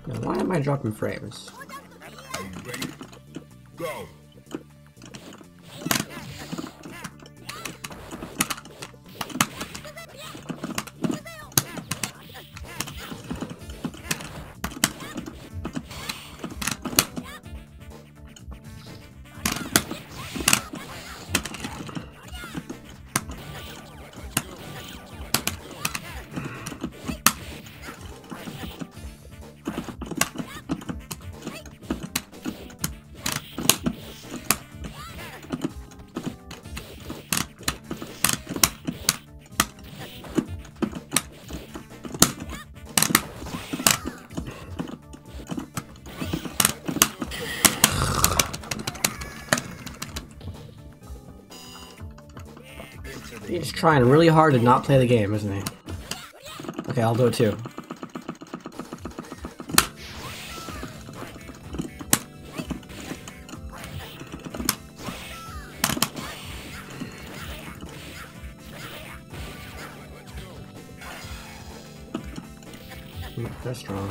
Now, why am I dropping frames? Are you ready? Go! He's trying really hard to not play the game, isn't he? Okay, I'll do it too. They're strong.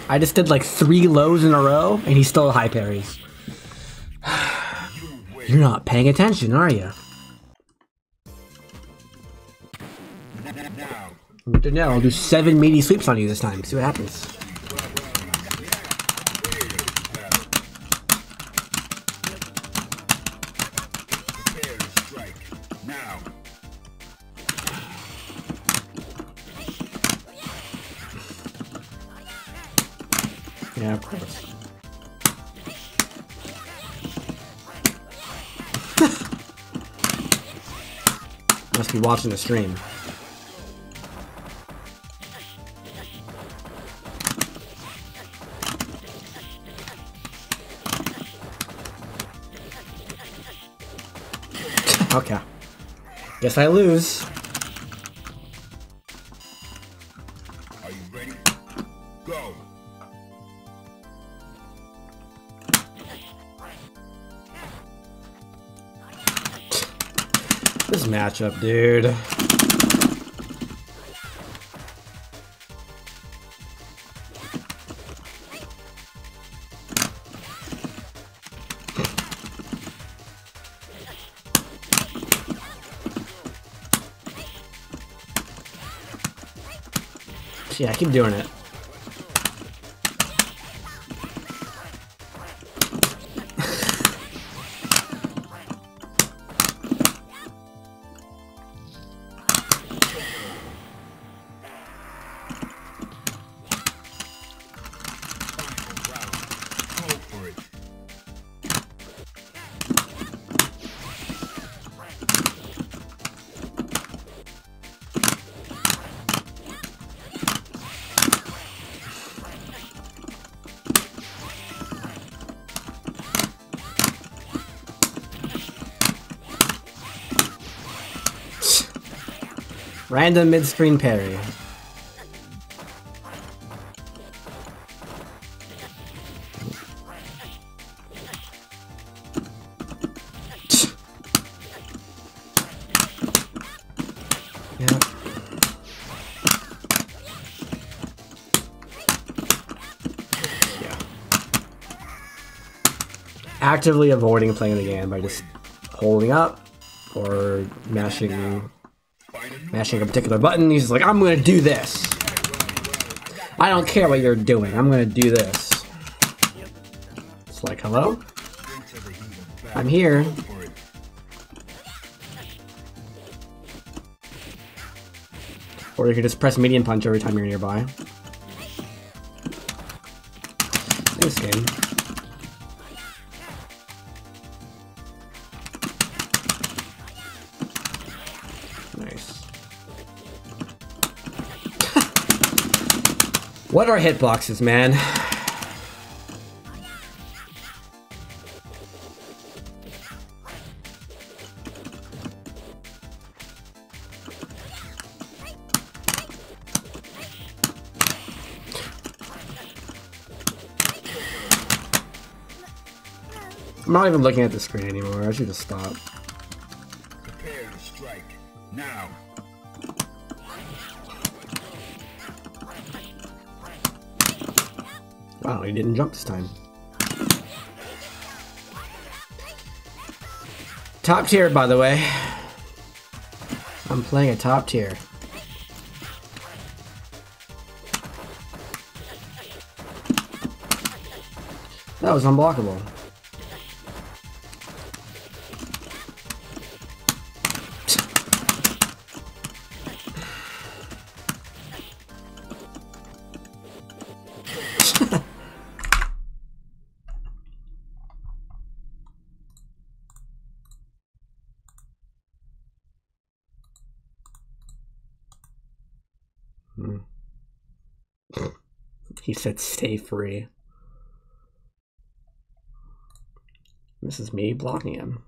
I just did like 3 lows in a row, and he still high parries. You're not paying attention, are you? No, I'll do 7 meaty sweeps on you this time. See what happens. Yeah, of course. Must be watching the stream. Okay. Guess I lose. Are you ready? Go! This matchup, dude. Yeah, keep doing it. Random mid-screen parry. Yeah. Actively avoiding playing the game by just holding up or mashing a particular button. He's just like, I'm gonna do this. I don't care what you're doing. I'm gonna do this. It's like, hello? I'm here. Or you can just press medium punch every time you're nearby. This game. Nice. What are hitboxes, man? I'm not even looking at the screen anymore. I should just stop. Prepare to strike. Now. Wow, he didn't jump this time. Top tier, by the way. I'm playing a top tier. That was unblockable. He said stay free. This is me blocking him.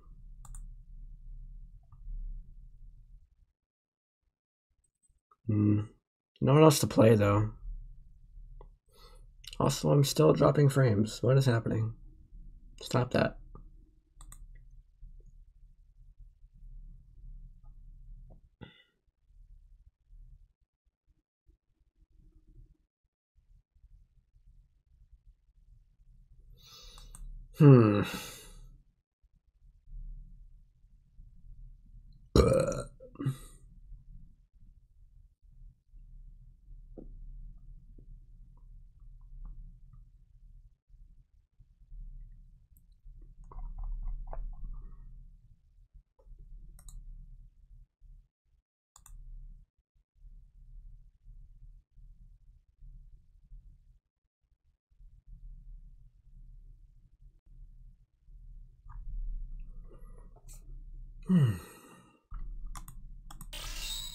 No one else to play though. Also, I'm still dropping frames. What is happening? Stop that.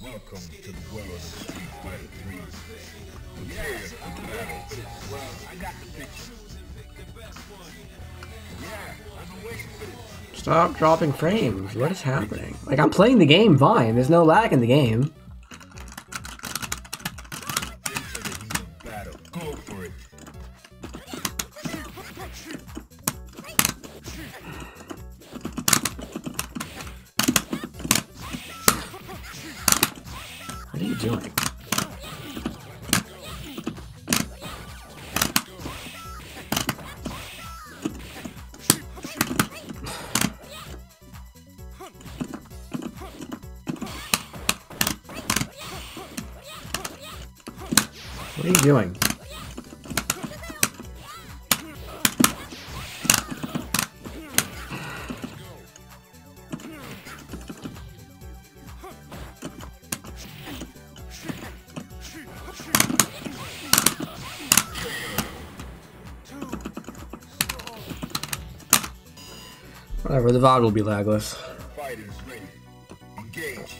Welcome to the world of Street Fighter 3. Prepare for battle. Well, I got the picture. Yeah, I've been waiting for this. Stop dropping frames. What is happening? Like, I'm playing the game fine. There's no lag in the game. Into the heat of battle. Go for it. What are you doing? What are you doing? Whatever, the VOD will be lagless. Fighters ready. Engage.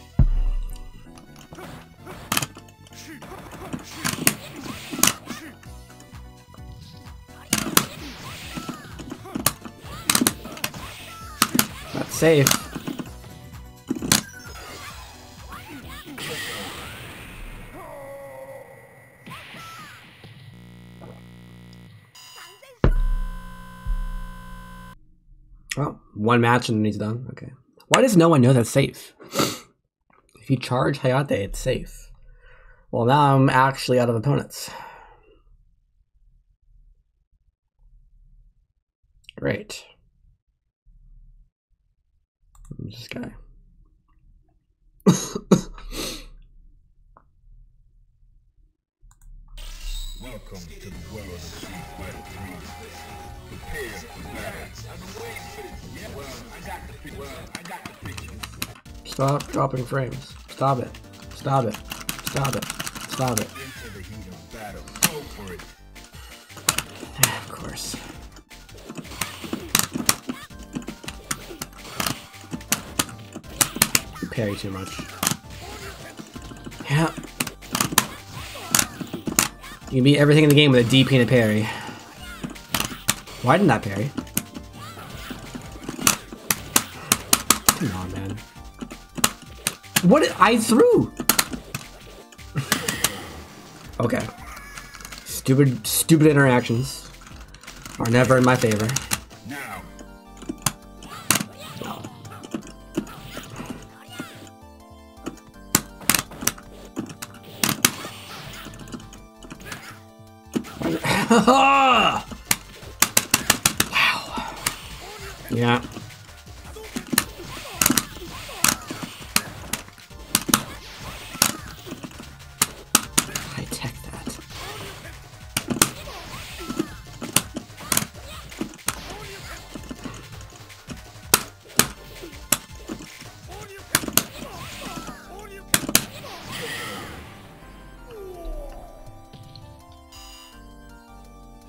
That's safe. Well, one match and then he's done. Okay. Why does no one know that's safe? If you charge Hayate, it's safe. Well, now I'm actually out of opponents. Great. Who's this guy? Welcome to the world of Street Fighter 3. Prepare for battle. I've been waiting for this. Yeah, well, I got the picture. Stop dropping frames. Stop it. Stop it. Stop it. Stop it. Into the heat of battle. Go for it. Of course. You parry too much. Yeah. You can beat everything in the game with a DP and a parry. Why didn't that parry? Come on, man. What? I threw! Okay. Stupid interactions are never in my favor. Now. Wow. Yeah. I tech that.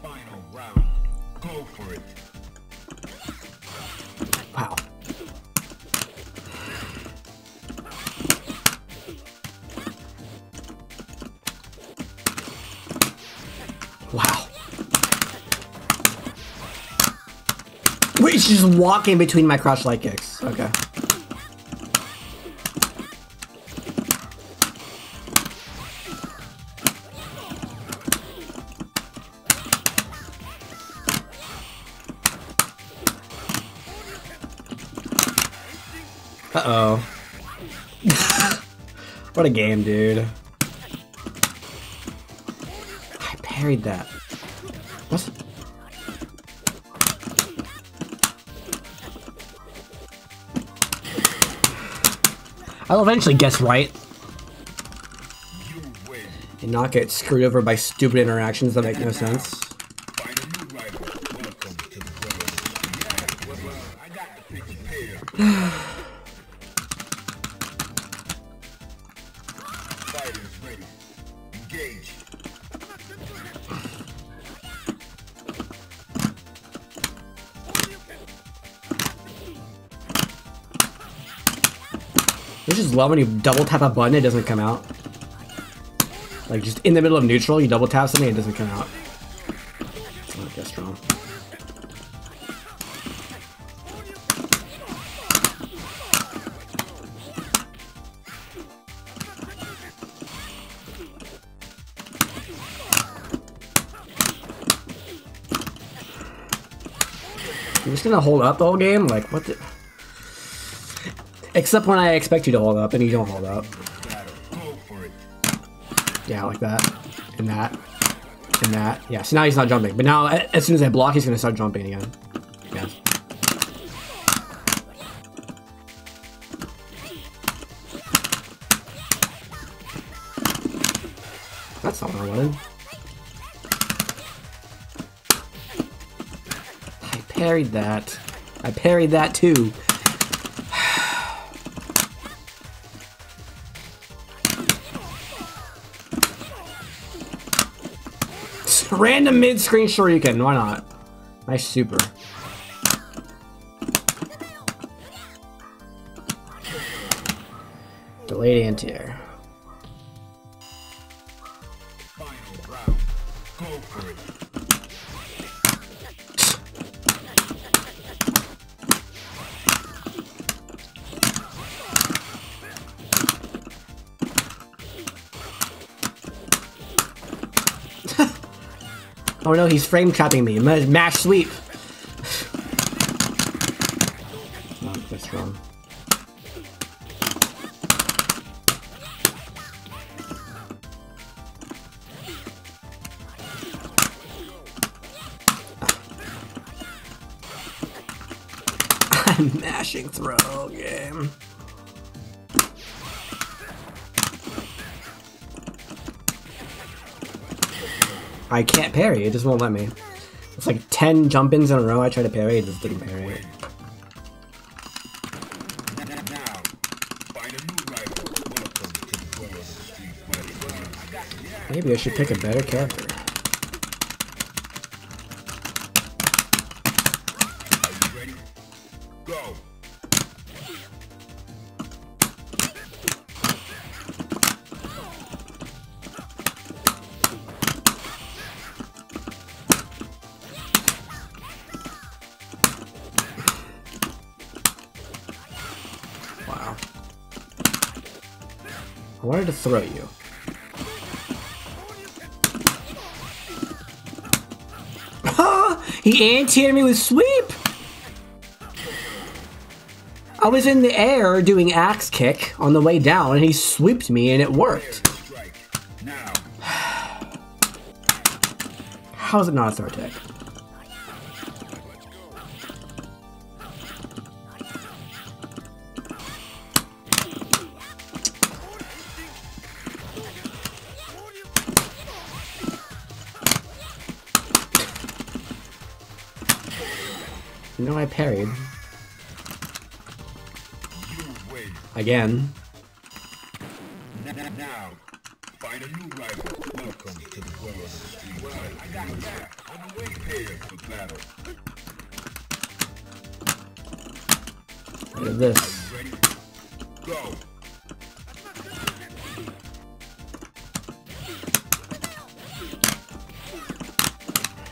Final round. Go for it. Wow. Wow. Wait, she's just walking between my crouch light kicks. Okay. Uh-oh. What a game, dude. I parried that. What? I'll eventually guess right You win. and not get screwed over by stupid interactions that make no sense. Find a new rival. Welcome to the world. Well, I got the picture. Fighters ready. Engage. I just love when you double tap a button, it doesn't come out. Like just in the middle of neutral, you double tap something, it doesn't come out. Oh, I guess strong. You're just gonna hold up the whole game? Like, what the... Except when I expect you to hold up, and you don't hold up. Go for it. Yeah, like that. And that. And that. Yeah, so now he's not jumping. But now, as soon as I block, he's gonna start jumping again. Yeah. That's not what I wanted. I parried that. I parried that too. Random mid-screen shuriken, why not? Nice super. Delayed anti-air. Final round. Go for it. Oh no, he's frame trapping me. Mash sweep. Oh, that's wrong. I'm mashing throw game. I can't parry, it just won't let me. It's like 10 jump-ins in a row I try to parry, it just didn't parry it. Now, find a new rival. Welcome to the world of Street Fighter. Maybe I should pick a better character. Are you ready? Go. Wow. I wanted to throw you. He anti-aired me with sweep! I was in the air doing axe kick on the way down and he sweeped me and it worked. Strike. Now. How is it not a throw tech? You know I parried. Again. Now, find a new rival. Welcome to the world of street fighting. I got that. On the way, prepare for battle. Look at this. Ready? Go.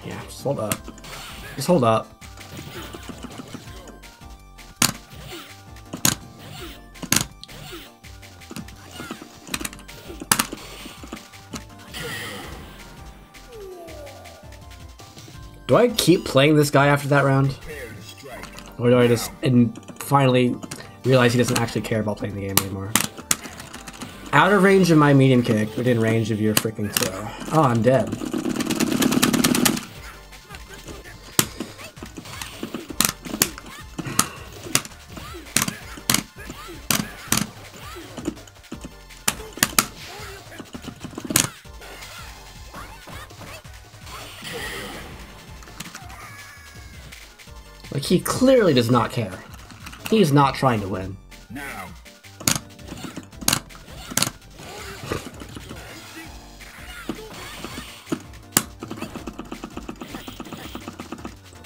Yeah, just hold up. Just hold up. Do I keep playing this guy after that round? Or do I just finally realize he doesn't actually care about playing the game anymore? Out of range of my medium kick, within range of your freaking throw. Oh, I'm dead. Like, he clearly does not care. He's not trying to win. Now.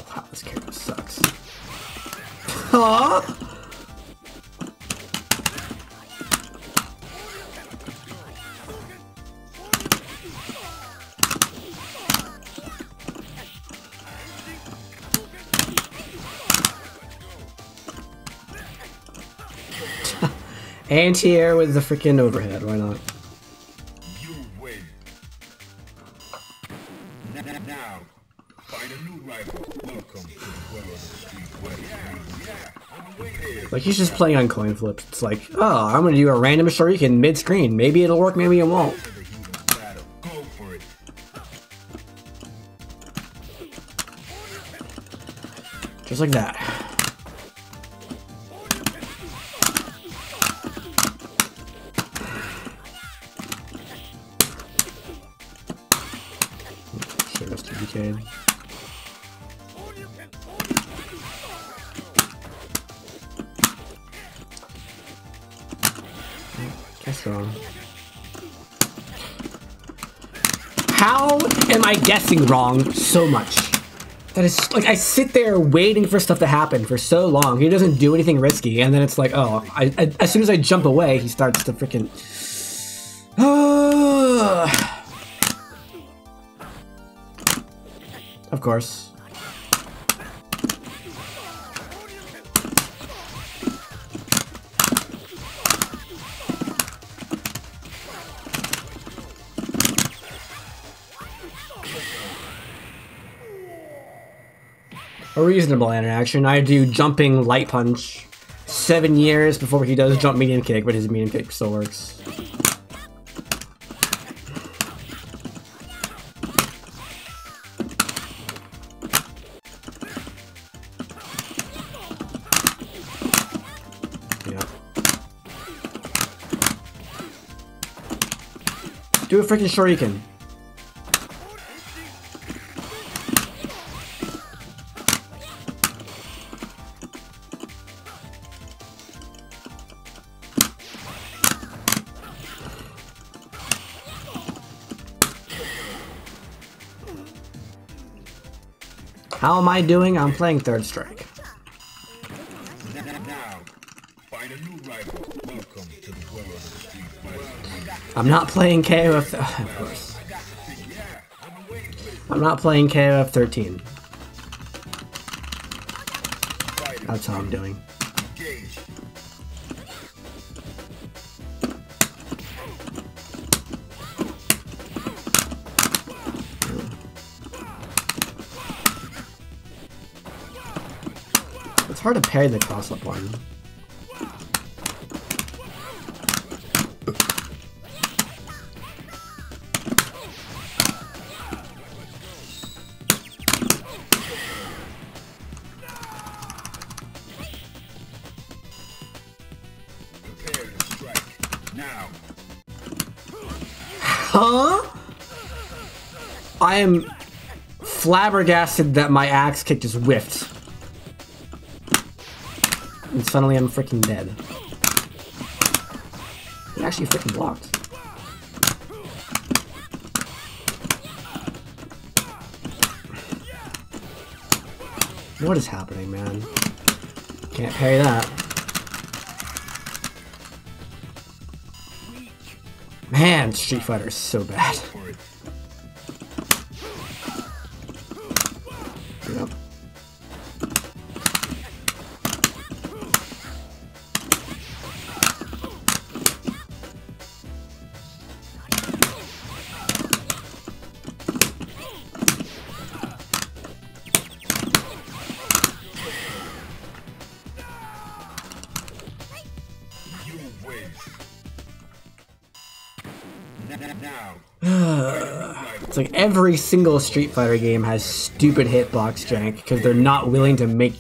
Wow, this character sucks. Aww! Anti-air with the freaking overhead, why not? You win. Now, find a new rival. Welcome to the world of street fighting. Like, he's just playing on coin flips. It's like, oh, I'm gonna do a random shuriken mid-screen. Maybe it'll work, maybe it won't. Go for it. Just like that. Sure, that's 2DK'd. Guess wrong. How am I guessing wrong so much? That is, like, I sit there waiting for stuff to happen for so long. He doesn't do anything risky, and then it's like, oh, as soon as I jump away, he starts to freaking... Of course. A reasonable interaction. I do jumping light punch 7 years before he does jump medium kick, but his medium kick still works. Yeah. Do a freaking shuriken. How am I doing? I'm playing third strike. Now, find a new rival. Welcome to the world of street fighting. I'm not playing KOF. Of course. I'm not playing KOF 13. That's how I'm doing. It's hard to parry the cross-up one. I am flabbergasted that my axe kick just whiffed. And suddenly I'm freaking dead. It actually freaking blocked. What is happening, man? Can't parry that. Man, Street Fighter is so bad. Yep. It's like every single Street Fighter game has stupid hitbox jank because they're not willing to make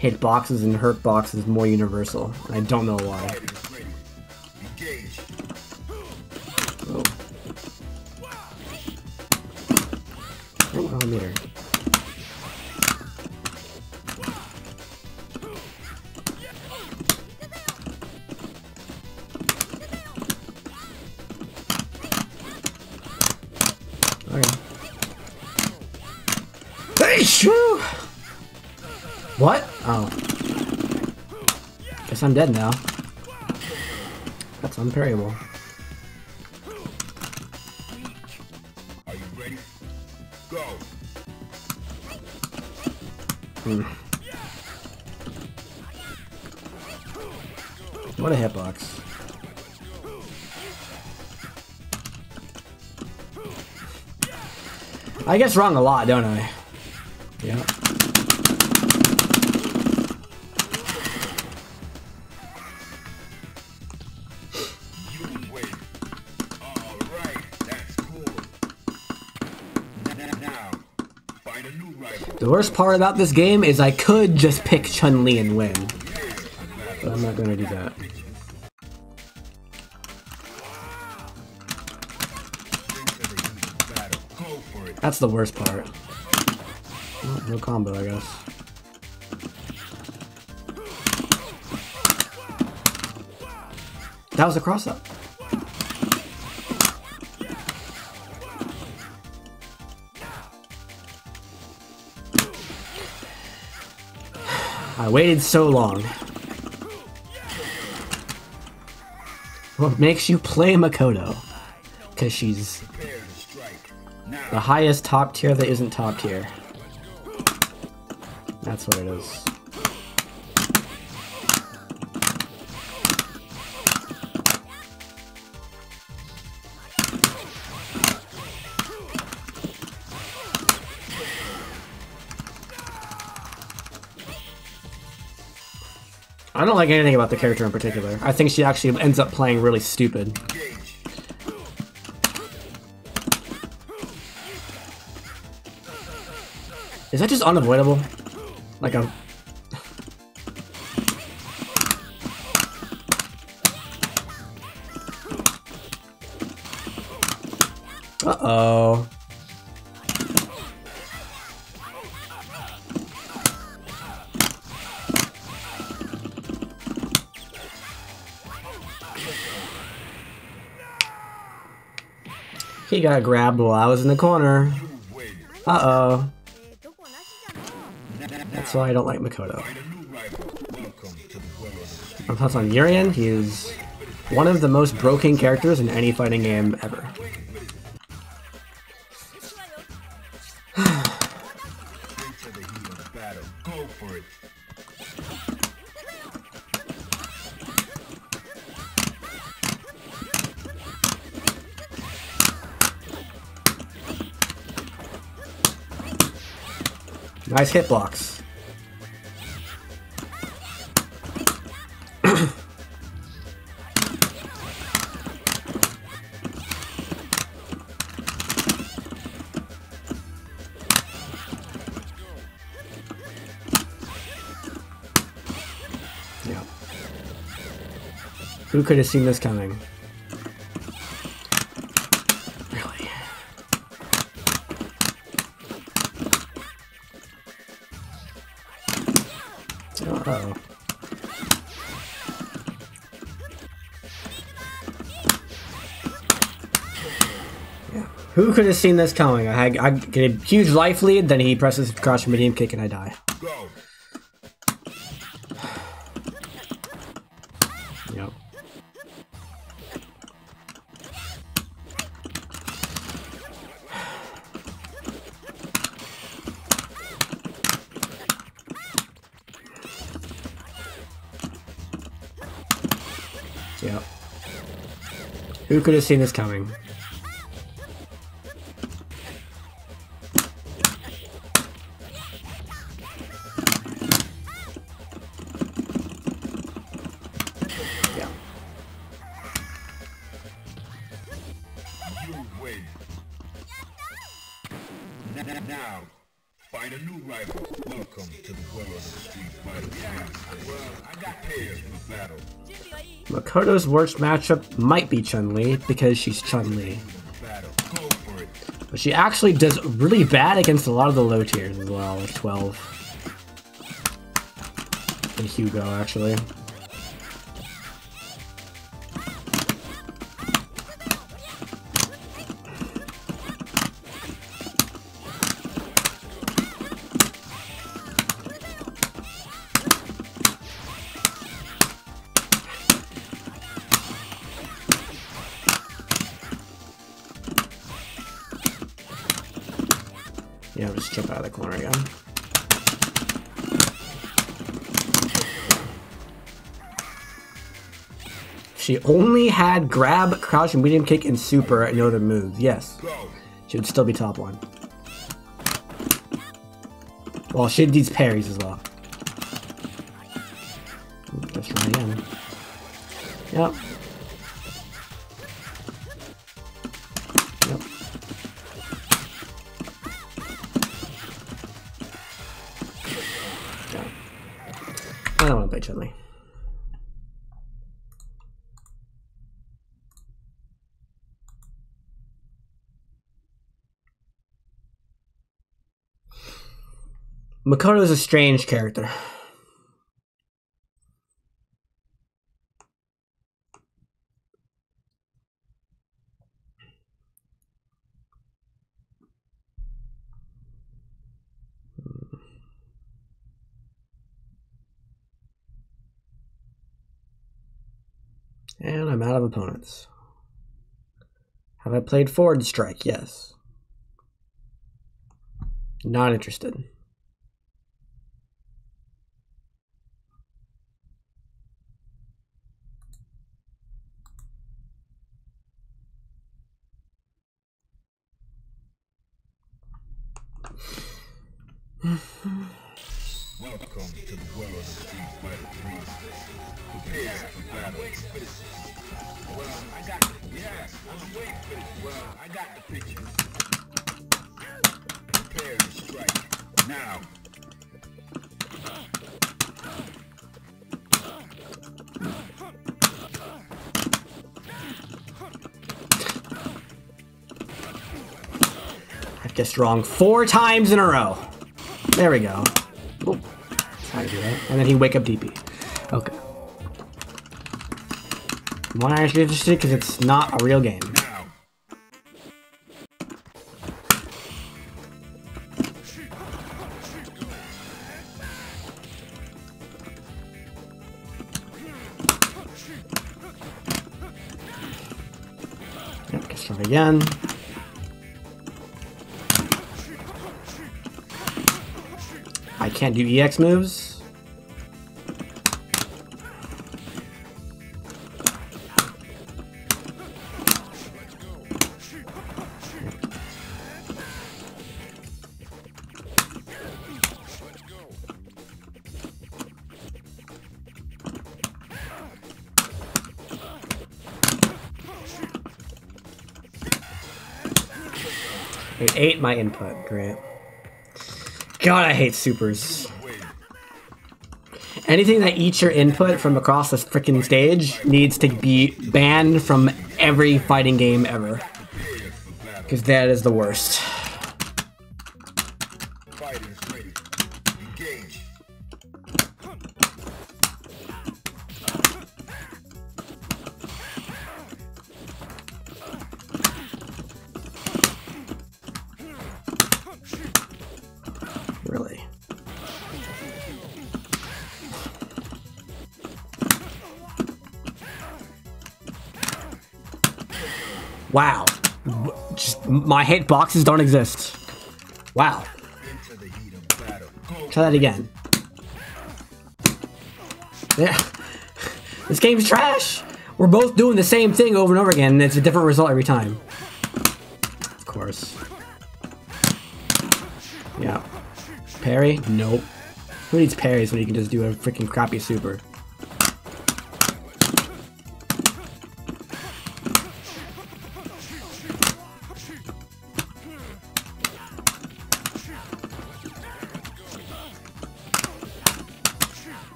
hitboxes and hurtboxes more universal. I don't know why. Oh. Oh, millimeter. What? Oh. Guess I'm dead now. That's unparryable. Are you ready? Go. What a hitbox. I guess wrong a lot, don't I? Yeah. The worst part about this game is I could just pick Chun-Li and win. But I'm not gonna do that. That's the worst part. Well, no combo, I guess. That was a cross-up. I waited so long. What makes you play Makoto? Because she's the highest top tier that isn't top tier. That's what it is. I don't like anything about the character in particular. I think she actually ends up playing really stupid. Is that just unavoidable? Like a... Uh-oh. He got grabbed while I was in the corner. Uh-oh. That's why I don't like Makoto. My thoughts on Urien, he is one of the most broken characters in any fighting game ever. Nice hitbox. Yeah. Who could have seen this coming? Really? Uh-oh. Yeah. Who could have seen this coming? I get a huge life lead, then he presses crouch medium kick and I die. Go. Yep. Yep. Who could have seen this coming? Yeah. You win. Now, find a new rival. Welcome to the world of Street Fighter. Yeah, well, I got pairs for battle. Makoto's worst matchup might be Chun-Li because she's Chun-Li. Battle. Go for it. But she actually does really bad against a lot of the low tiers as well, like 12. And Hugo, actually. Yeah, I'll just jump out of the corner again. She only had grab, crouch, and medium kick, and super and no other moves. Yes. She would still be top one. Well, she needs parries as well. Let's try again. Yep. Yep. I don't want to play Chun-Li. Makoto is a strange character. And I'm out of opponents. Have I played Forward Strike? Yes. Not interested. Welcome to the world of Street Fighter 3. Prepare for battle. Well, I got it. Yeah, I'm waiting for this. Well, I got the picture. Prepare to strike. Now. I guessed wrong 4 times in a row. There we go. Oh, that's how to do that. And then he wake up DP. Okay. Why aren't you interested? Because it's not a real game. Yep, get struck again. I can't do EX moves. It ate my input, great. God, I hate supers. Anything that eats your input from across this freaking stage needs to be banned from every fighting game ever. Because that is the worst. Really? Wow. Just, my hitboxes don't exist. Wow. Try that again. Yeah. This game's trash! We're both doing the same thing over and over again, and it's a different result every time. Of course. Yeah. Parry? Nope. Who needs parries when you can just do a freaking crappy super?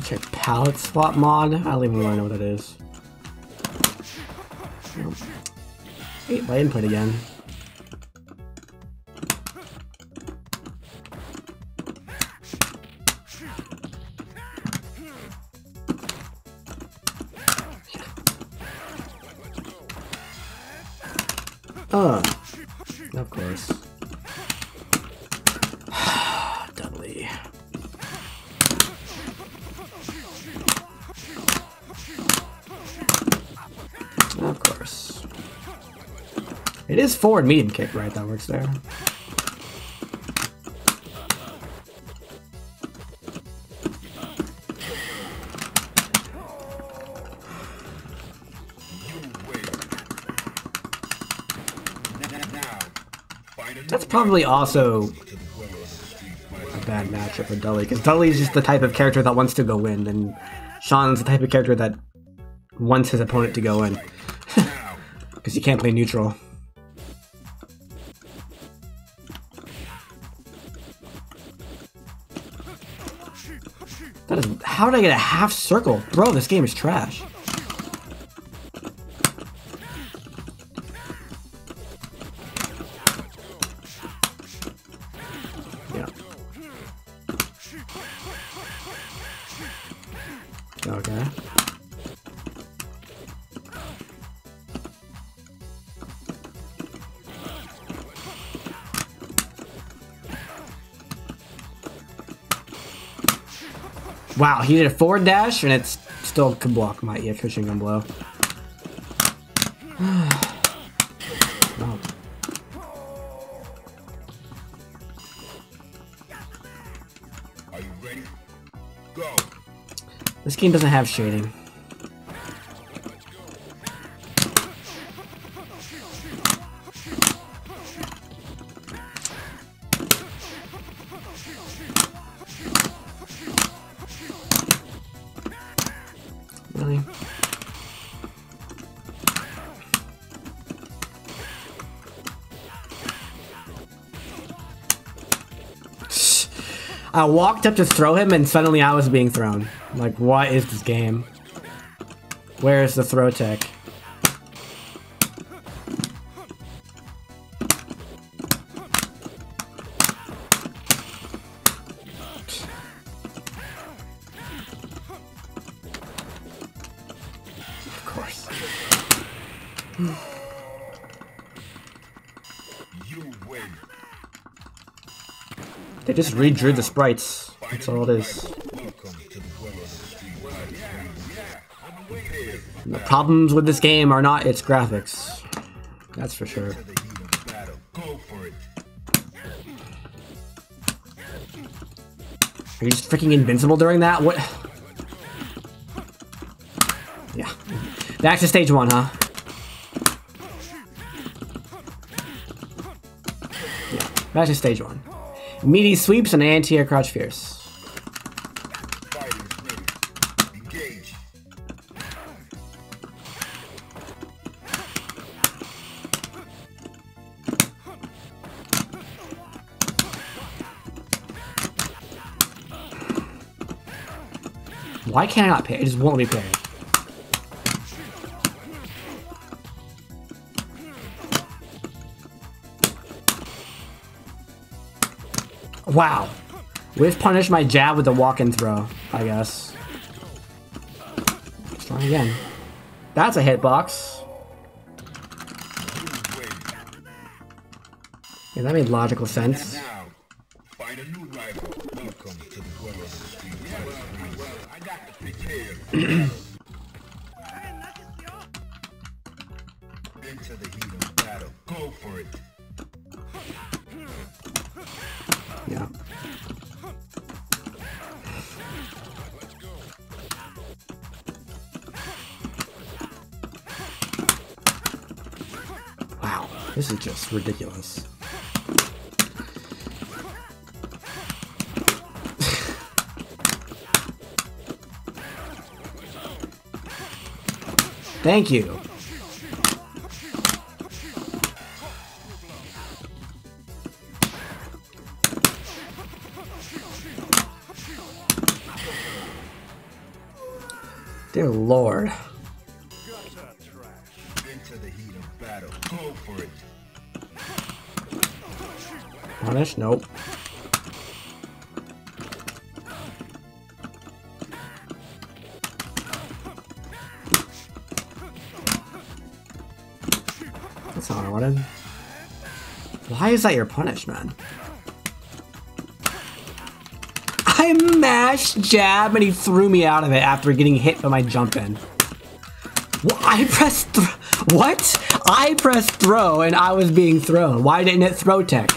Check palette swap mod? I don't even really know what that is. Wait, my input again. Of course. Dudley. Of course. It is forward medium kick, right? That works there. That's probably also a bad matchup for Dudley, because Dudley is just the type of character that wants to go in, and Sean's the type of character that wants his opponent to go in. Because he can't play neutral. That is, how did I get a half circle? Bro, this game is trash. Yeah. Okay. Wow, he did a forward dash and it's still can block my cushion gun blow. Oh. Are you ready? Go. This game doesn't have shading. Really? I walked up to throw him and suddenly I was being thrown. Like, what is this game? Where is the throw tech? Of course. You win. They just redrew the sprites. That's all it is. Welcome to the well of the street. The problems with this game are not its graphics. That's for sure. To the heat of battle. Go for it. Are you just freaking invincible during that? What? Yeah. Back to stage 1, huh? Yeah. Back to stage 1. Meaty sweeps and anti-air crouch fierce. Fighters ready. Engage. Why can't I not pay? It just won't let me pay. Wow. We've punished my jab with the walk-in throw, I guess. Let's try again. That's a hitbox. Yeah, that made logical sense. Now, find a new rival. Welcome to the world of the street fighter. Well, I got to prepare. Into the heat of battle. Go for it. Yeah. Wow, this is just ridiculous. Thank you. Dear Lord. Into the heat of battle. Go for it. Punish? Nope. That's not what I wanted. Why is that your punish, man? I mashed jab and he threw me out of it after getting hit by my jump in. What? I pressed what? I pressed throw and I was being thrown. Why didn't it throw tech?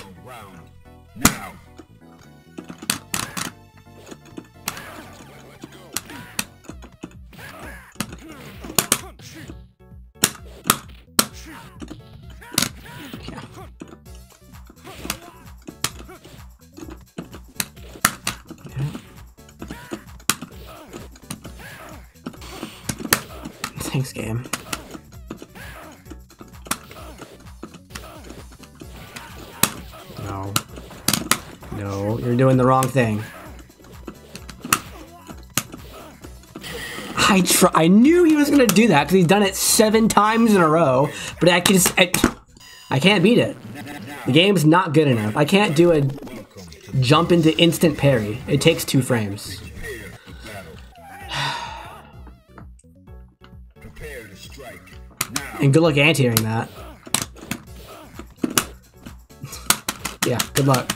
Now. Thanks, game. No. No, you're doing the wrong thing. I knew he was gonna do that because he's done it 7 times in a row, but I can't beat it. The game's not good enough. I can't do a jump into instant parry. It takes 2 frames. Prepare to strike. Now. And good luck anti-airing that. Yeah, good luck.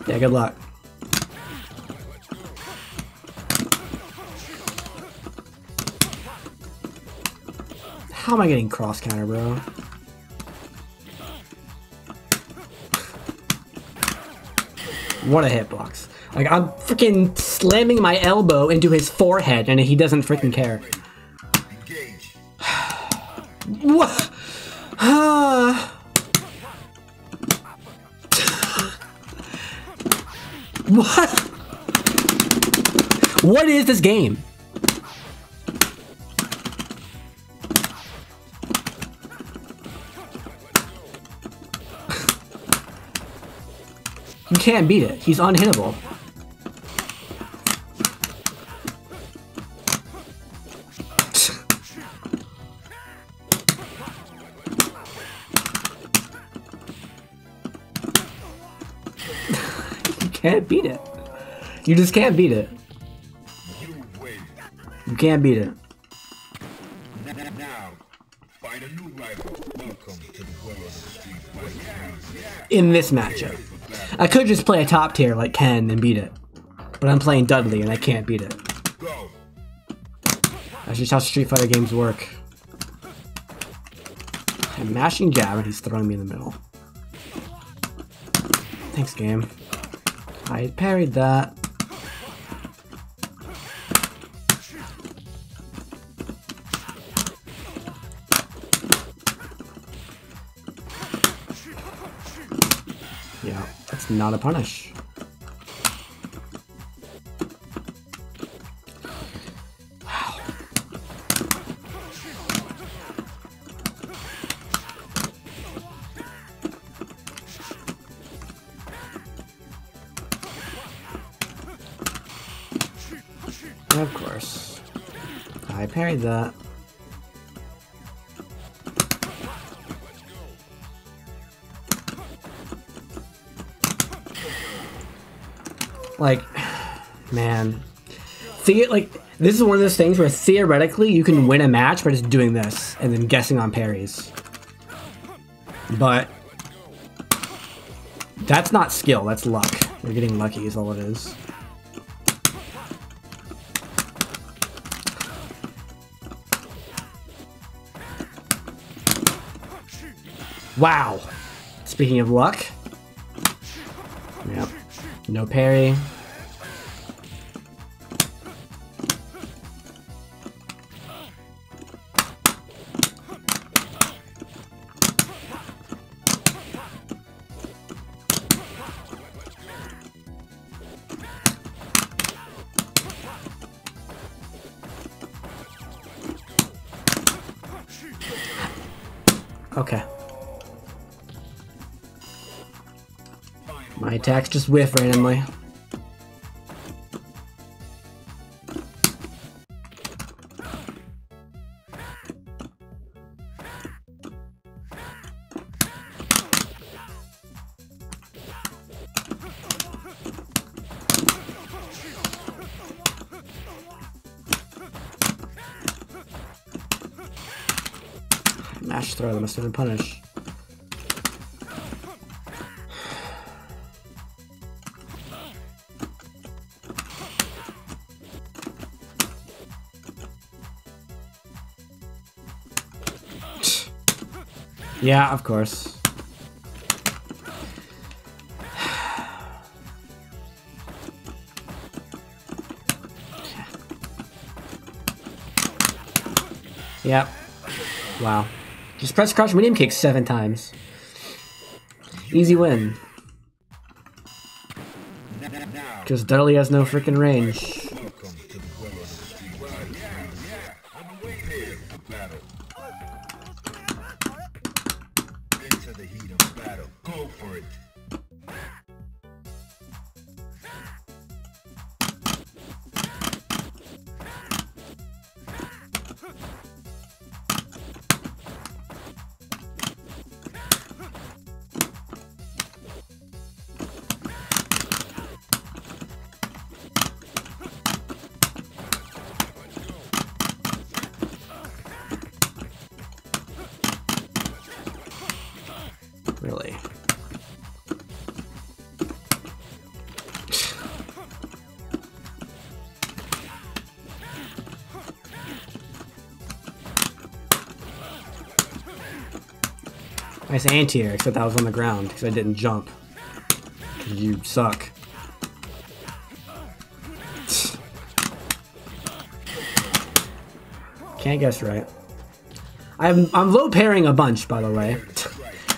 Yeah, good luck. How am I getting cross counter, bro? What a hitbox. Like, I'm freaking slamming my elbow into his forehead and he doesn't freaking care. Engage. What? What? What is this game? You can't beat it. He's unhittable. You can't beat it. You just can't beat it. You can't beat it. Now, find a new rival. Welcome to the world of the street fighter. In this matchup. I could just play a top tier like Ken and beat it. But I'm playing Dudley and I can't beat it. Go. That's just how Street Fighter games work. I'm mashing jab and he's throwing me in the middle. Thanks, game. I parried that. Yeah, that's not a punish. Wow. Of course. I parried that. Like, man. Like, this is one of those things where theoretically you can win a match by just doing this and then guessing on parries. But that's not skill, that's luck. You're getting lucky is all it is. Wow. Speaking of luck. Yep. No parry. Okay. My attacks just whiff randomly. Mash throw, that must have been punish. Yeah, of course. Yep. Wow. Just press crouch medium kick 7 times. Easy win. Because Dudley has no freaking range. Into the heat of battle. Go for it. Really? Nice anti-air, except I was on the ground because I didn't jump. You suck. Can't guess right. I'm low parrying a bunch, by the way.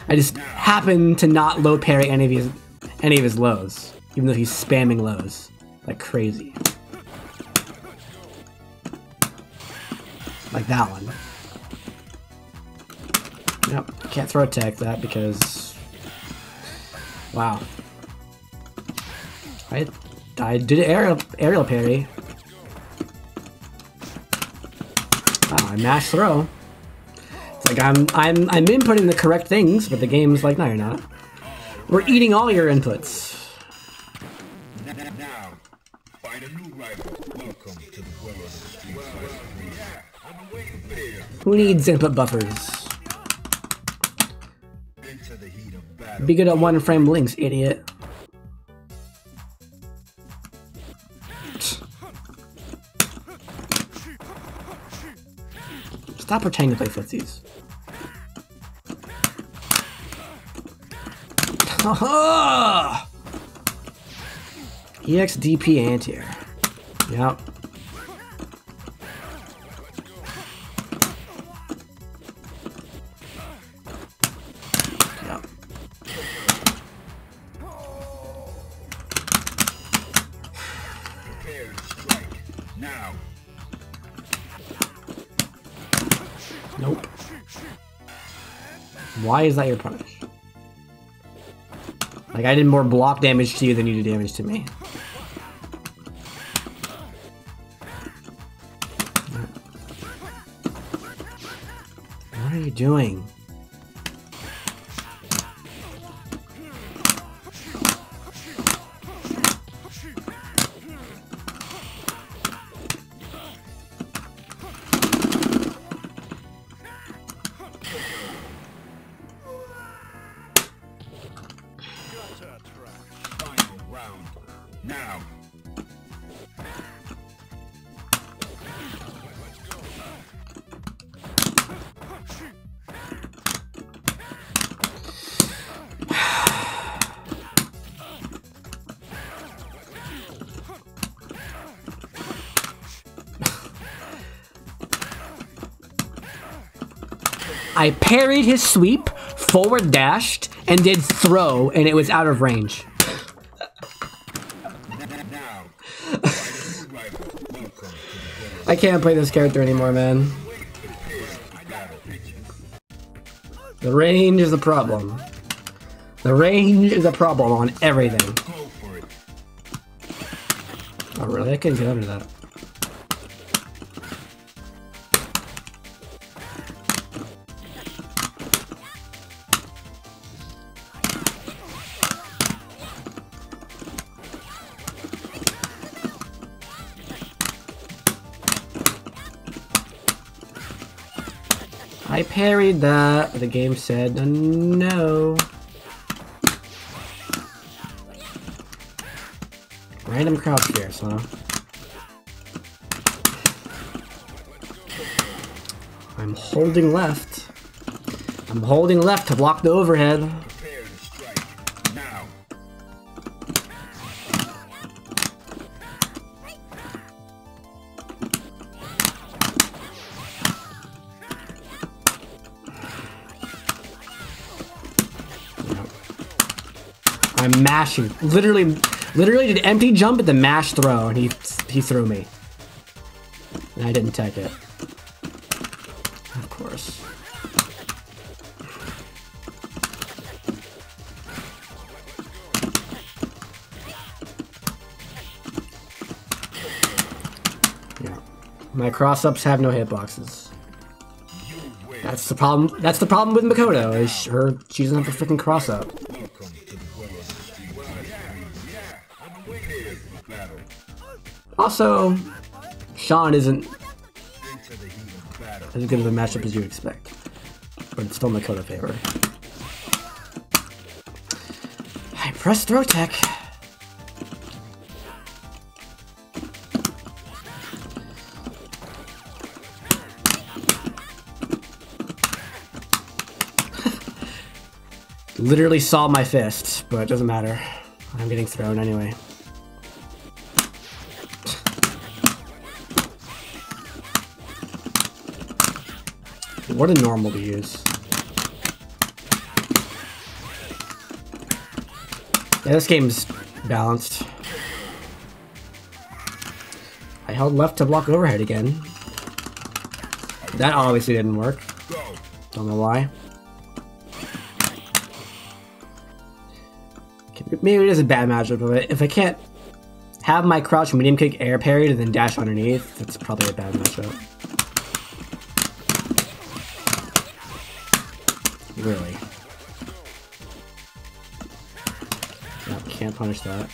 I just happen to not low parry any of his lows, even though he's spamming lows like crazy. Like that one. Yep, can't throw attack that because wow. I did an aerial parry. Wow, I mash throw. Like I'm inputting the correct things, but the game's like, no, you're not. We're eating all your inputs. Now, find a new rival. Welcome to the world of the street fighter. Who needs input buffers? Into the heat of battle. Be good at one frame links, idiot. Stop pretending to play footsies. Haha! EXDP anti-air. Yep. Yep. Prepare to strike. Now. Nope. Why is that your punish? Like, I did more block damage to you than you did damage to me. What are you doing? I parried his sweep, forward dashed, and did throw, and it was out of range. I can't play this character anymore, man. The range is a problem. The range is a problem on everything. Oh really? I couldn't get under that. I parried that, but the game said no. Random crouch fierce, huh? I'm holding left. I'm holding left to block the overhead. Prepare to strike now. I'm mashing. Literally did empty jump at the mash throw, and he threw me. And I didn't tech it. Of course. Yeah. My cross-ups have no hitboxes. That's the problem. That's the problem with Makoto. Is she doesn't have a freaking cross-up. Also, Sean isn't as good of a matchup as you expect, but it's still Makoto favor. I press throw tech. Literally saw my fist, but it doesn't matter. I'm getting thrown anyway. What a normal to use. Yeah, this game's balanced. I held left to block overhead again. That obviously didn't work. Don't know why. Maybe it is a bad matchup, but if I can't have my crouch medium kick air parried and then dash underneath, that's probably a bad matchup. Really? No, can't punish that.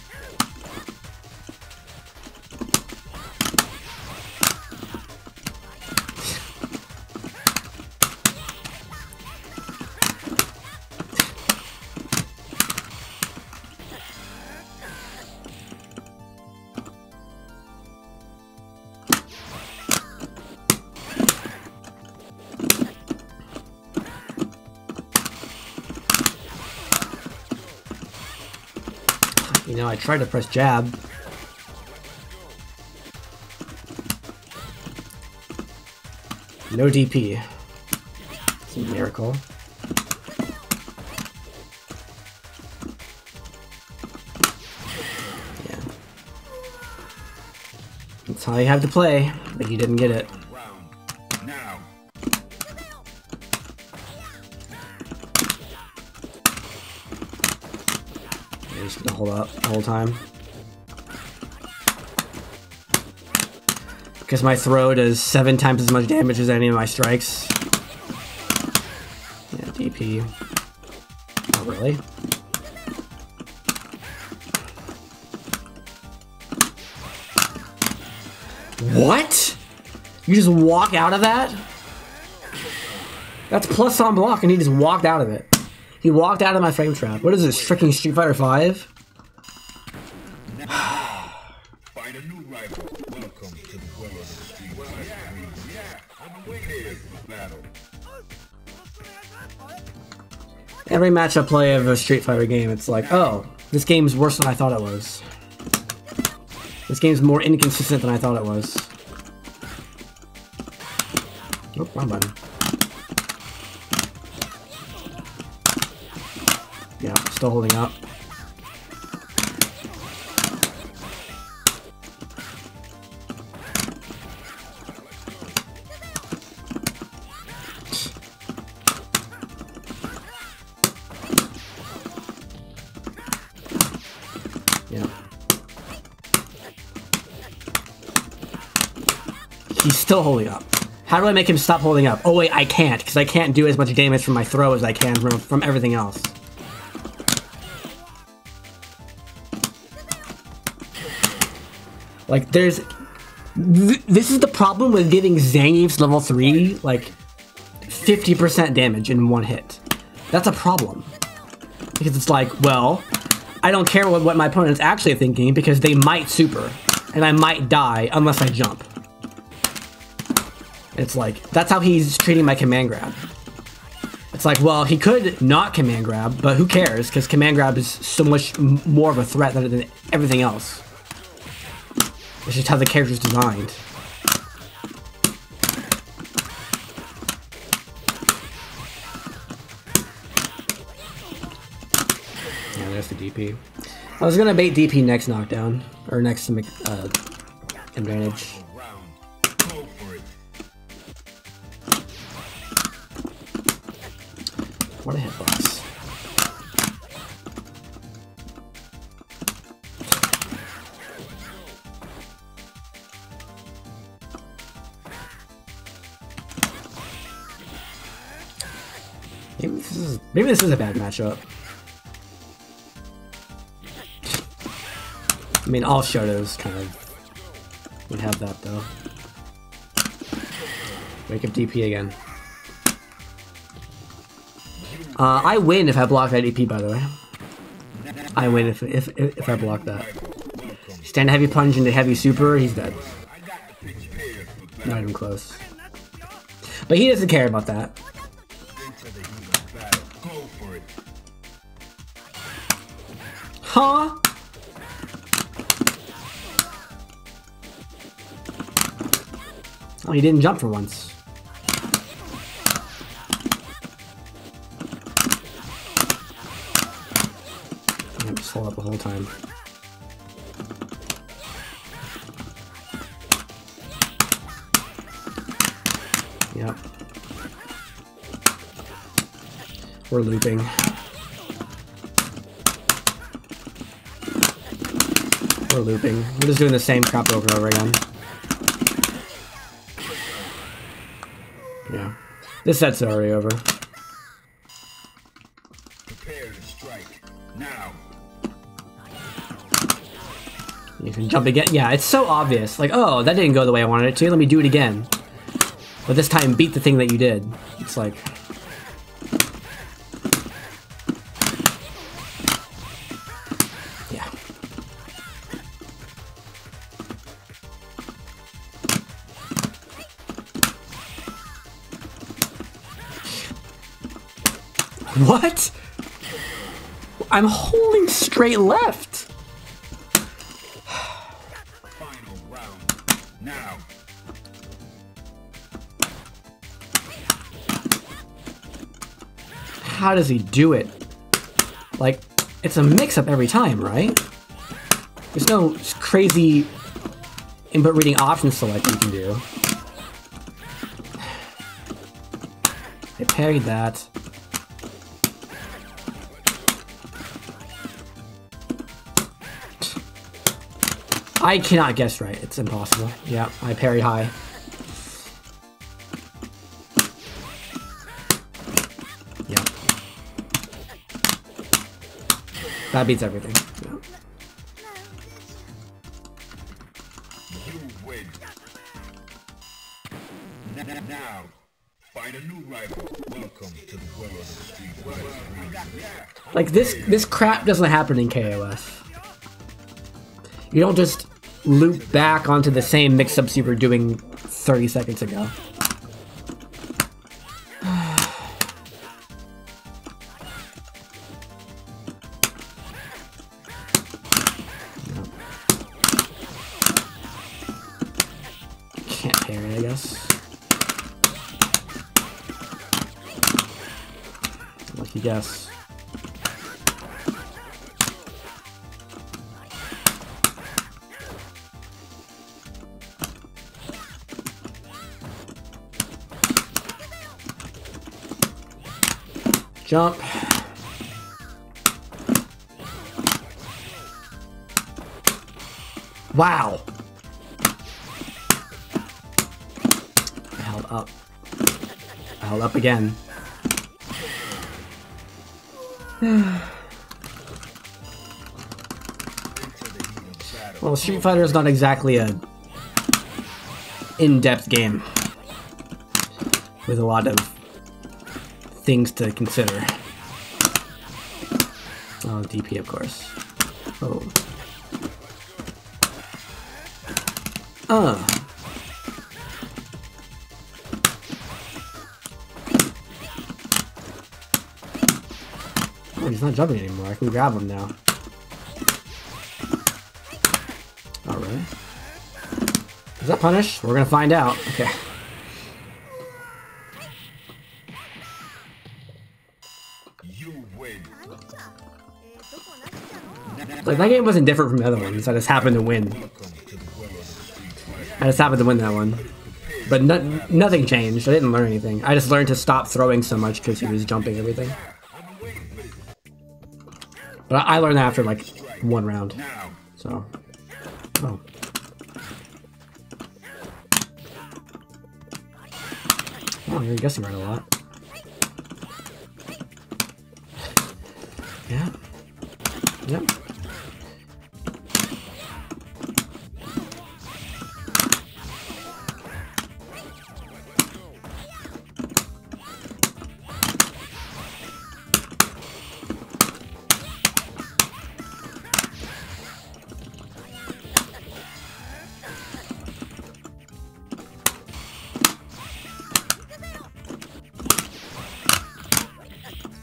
You know, I tried to press jab. No DP. It's a miracle. Yeah. That's how you have to play, but he didn't get it. Now. You're just gonna hold up the whole time. Because my throw does 7 times as much damage as any of my strikes. Yeah, DP. Oh, really? What? You just walk out of that? That's plus on block and he just walked out of it. He walked out of my frame trap. What is this, freaking Street Fighter 5? Find a new rival. Welcome to the world of the Street Fighter. I'm waiting for battle. Every match I play of a Street Fighter game, it's like, oh, this game's worse than I thought it was. This game's more inconsistent than I thought it was. Oh, wrong button. Yeah, still holding up. Yeah. He's still holding up. How do I make him stop holding up? Oh wait, I can't, because I can't do as much damage from my throw as I can from everything else. Like, there's... this is the problem with giving Zangief's level 3, like, 50% damage in one hit. That's a problem. Because it's like, well, I don't care what my opponent's actually thinking, because they might super, and I might die unless I jump. It's like, that's how he's treating my command grab. It's like, well, he could not command grab, but who cares? Because command grab is so much more of a threat than everything else. It's just how the character's designed. Yeah, there's the DP. I was gonna bait DP next knockdown, or next advantage. What a hitbox. Maybe this is a bad matchup. I mean, all Shotos kind of would have that though. Wake up DP again. I win if I block that EP, by the way. I win if I block that. Stand a heavy punch into heavy super, he's dead. Not even close. But he doesn't care about that. Huh? Oh, he didn't jump for once. Just hold up the whole time. Yep. We're looping. We're looping. We're just doing the same crap over and over again. Yeah. This set's already over. Prepare to strike. Now. You can jump again. Yeah, it's so obvious. Like, oh, that didn't go the way I wanted it to. Let me do it again. But this time, beat the thing that you did. It's like... yeah. What? I'm holding straight left. Final round. Now. How does he do it? Like, it's a mix-up every time, right? There's no crazy input reading option select you can do. I parried that. I cannot guess right. It's impossible. Yeah, I parry high. Yeah. That beats everything. Yeah. You win. Now, find a new rival. Welcome to the world of the street fighter. Like, this crap doesn't happen in KOF. You don't just loop back onto the same mix-ups you were doing 30 seconds ago. Can't parry, I guess. Lucky guess. Jump. Wow. I held up. I held up again. Well, Street Fighter is not exactly a in-depth game with a lot of things to consider. Oh, DP, of course. Oh. Oh, he's not jumping anymore. I can grab him now. Alright. Is that punish? We're gonna find out. Okay. You win. Like, that game wasn't different from the other ones. I just happened to win. I just happened to win that one. But nothing changed. I didn't learn anything. I just learned to stop throwing so much because he was jumping everything. But I learned that after like one round. So. Oh. Oh, you're guessing right a lot. Yeah. Yep.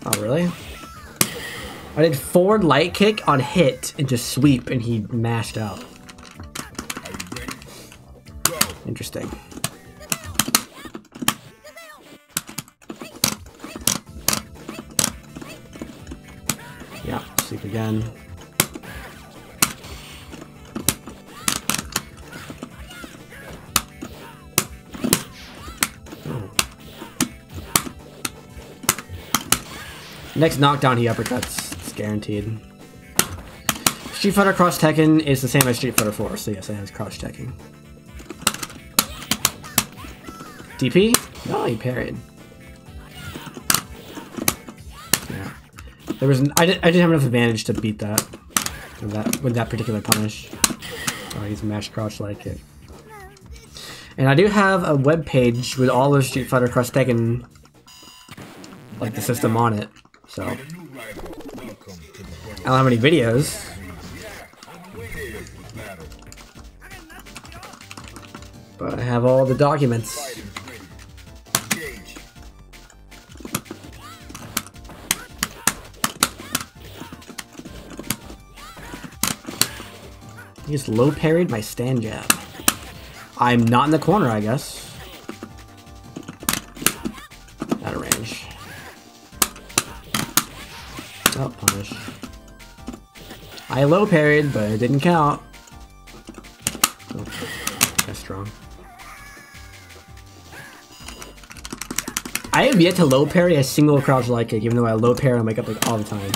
Oh, really? I did forward light kick on hit and just sweep and he mashed out. Interesting. Yeah, sweep again. Next knockdown, he uppercuts. It's guaranteed. Street Fighter Cross Tekken is the same as Street Fighter 4, so yes, it has cross checking. DP? No, he parried. Yeah, there was. I didn't have enough advantage to beat that with that particular punish. Oh, he's mashed crouch like it. And I do have a web page with all of Street Fighter Cross Tekken, like the system on it. So, I don't have any videos. But I have all the documents. He just low parried my stand jab. I'm not in the corner, I guess. Out of range. Oh, punish. I low parried, but it didn't count. Oh, that's strong. I have yet to low parry a single crouch light kick, even though I low parry and wake up like all the time.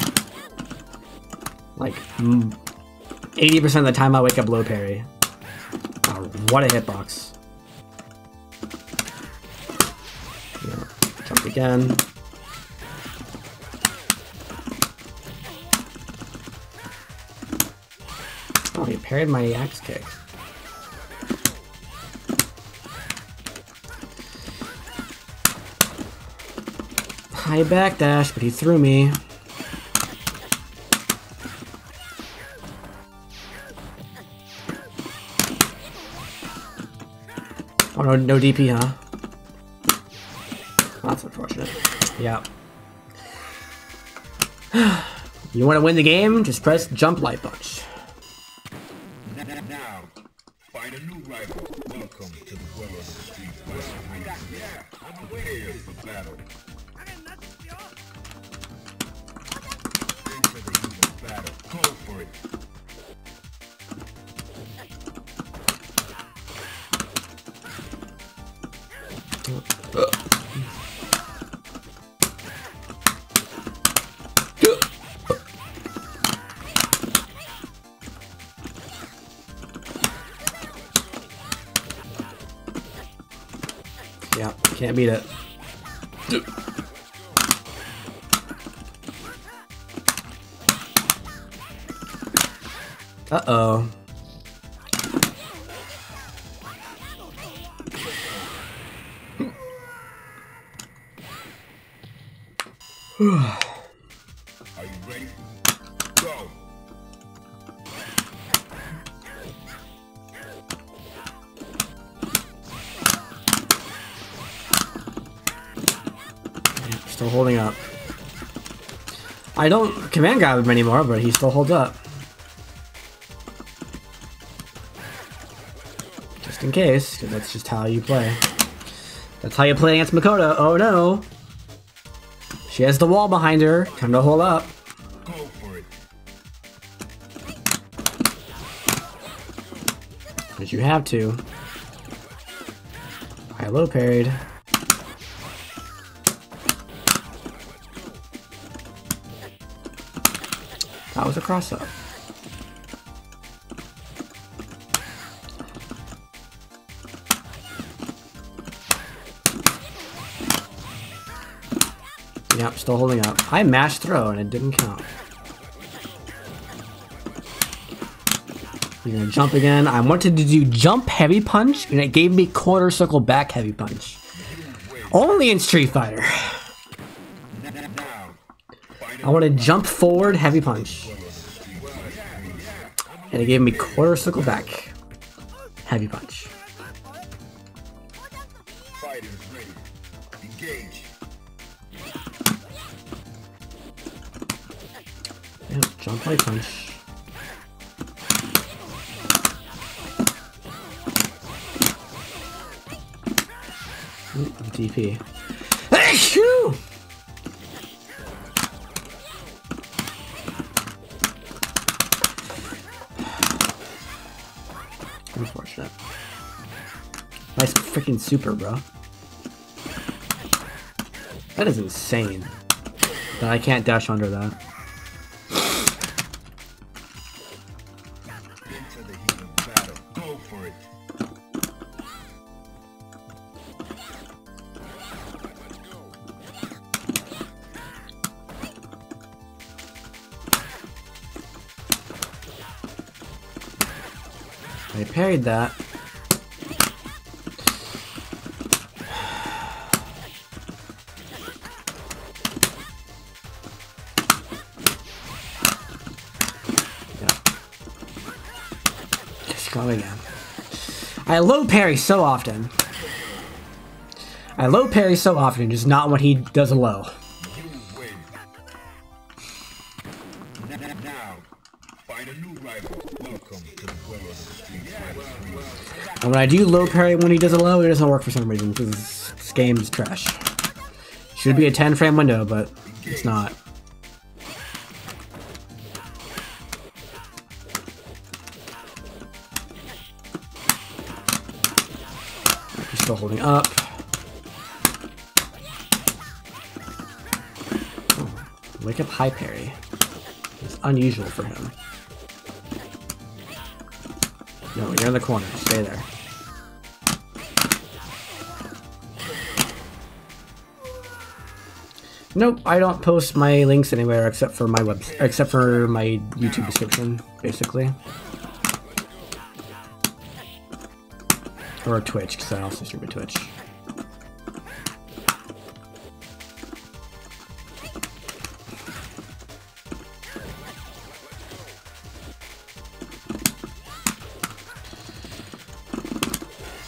Like 80% of the time I wake up low parry. Oh, what a hitbox. Yeah, jump again. Oh, he parried my axe kick. High backdash, but he threw me. Oh, no DP, huh? That's unfortunate. Yeah. You want to win the game? Just press jump light punch. Now, find a new rival. Welcome to the world of the street. I'm prepared for battle. Into the heat of battle. Go for it. Can't beat it. Uh-oh. Are you ready? Go! Still holding up. I don't command grab him anymore, but he still holds up. Just in case, because that's just how you play. That's how you play against Makoto. Oh no! She has the wall behind her. Time to hold up. Go for it. Because you have to. I low parried. That was a cross up. Yep, still holding up. I mashed throw and it didn't count. You're gonna jump again. I wanted to do jump heavy punch and it gave me quarter circle back heavy punch. Only in Street Fighter. I want to jump forward heavy punch. And it gave me quarter circle back heavy punch. Fighters ready. Engage. Yeah, jump light punch. Ooh, DP. Achoo! Unfortunate. Nice freaking super, bro. That is insane. That I can't dash under that. Into the heat of battle. Go for it. I parried that. Just go again. I low parry so often. I low parry so often, just not when he does a low. You win. Now, find a new rival. Welcome to the world of Street Fighter 3. And when I do low parry when he does a low, it doesn't work for some reason, because this game's trash. Should be a 10-frame window, but it's not. He's still holding up. Oh, wake up high parry. It's unusual for him. No, you're in the corner. Stay there. Nope, I don't post my links anywhere except for my YouTube description, basically. Or Twitch, because I also stream at Twitch.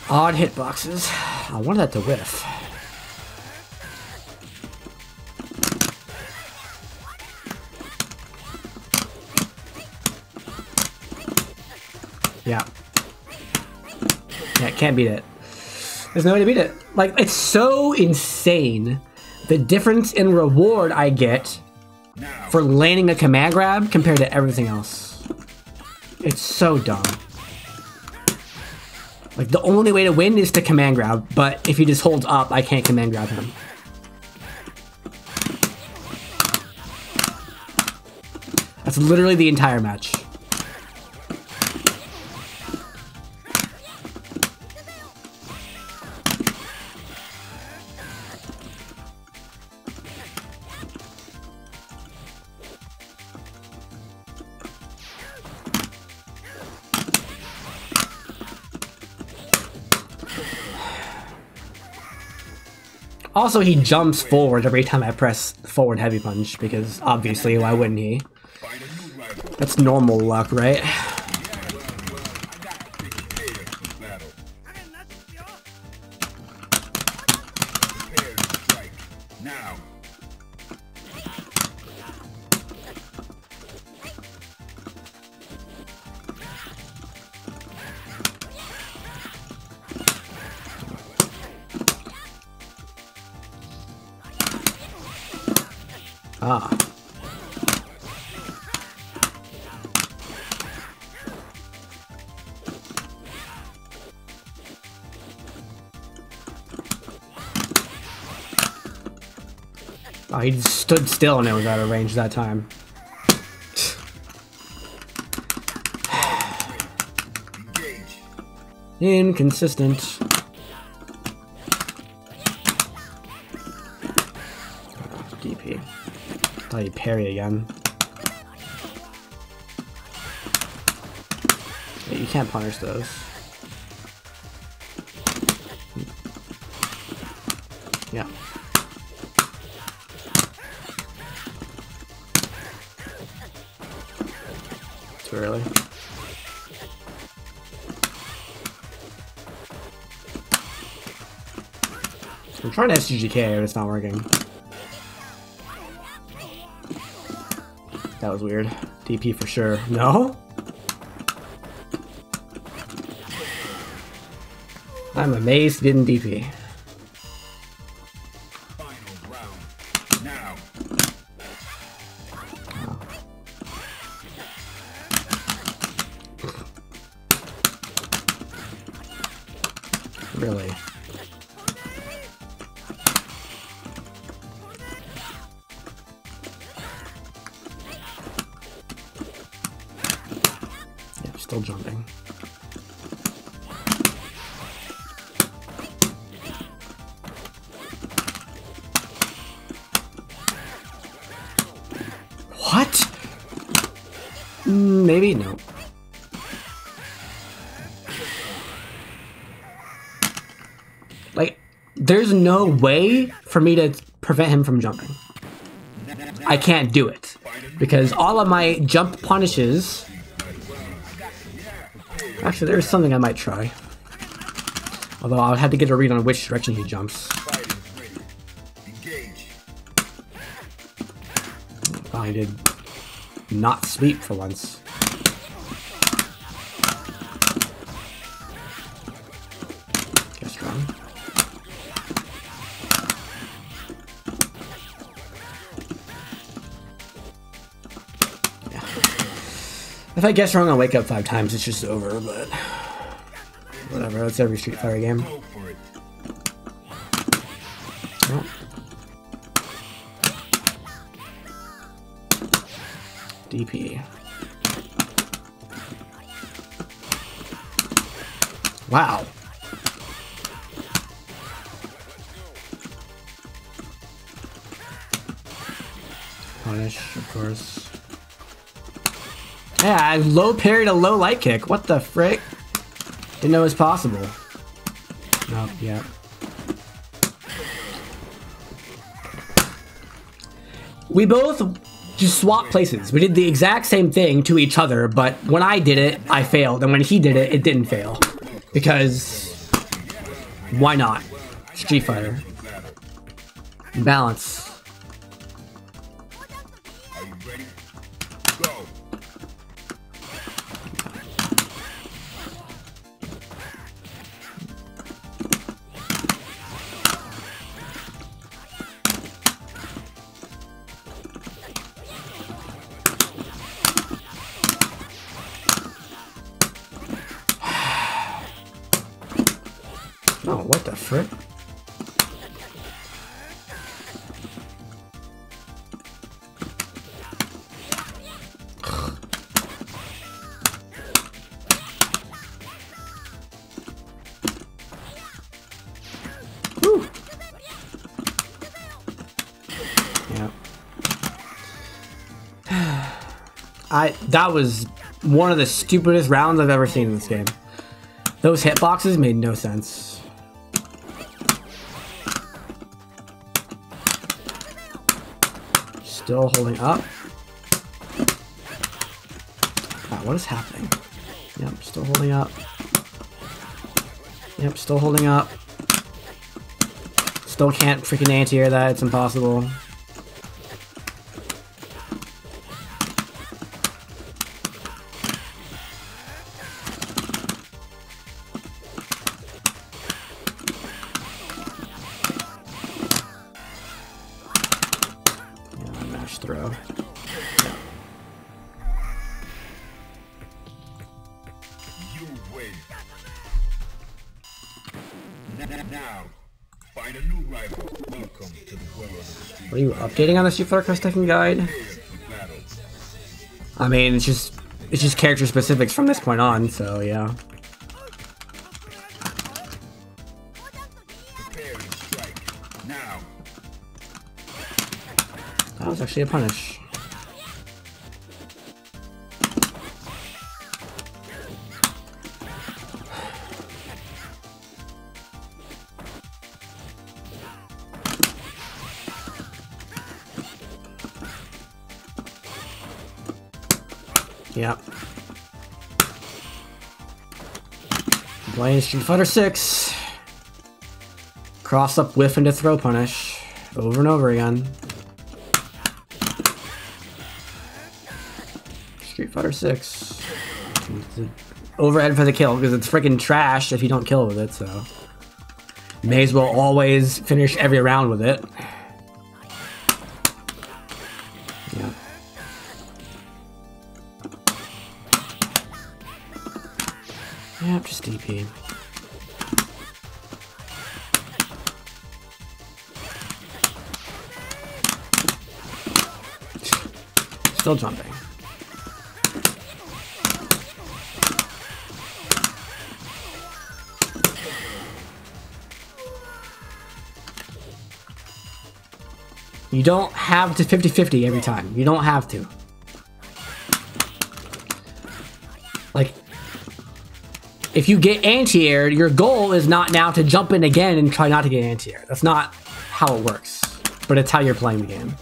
Odd hitboxes. I wanted that to whiff. Yeah. Yeah, can't beat it. There's no way to beat it. Like, it's so insane the difference in reward I get for landing a command grab compared to everything else. It's so dumb. Like, the only way to win is to command grab, but if he just holds up, I can't command grab him. That's literally the entire match. Also, he jumps forward every time I press forward heavy punch, because obviously, why wouldn't he? That's normal luck, right? Now. Ah. Oh, he stood still and it was out of range that time. Inconsistent. DP. Thought he'd parry again. Yeah, you can't punish those. Yeah. Too early. I'm trying to SGK, but it's not working. That was weird. DP for sure. No? I'm amazed he didn't DP. Final round. Now. Really? Yeah, still jumping. What? Maybe no. Like, there's no way for me to prevent him from jumping. I can't do it. Because all of my jump punishes... Actually, there's something I might try. Although I'll have to get a read on which direction he jumps. Oh, I did not sweep for once. Get strong. If I guess wrong, I'll wake up 5 times, it's just over, but... Whatever, that's every Street Fighter game. Oh. DP. Wow. Punish, of course. Yeah, I low parried a low light kick. What the frick? Didn't know it was possible. Nope, yeah. We both just swapped places. We did the exact same thing to each other, but when I did it, I failed. And when he did it, it didn't fail. Because... why not? Street Fighter. Balance. Oh, what the frick? Whew. Yeah. That was one of the stupidest rounds I've ever seen in this game. Those hitboxes made no sense. Still holding up. Wow, what is happening? Yep, still holding up. Yep, still holding up. Still can't freaking anti-air that, it's impossible. Yeah, mash throw. Now, find a new rival. Welcome to the world of the street. Are you updating on the Street Fighter Cross-Tekken guide? I mean, it's just character specifics from this point on, so yeah. Prepare and strike. Now. That was actually a punish. Yep. Playing Street Fighter 6. Cross up, whiff into throw punish. Over and over again. Street Fighter 6. Overhead for the kill, because it's freaking trash if you don't kill with it, so. May as well always finish every round with it. Yeah. Yep, just DP. Still jumping. You don't have to 50-50 every time. You don't have to. Like, if you get anti-aired, your goal is not now to jump in again and try not to get anti-aired. That's not how it works. But it's how you're playing the game.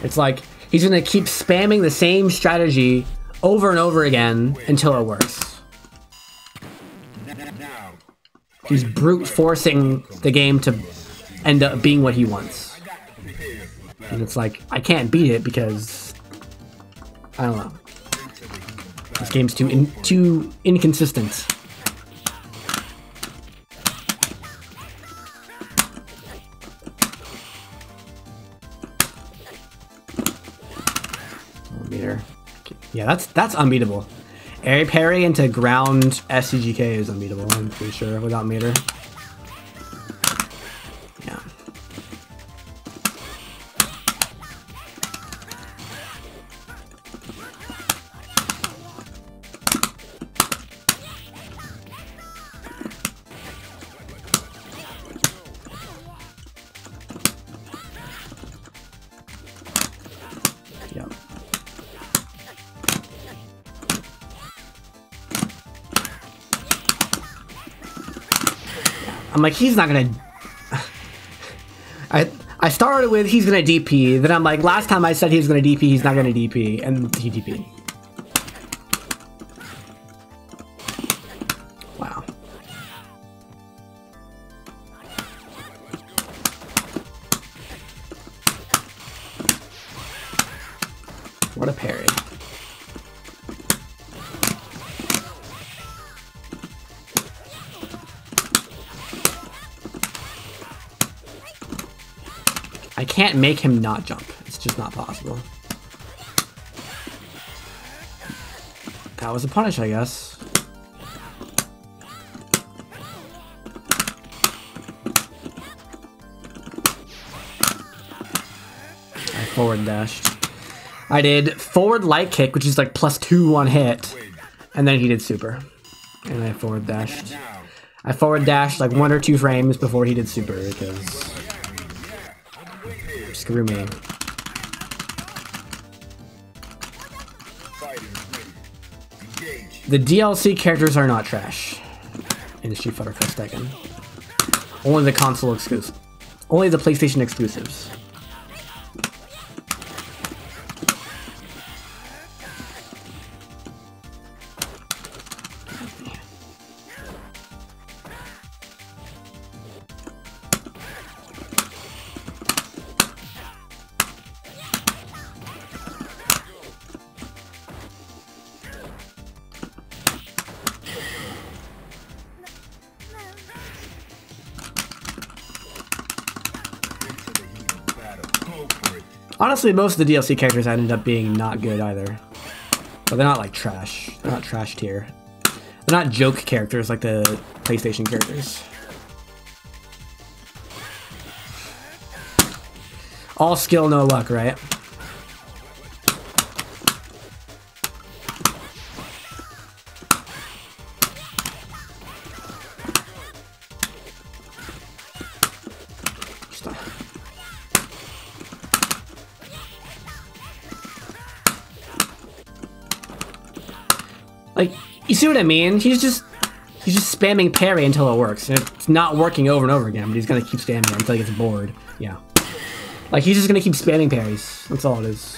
It's like, he's gonna keep spamming the same strategy over and over again until it works. He's brute forcing the game to end up being what he wants. And it's like, I can't beat it because, I don't know. This game's too inconsistent. Meter. Yeah, that's unbeatable. Air parry into ground SCGK is unbeatable, I'm pretty sure, without meter. Yeah. Yep. I'm like, he's not gonna... I started with, he's gonna DP, then I'm like, last time I said he was gonna DP, he's not gonna DP, and he DP. Wow. What a parry. I can't make him not jump. It's just not possible. That was a punish, I guess. I forward dashed. I did forward light kick, which is like +2 on hit, and then he did super. And I forward dashed. I forward dashed like 1 or 2 frames before he did super because... Screw me. The DLC characters are not trash. in Street Fighter Cross Tekken. Only the console exclusive. Only the PlayStation exclusives. Honestly, most of the DLC characters ended up being not good either. But they're not like trash. They're not trash tier. They're not joke characters like the PlayStation characters. All skill, no luck, right? Like, you see what I mean? He's just spamming parry until it works. And it's not working over and over again, but he's gonna keep spamming it until he gets bored. Yeah. Like, he's just gonna keep spamming parries. That's all it is.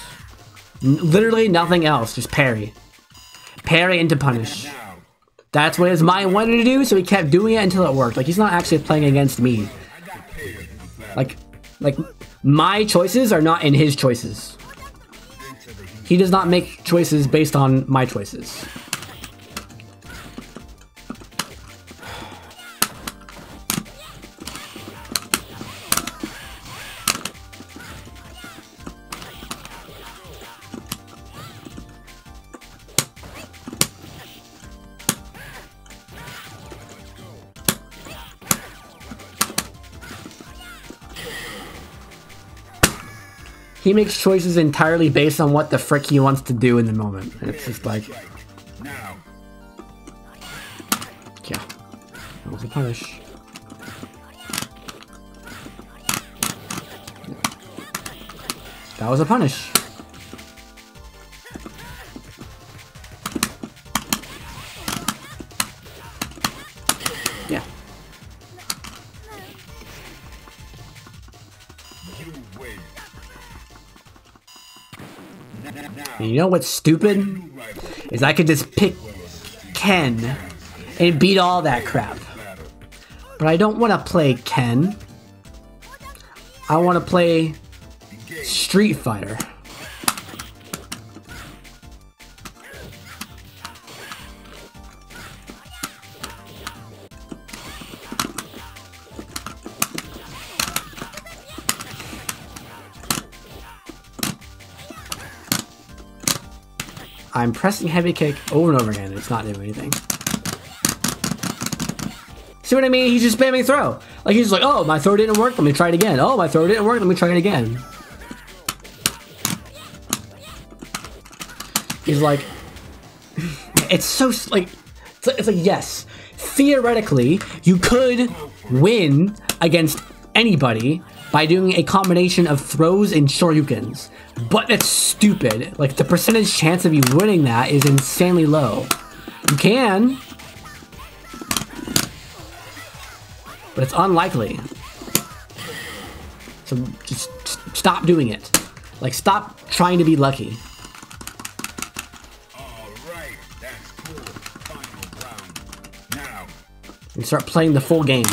Literally nothing else, just parry. Parry into punish. That's what his mind wanted to do, so he kept doing it until it worked. Like, he's not actually playing against me. Like, my choices are not in his choices. He does not make choices based on my choices. He makes choices entirely based on what the frick he wants to do in the moment. And it's just like... Yeah. That was a punish. That was a punish. Yeah. You know what's stupid? Is I could just pick Ken and beat all that crap. But I don't want to play Ken. I want to play Street Fighter. I'm pressing heavy kick over and over again. It's not doing anything. See what I mean? He's just spamming throw. Like, he's like, oh, my throw didn't work. Let me try it again. Oh, my throw didn't work. Let me try it again. He's like, it's so, like, it's like, yes, theoretically, you could win against anybody by doing a combination of throws and shoryukens. But that's stupid. Like, the percentage chance of you winning that is insanely low. You can, but it's unlikely. So just stop doing it. Like, stop trying to be lucky. Alright, that's cool. Final round. Now. And start playing the full game.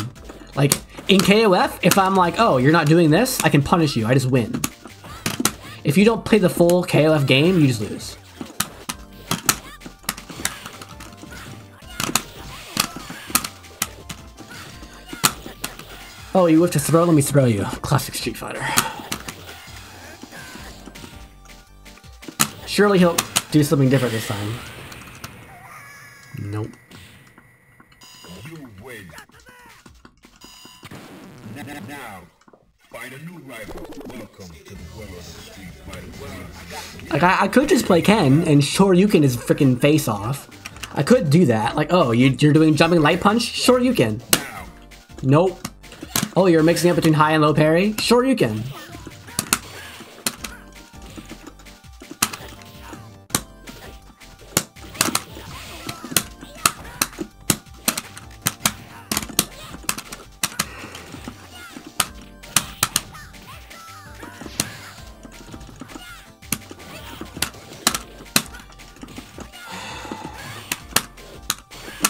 Like, in KOF, if I'm like, oh, you're not doing this, I can punish you. I just win. If you don't play the full KOF game, you just lose. Oh, you have to throw? Let me throw you. Classic Street Fighter. Surely he'll do something different this time. Nope. You win. Now, find a new rival. Welcome to the world of Street Fighter. Like, I could just play Ken and Shoryuken his freaking face off. I could do that. Like, oh, you're doing jumping light punch? Shoryuken. Nope. Oh, you're mixing up between high and low parry? Shoryuken.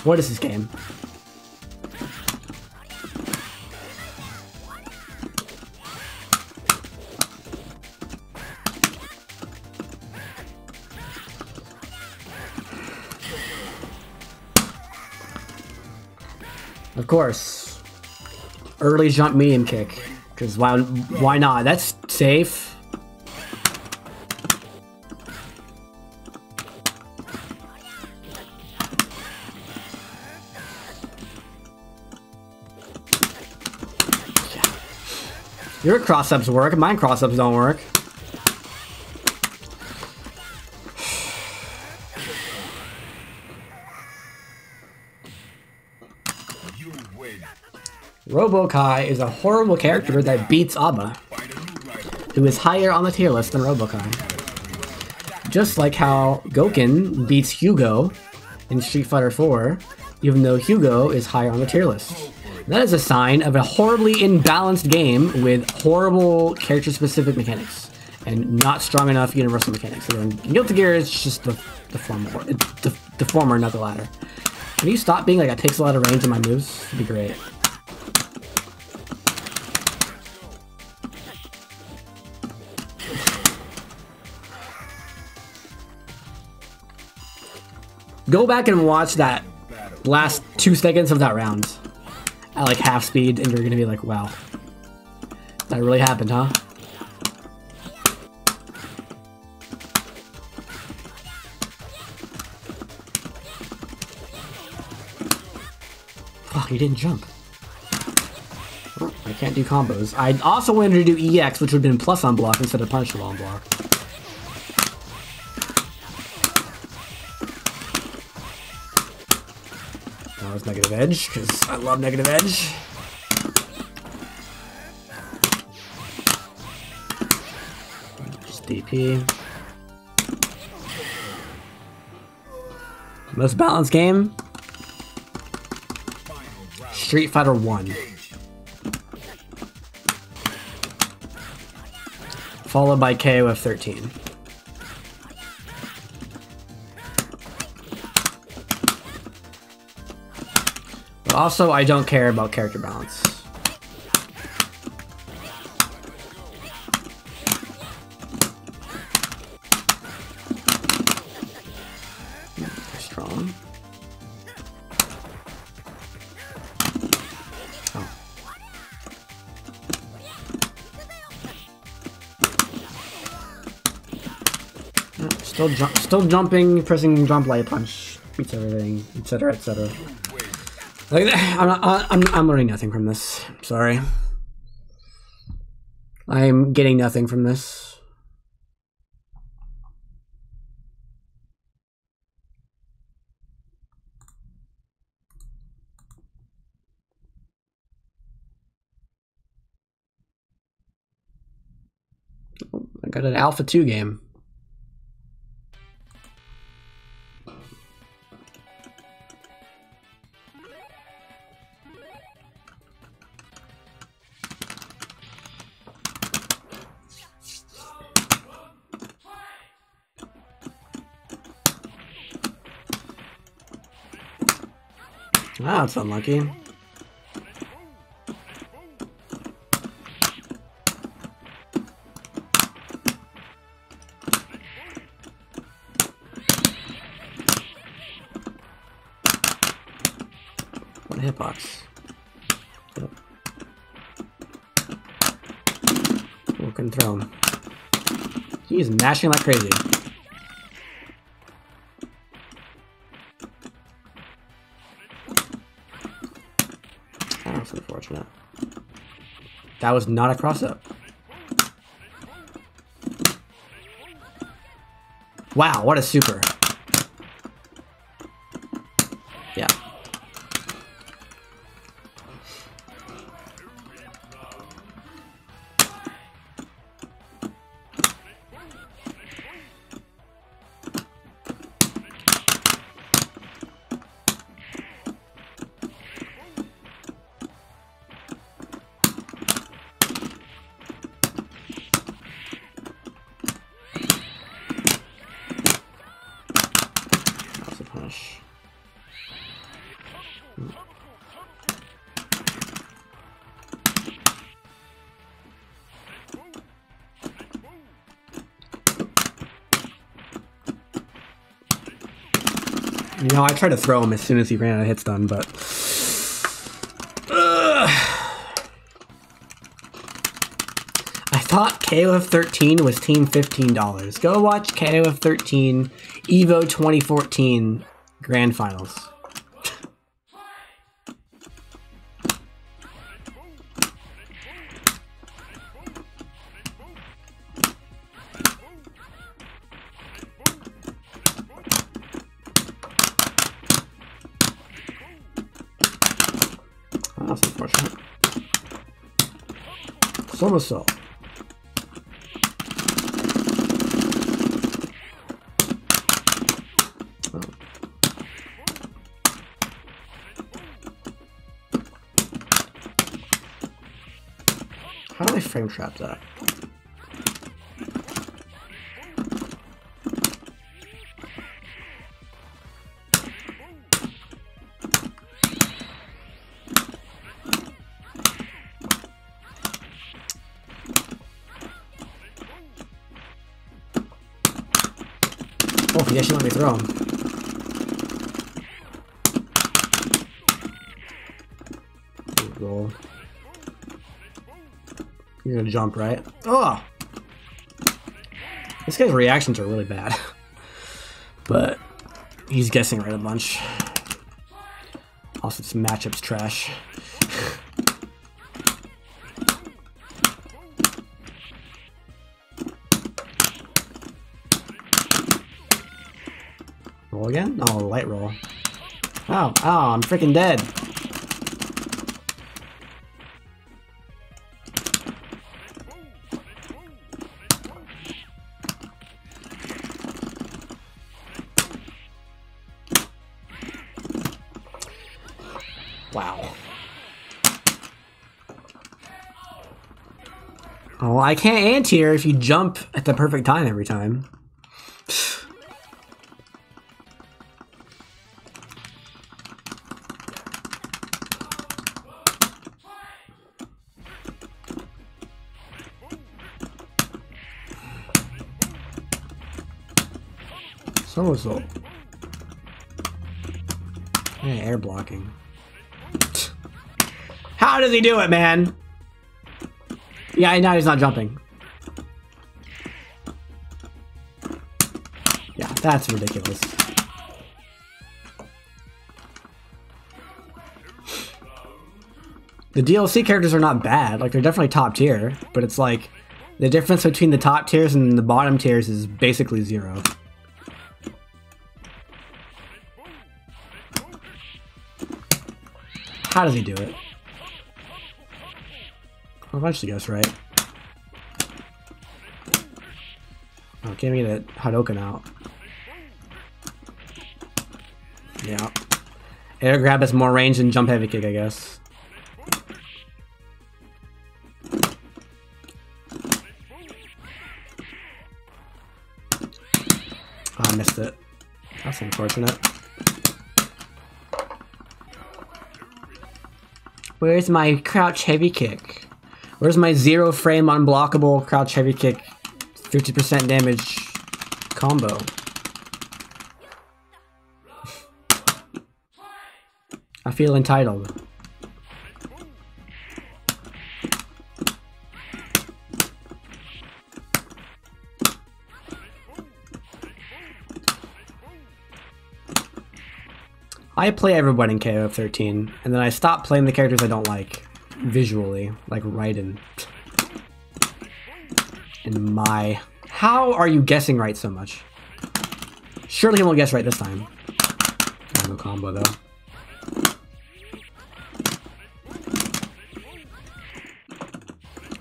What is this game? Of course, early jump medium kick, because why not? That's safe. Your cross-ups work, mine cross-ups don't work. Robo-Kai is a horrible character that beats Abba, who is higher on the tier list than Robo-Kai. Just like how Gouken beats Hugo in Street Fighter 4, even though Hugo is higher on the tier list. That is a sign of a horribly imbalanced game with horrible character-specific mechanics and not strong enough universal mechanics. So Guilty Gear is just the former, not the latter. Can you stop being like, it takes a lot of range in my moves? It'd be great. Go back and watch that last 2 seconds of that round at like half speed and you're gonna be like, wow, that really happened, huh? Fuck, he didn't jump. Oh, I can't do combos. I also wanted to do EX, which would have been plus on block instead of punishable on block. That was negative edge, because I love negative edge. Just DP. Most balanced game? Street Fighter 1. Followed by KOF 13. But also, I don't care about character balance. Strong. Oh. Still jumping, pressing jump light punch, beats everything, etc., etc. Like, I'm learning nothing from this. Sorry. I'm getting nothing from this. Oh, I got an Alpha 2 game. Ah, that's unlucky. What a hitbox. Yep. Oh, couldn't throw him. He's mashing like crazy. That's unfortunate. That was not a cross-up. Wow, what a super. Yeah. Punish. You know, I tried to throw him as soon as he ran out of hit stun, but... I thought KOF 13 was Team $15. Go watch KOF 13 EVO 2014 Grand Finals. That's unfortunate. Somersault. Oh. How do I frame trap that? Oh, he actually let me throw him. Roll. You're gonna jump, right? Oh! This guy's reactions are really bad. But he's guessing right a bunch. Also, this matchup's trash. Roll again? Oh, light roll. Oh, I'm freaking dead. Wow. Oh, I can't anti-air if you jump at the perfect time every time. Somersault. Yeah, air blocking. How does he do it, man? Yeah, now he's not jumping. Yeah, that's ridiculous. The DLC characters are not bad. Like, they're definitely top tier, but it's like the difference between the top tiers and the bottom tiers is basically zero. How does he do it? I'll eventually guess right. Oh, can't get that Hadouken out. Yeah. Air grab has more range than jump heavy kick, I guess. Oh, I missed it. That's unfortunate. Where's my crouch heavy kick? Where's my 0 frame unblockable crouch heavy kick 50% damage combo? I feel entitled. I play everyone in KOF 13, and then I stop playing the characters I don't like, visually, like Raiden. And my... How are you guessing right so much? Surely he won't guess right this time. No combo, though.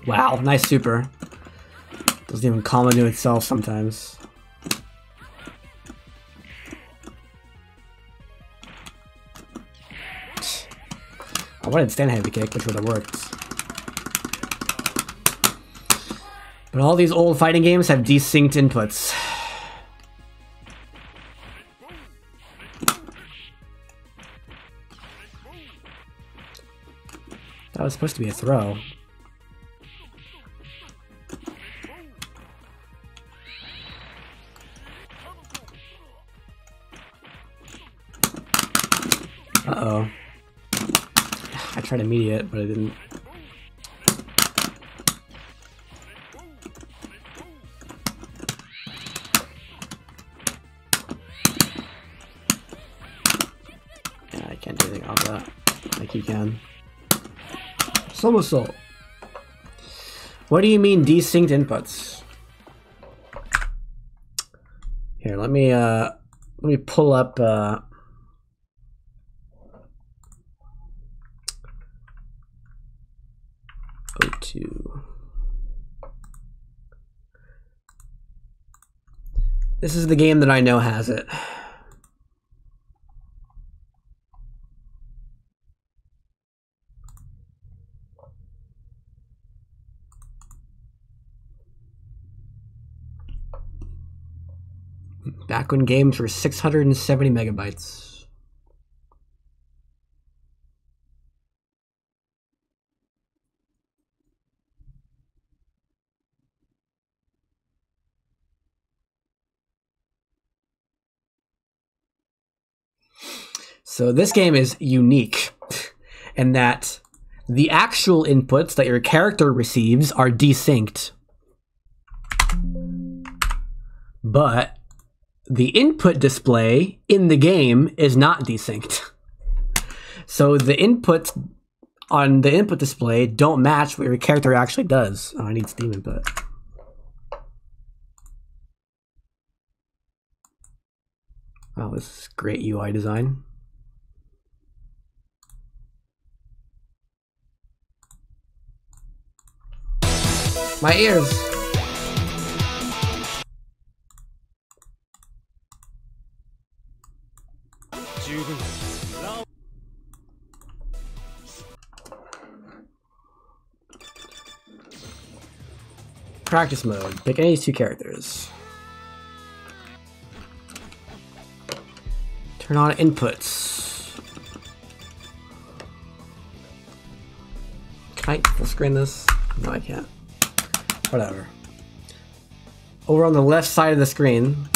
Wow, nice super. Doesn't even combo to itself sometimes. I wanted stand heavy kick, which would have worked. But all these old fighting games have desynced inputs. That was supposed to be a throw. Uh-oh. I tried immediate, but it didn't. Yeah, I can't do anything off that. Like you can. Somersault. What do you mean desynced inputs? Here, let me pull up O2. This is the game that I know has it. Back when games were 670 megabytes. So this game is unique in that the actual inputs that your character receives are desynced. But the input display in the game is not desynced. So the inputs on the input display don't match what your character actually does. Oh, I need Steam input. Wow, this is great UI design. My ears. Practice mode. Pick any of these two characters. Turn on inputs. Can I full screen this? No, I can't. Whatever. Over on the left side of the screen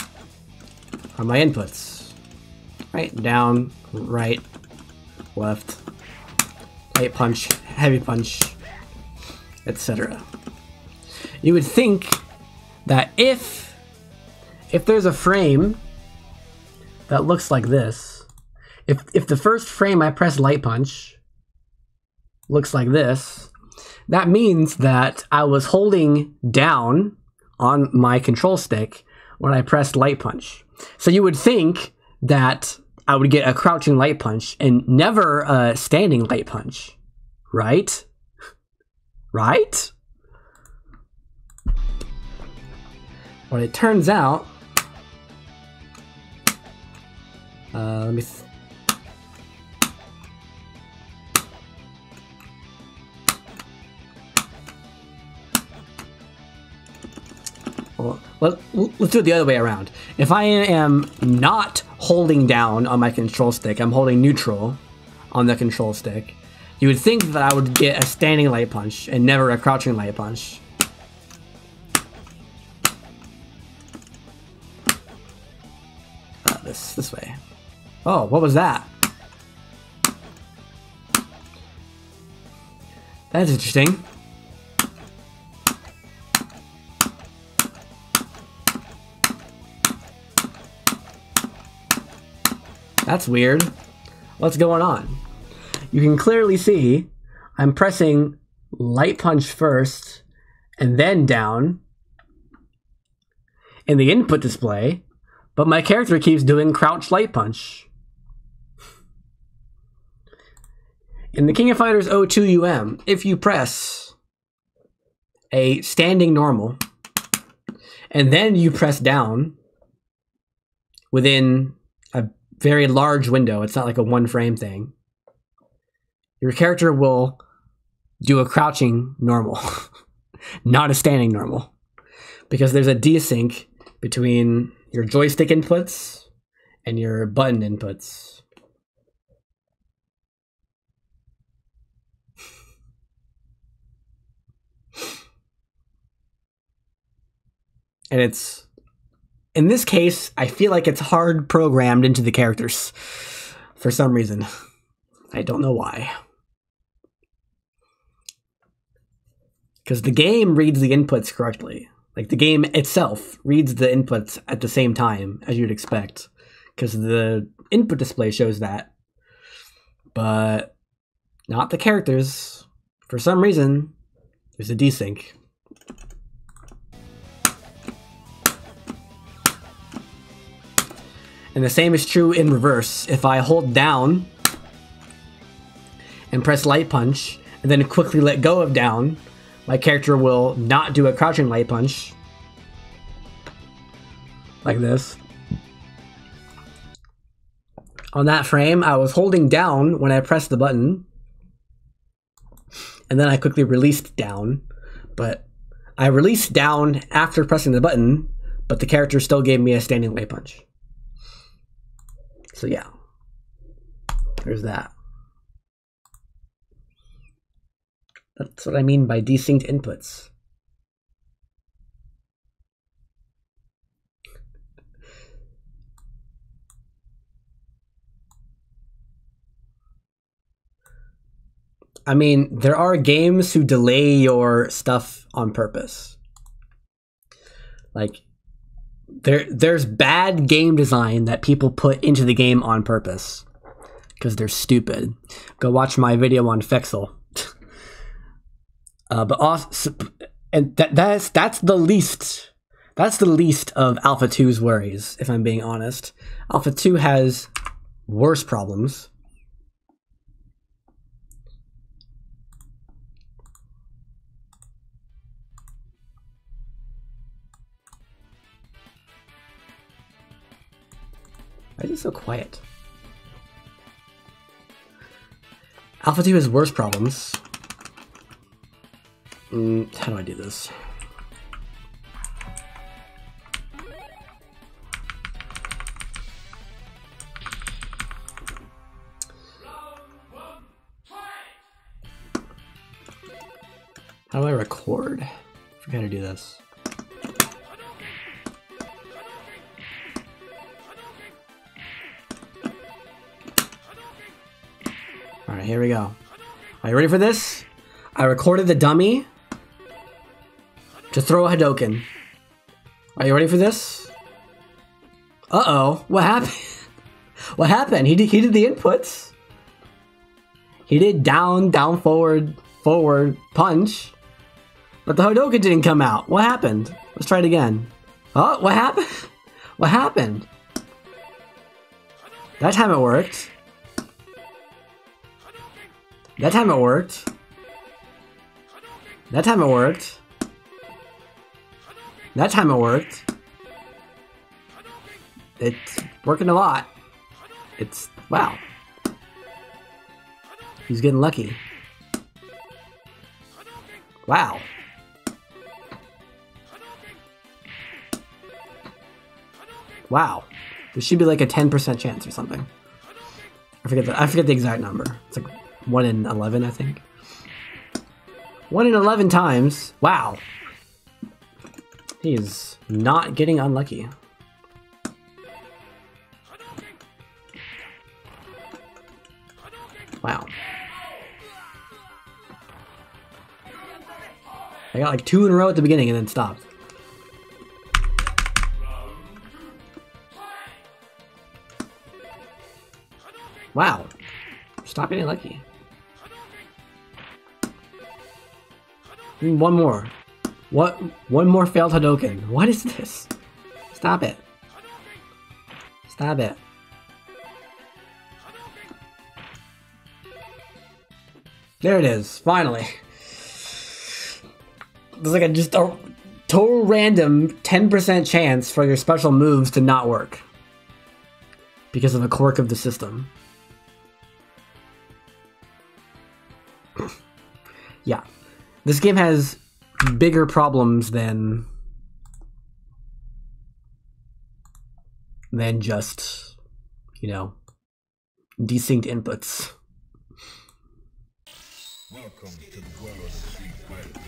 are my inputs. Right, down, right, left, light punch, heavy punch, etc. You would think that if there's a frame that looks like this, if the first frame I press light punch looks like this, that means that I was holding down on my control stick when I pressed light punch. So you would think that I would get a crouching light punch and never a standing light punch, right? Right? Well, it turns out, let me. Well, let's do it the other way around. If I am not holding down on my control stick, I'm holding neutral on the control stick, you would think that I would get a standing light punch and never a crouching light punch. This way. Oh, what was that? That's interesting. That's weird. What's going on? You can clearly see I'm pressing light punch first and then down in the input display, but my character keeps doing crouch light punch. In the King of Fighters 02 UM, if you press a standing normal and then you press down within a very large window, it's not like a one frame thing, your character will do a crouching normal, not a standing normal, because there's a desync between your joystick inputs and your button inputs. And it's, in this case, I feel like it's hard programmed into the characters for some reason. I don't know why. Because the game reads the inputs correctly. Like, the game itself reads the inputs at the same time as you'd expect. Because the input display shows that. But not the characters. For some reason, there's a desync. And the same is true in reverse. If I hold down and press light punch, and then quickly let go of down, my character will not do a crouching light punch. Like this. On that frame, I was holding down when I pressed the button. And then I quickly released down. But I released down after pressing the button, but the character still gave me a standing light punch. So yeah, there's that. That's what I mean by desynced inputs. I mean, there are games who delay your stuff on purpose. Like, there's bad game design that people put into the game on purpose because they're stupid. Go watch my video on SFxT. But also, and that's the least of Alpha 2's worries, if I'm being honest. Alpha 2 has worse problems. Why is it so quiet? Alpha 2 has worse problems. How do I do this? How do I record? I forgot how to do this. Alright, here we go. Are you ready for this? I recorded the dummy to throw a Hadoken. Are you ready for this? Uh-oh. What happened? What happened? He did the inputs. He did down, forward, punch. But the Hadoken didn't come out. What happened? Let's try it again. Oh, what happened? What happened? That time it worked. That time it worked. That time it worked. That time it worked. It's working a lot. It's, wow. He's getting lucky. Wow. Wow. There should be like a 10% chance or something. I forget the exact number. It's like 1 in 11, I think. 1 in 11 times. Wow. He is not getting unlucky. Wow. I got like 2 in a row at the beginning and then stopped. Wow. Stop getting lucky. One more. What? One more failed Hadoken. What is this? Stop it. Stop it. There it is. Finally. There's like just a total random 10% chance for your special moves to not work. Because of a quirk of the system. Yeah. This game has bigger problems than just, you know, desynced inputs. Welcome to the world of the street fighter 3.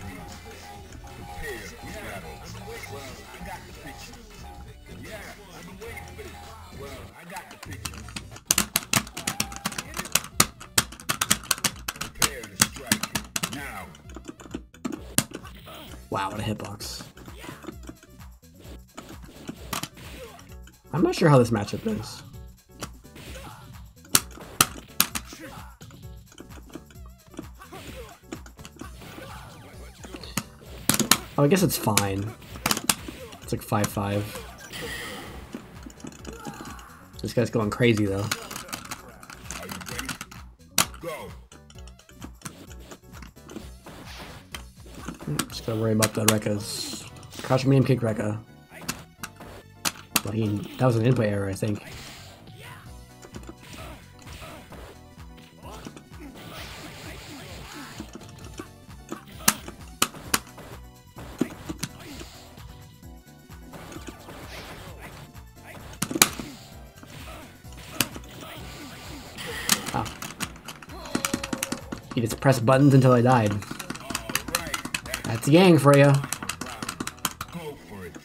Prepare for battle. picture. Yeah, I've been waiting for this. Well, I got the picture. Prepare to strike. Now. Wow, what a hitbox. I'm not sure how this matchup is. Oh, I guess it's fine. It's like 5-5. This guy's going crazy though. Are you ready? Go. Just gotta worry about the Rekkas. Crouch medium kick Rekka. Well, that was an input error, I think. Oh. You just press buttons until I died. That's Yang for you. Go for it.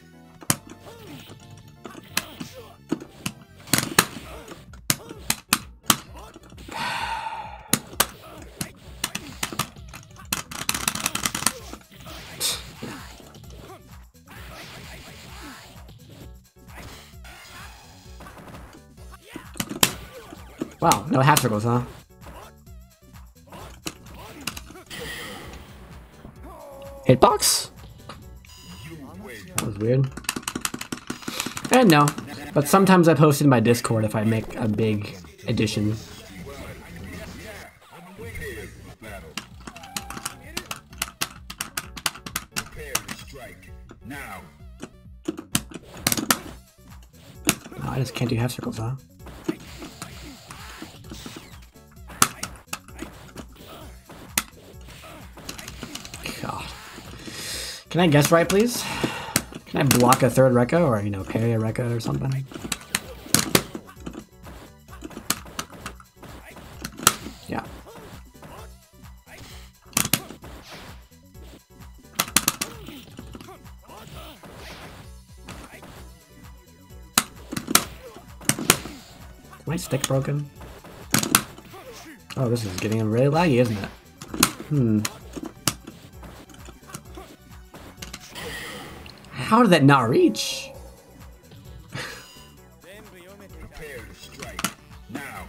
Wow, no half circles, huh? Hitbox? That was weird. And no, but sometimes I post in my Discord if I make a big addition. Oh, I just can't do half circles, huh? God. Can I guess right, please? Can I block a third Rekka, or, you know, parry a Rekka or something? Yeah. Is my stick broken? Oh, this is getting really laggy, isn't it? Hmm. How did that not reach? Prepare to strike. Now.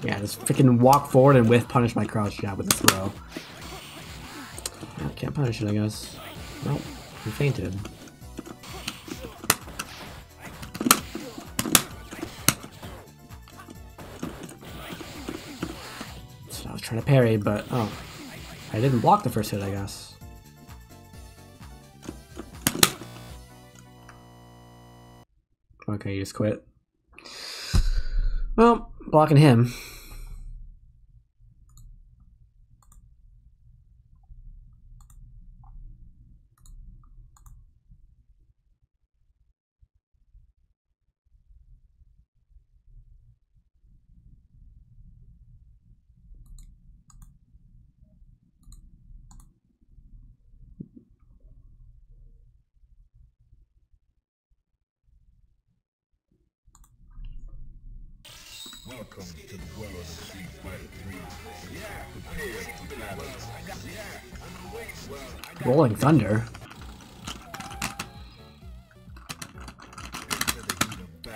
Yeah, just freaking walk forward and whiff punish my crouch jab with a throw. Oh, can't punish it, I guess. Nope, he fainted. So I was trying to parry, but oh, I didn't block the first hit, I guess. Okay, you just quit. Well, blocking him. Welcome to the world of Street Fighter 3. Yeah, prepare for battle. Rolling Thunder.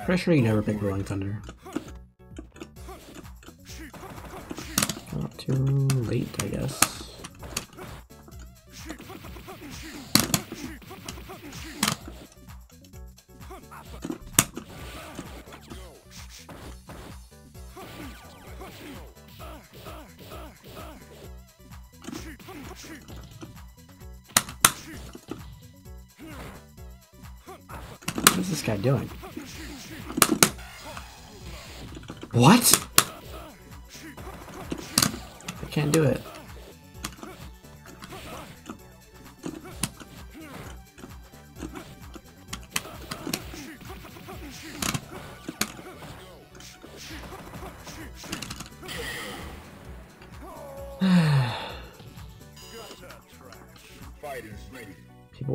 Pretty sure you never pick Rolling Thunder. Not too late, I guess. What is this guy doing? What? I can't do it.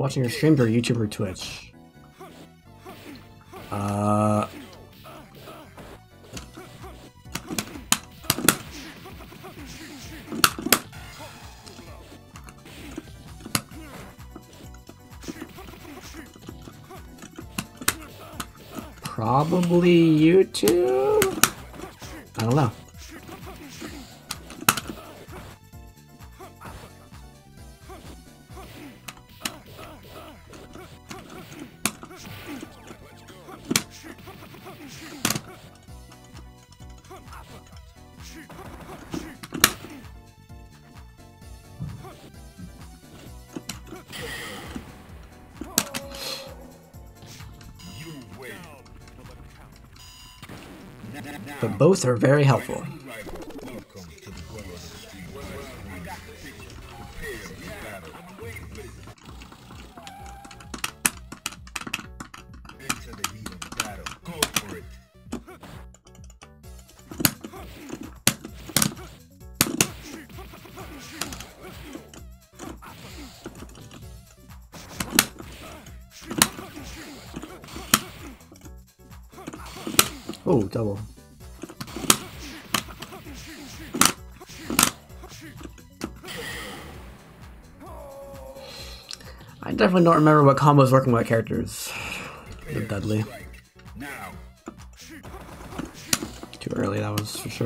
watching your stream or YouTube or Twitch? Probably YouTube? I don't know. But both are very helpful. Oh, double. I definitely don't remember what combos working with characters. With Dudley. Too early, that was for sure.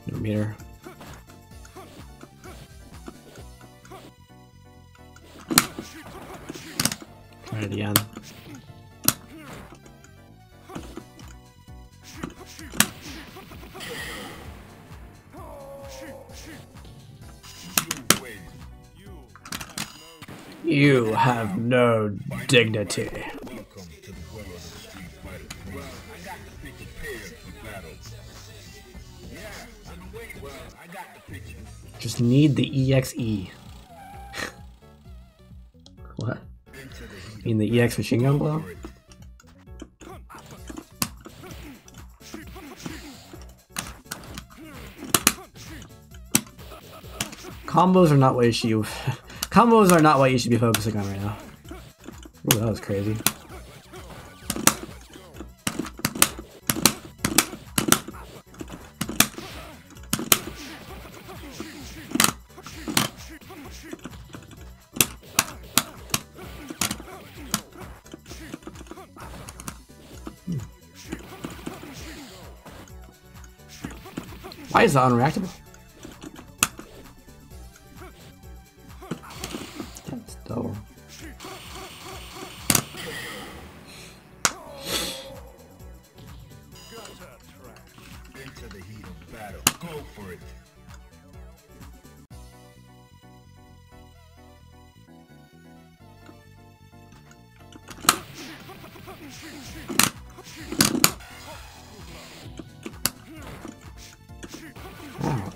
No meter. Try it again. You have no dignity. Just need the EXE. What? You mean the EX machine gun blow? Combos are not what you should. Combos are not what you should be focusing on right now. Ooh, that was crazy. Why is that unreactable? That's dull. Into the heat of battle. Go for it. Wow.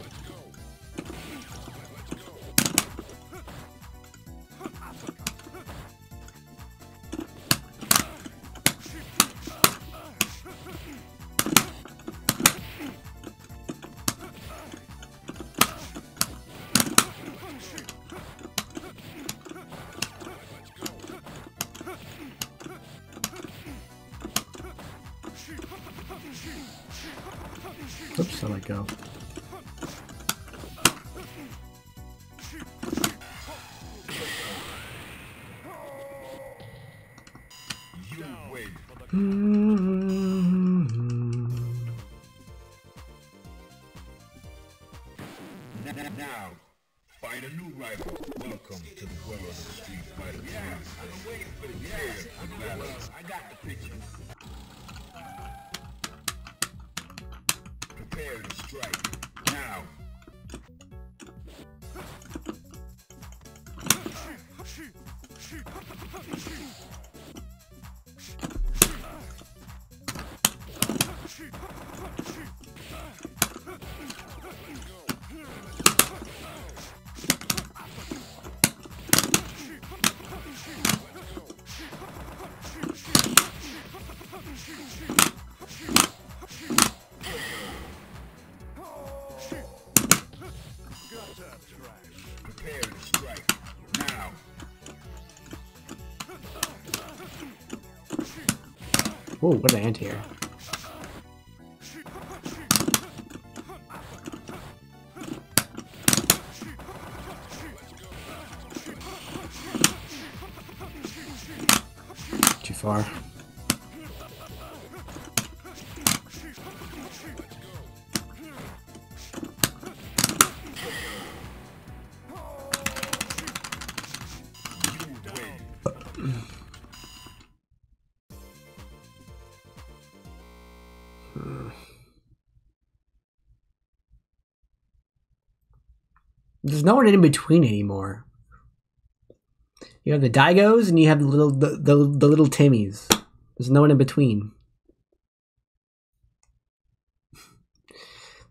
Oops, I let go. Now, find a new rival. Welcome to the world of the Street Fighter. Yeah, I've been waiting for the years for battle. I got the picture. Prepare to strike. Now. Prepare to strike. Now. Ooh, what an anti-air. Too far. There's no one in between anymore. You have the Daigos and you have the little Timmies. There's no one in between.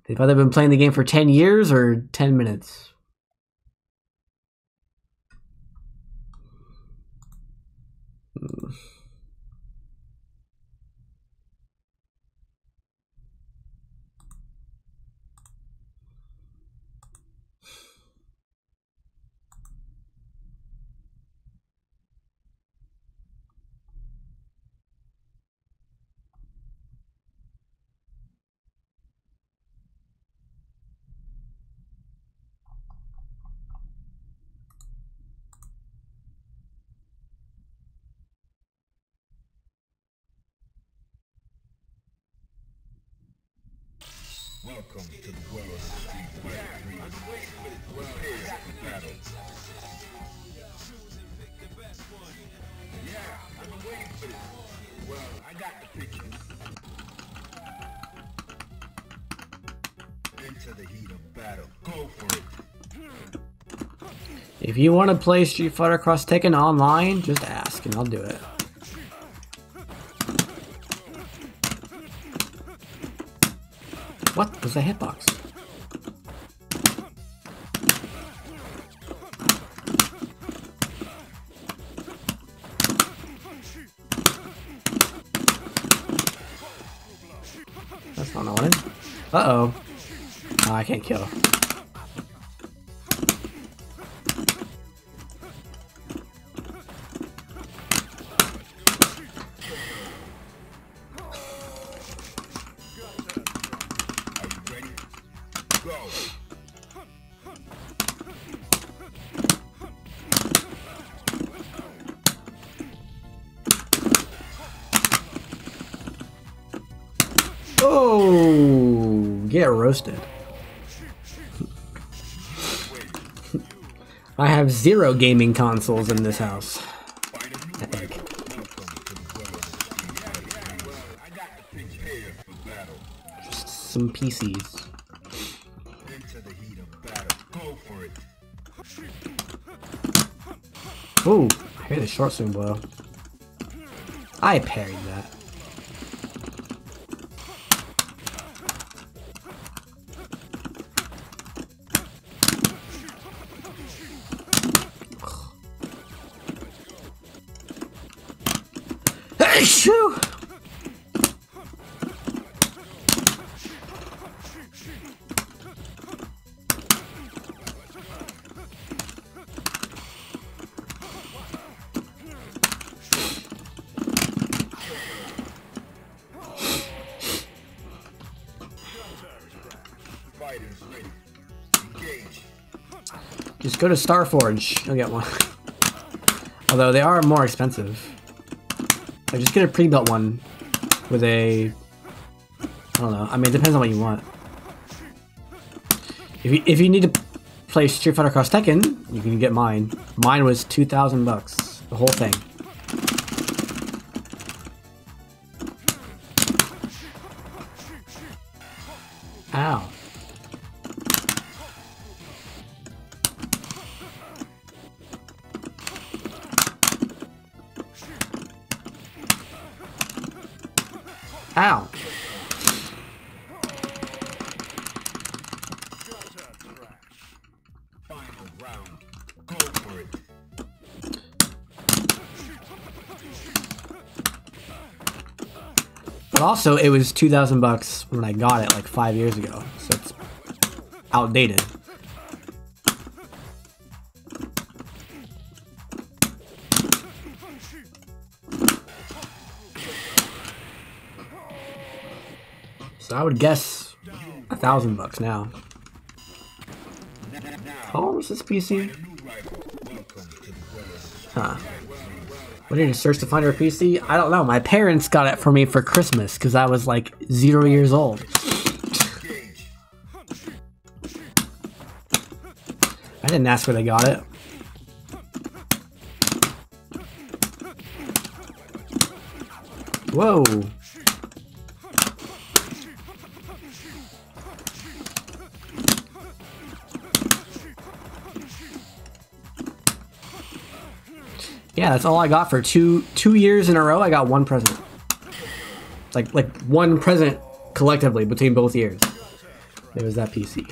They've either been playing the game for 10 years or 10 minutes. Welcome to the world of Street Fighter 3. Prepare for battle. Yeah, I've been waiting for this. Well, I got the pictures. Into the heat of battle. Go for it. If you want to play Street Fighter Cross Tekken online, just ask and I'll do it. What was the hitbox? That's not what I wanted. Uh-oh. Oh, I can't kill. Oh, get roasted. I have 0 gaming consoles in this house. I think. Just some PCs. Ooh, I hear the short swing blow. I parried that. Shoo! Just go to Starforge, you'll get one. Although they are more expensive. I just get a pre-built one with a, I don't know, I mean it depends on what you want. If you need to play Street Fighter Cross Tekken, you can get mine. Mine was $2,000, the whole thing. Ow. Ow. But also, it was $2,000 when I got it like 5 years ago, so it's outdated. So I would guess $1,000 now. How old is this PC? Huh. What did you search to find her PC? I don't know. My parents got it for me for Christmas because I was like 0 years old. I didn't ask where they got it. Whoa. Yeah, that's all I got for two years in a row. I got one present. Like one present collectively between both years. It was that PC.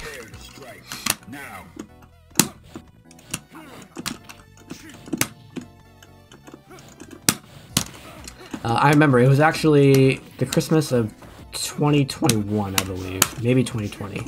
I remember it was actually the Christmas of 2021, I believe, maybe 2020.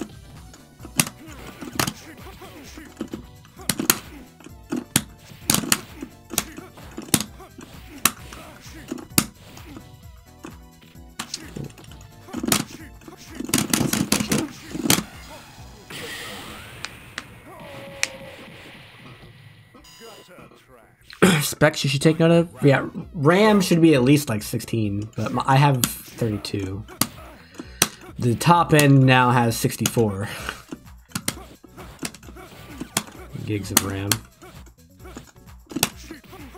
Specs you should take note of? Yeah, RAM should be at least like 16, but I have 32. The top end now has 64 gigs of RAM,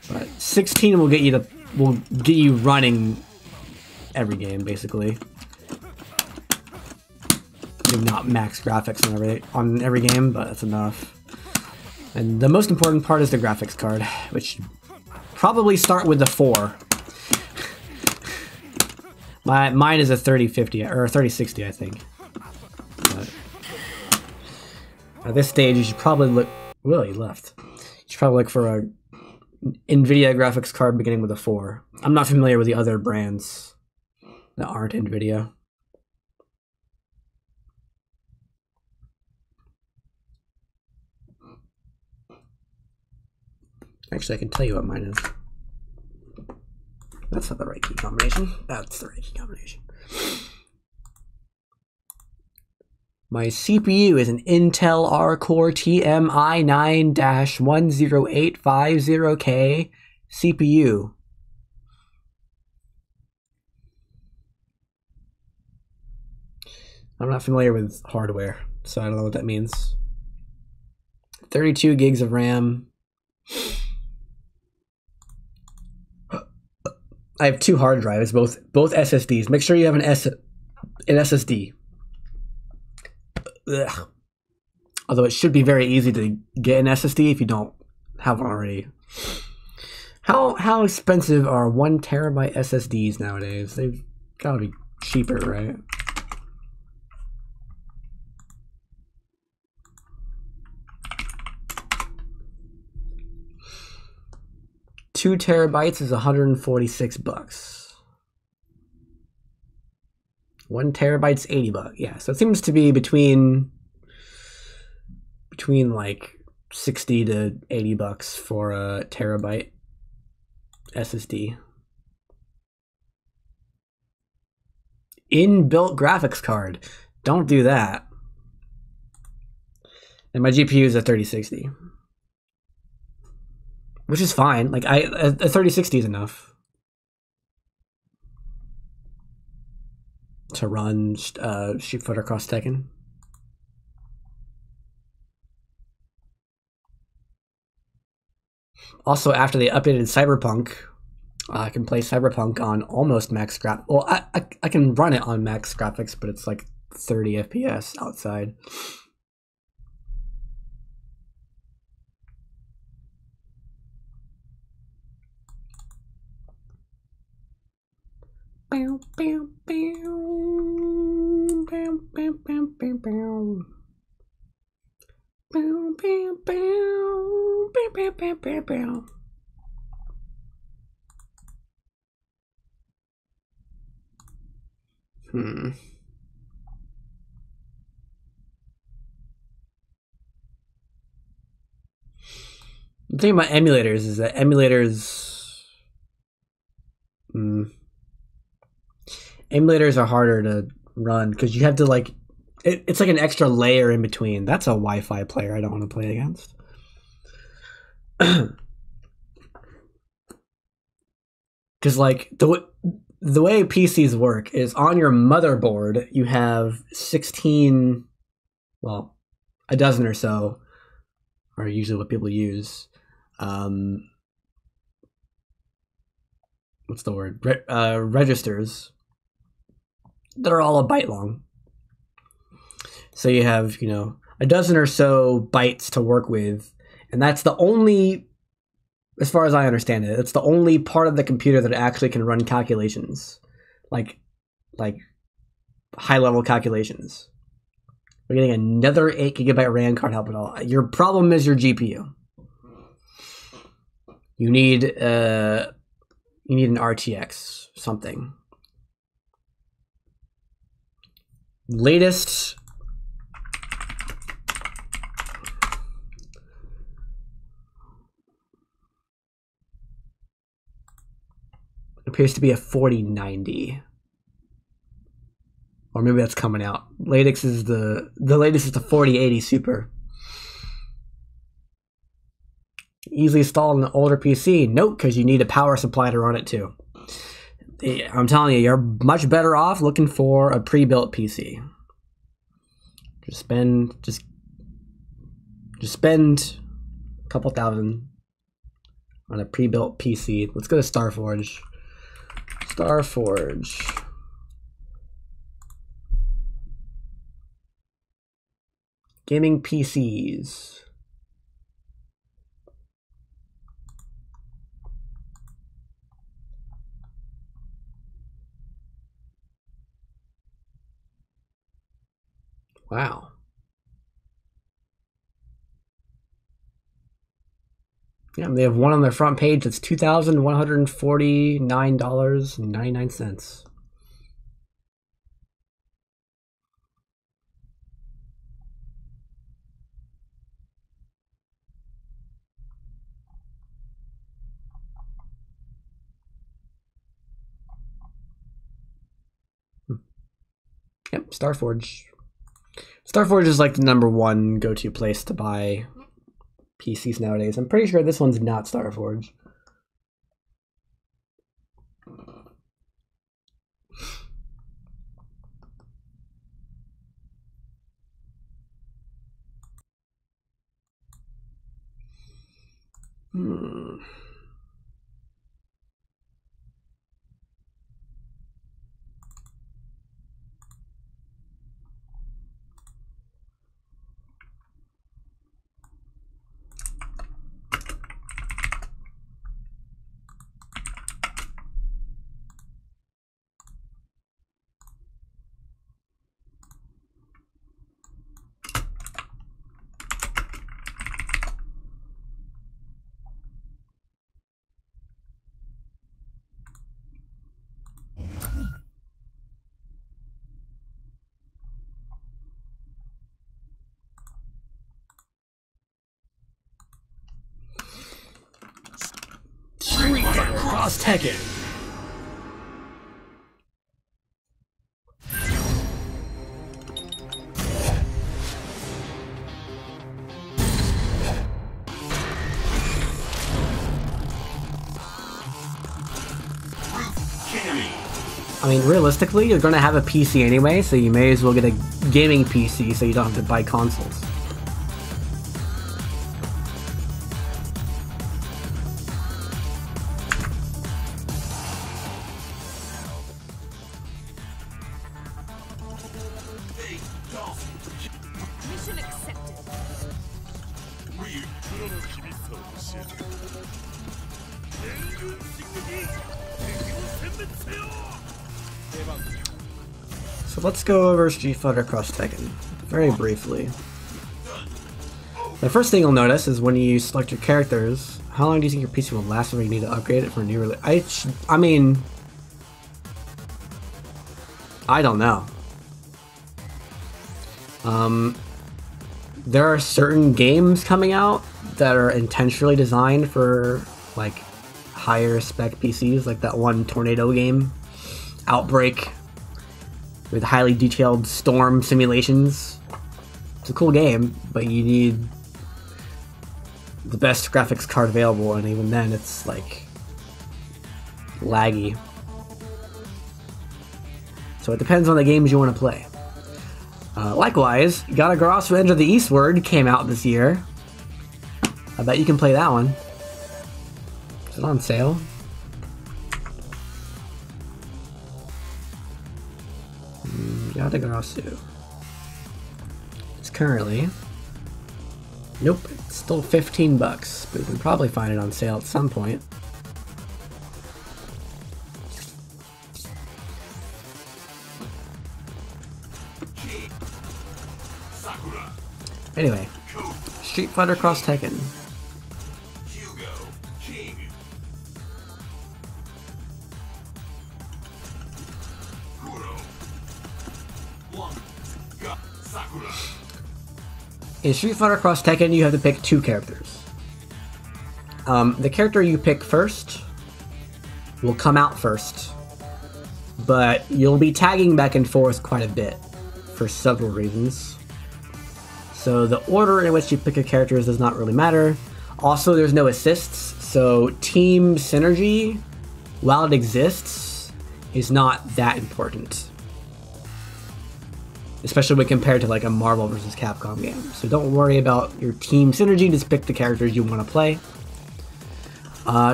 but 16 will get you running every game basically. Maybe not max graphics on every game, but that's enough. And the most important part is the graphics card, which probably start with the 4. Mine is a 3050 or a 3060, I think. But at this stage, you should probably look. Well, he left. You should probably look for a NVIDIA graphics card beginning with a 4. I'm not familiar with the other brands that aren't NVIDIA. Actually, I can tell you what mine is. That's not the right key combination. That's the right key combination. My CPU is an Intel R-Core TMI9-10850K CPU. I'm not familiar with hardware, so I don't know what that means. 32 gigs of RAM. I have 2 hard drives, both SSDs. Make sure you have an SSD. Ugh. Although it should be very easy to get an SSD if you don't have one already. How expensive are 1 terabyte SSDs nowadays? They've got to be cheaper, right? $2 terabytes is $146. 1 terabyte's $80. Yeah, so it seems to be between like $60 to $80 for a terabyte SSD. Inbuilt graphics card. Don't do that. And my GPU is a 3060. Which is fine. Like a 3060 is enough to run Street Fighter Cross Tekken. Also, after they updated Cyberpunk, I can play Cyberpunk on almost max graphics. Well, I can run it on max graphics, but it's like 30 FPS outside. Bow, bow, bow. Bow, bow, bow, bow, bow. Bow, bow, bow. Bow, bow, bow, bow, bow. The thing about emulators is that emulators are harder to run because you have to like it's like an extra layer in between. That's a Wi-Fi player I don't want to play against. Because like the way PCs work is on your motherboard you have 16, well, a dozen or so are usually what people use. What's the word? Registers that are all a byte long. So you have, you know, a dozen or so bytes to work with, and that's the only, as far as I understand it, it's the only part of the computer that actually can run calculations, like high-level calculations. We're getting another 8 GB RAM card help at all. Your problem is your GPU. You need an RTX something. Latest appears to be a 4090. Or maybe that's coming out. Latest is the latest is the 4080 Super. Easily installed on an older PC. Nope, because you need a power supply to run it too. I'm telling you, you're much better off looking for a pre-built PC. Just spend a couple thousand on a pre-built PC. Let's go to Starforge. Starforge. Gaming PCs. Wow. Yeah, they have one on their front page that's $2,149.99. Yep, Starforge. Starforge is like the #1 go-to place to buy PCs nowadays. I'm pretty sure this one's not Starforge. Cross Tekken. I mean, realistically, you're going to have a PC anyway, so you may as well get a gaming PC so you don't have to buy consoles. Mission accepted. So let's go over Street Fighter Cross Tekken very briefly. The first thing you'll notice is when you select your characters, how long do you think your PC will last before you need to upgrade it for a new release? I mean, I don't know. There are certain games coming out that are intentionally designed for like higher spec PCs, like that one Tornado game, Outbreak, with highly detailed storm simulations. It's a cool game, but you need the best graphics card available, and even then it's like laggy. So it depends on the games you want to play. Likewise, Gotta Gross Revenge of the Eastward came out this year. I bet you can play that one. Is it on sale? Gotta Gross. It's currently... Nope, it's still 15 bucks, but you can probably find it on sale at some point. Anyway, Street Fighter Cross Tekken. In Street Fighter Cross Tekken, you have to pick two characters. The character you pick first will come out first, but you'll be tagging back and forth quite a bit for several reasons. So the order in which you pick your characters does not really matter. Also, there's no assists, so team synergy, while it exists, is not that important. Especially when compared to like a Marvel vs. Capcom game. So don't worry about your team synergy, just pick the characters you want to play.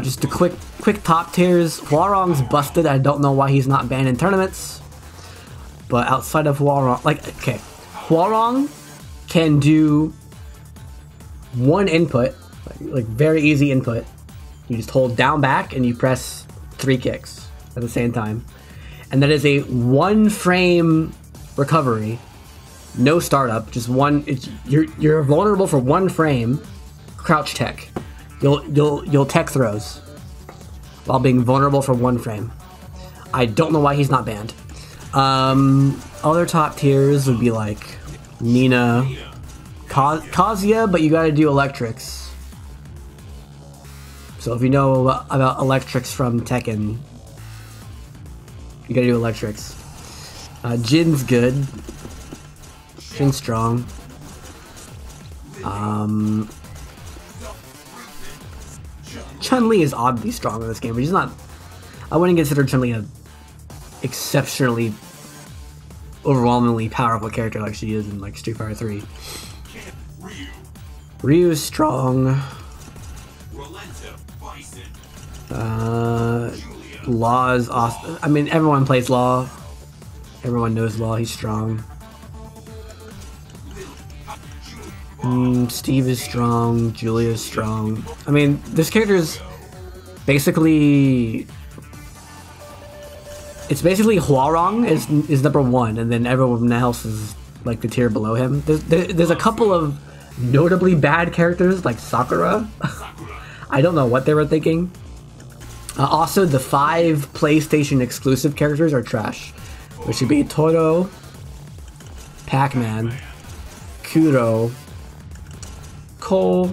Just a quick top tiers. Huarong's busted. I don't know why he's not banned in tournaments. But outside of Huarong, okay, Huarong can do one input, like very easy input. You just hold down back and you press 3 kicks at the same time. And that is a 1 frame recovery, no startup, just one. You're vulnerable for 1 frame. Crouch tech. You'll tech throws while being vulnerable for 1 frame. I don't know why he's not banned. Other top tiers would be like Nina, Kazuya, but you gotta do electrics. So if you know about electrics from Tekken, you gotta do electrics. Jin's good. Jin's strong. Chun-Li is oddly strong in this game, but she's not... I wouldn't consider Chun-Li a exceptionally, overwhelmingly powerful character like she is in like Street Fighter 3. Ryu is strong. Law is awesome. I mean, everyone plays Law. Everyone knows Law. He's strong. Steve is strong. Julia is strong. I mean, this character is basically... It's basically Huarong is number 1, and then everyone else is like the tier below him. There's a couple of notably bad characters like Sakura. I don't know what they were thinking. Also, the 5 PlayStation exclusive characters are trash, which would be Toro, Pac-Man, Kuro, Cole,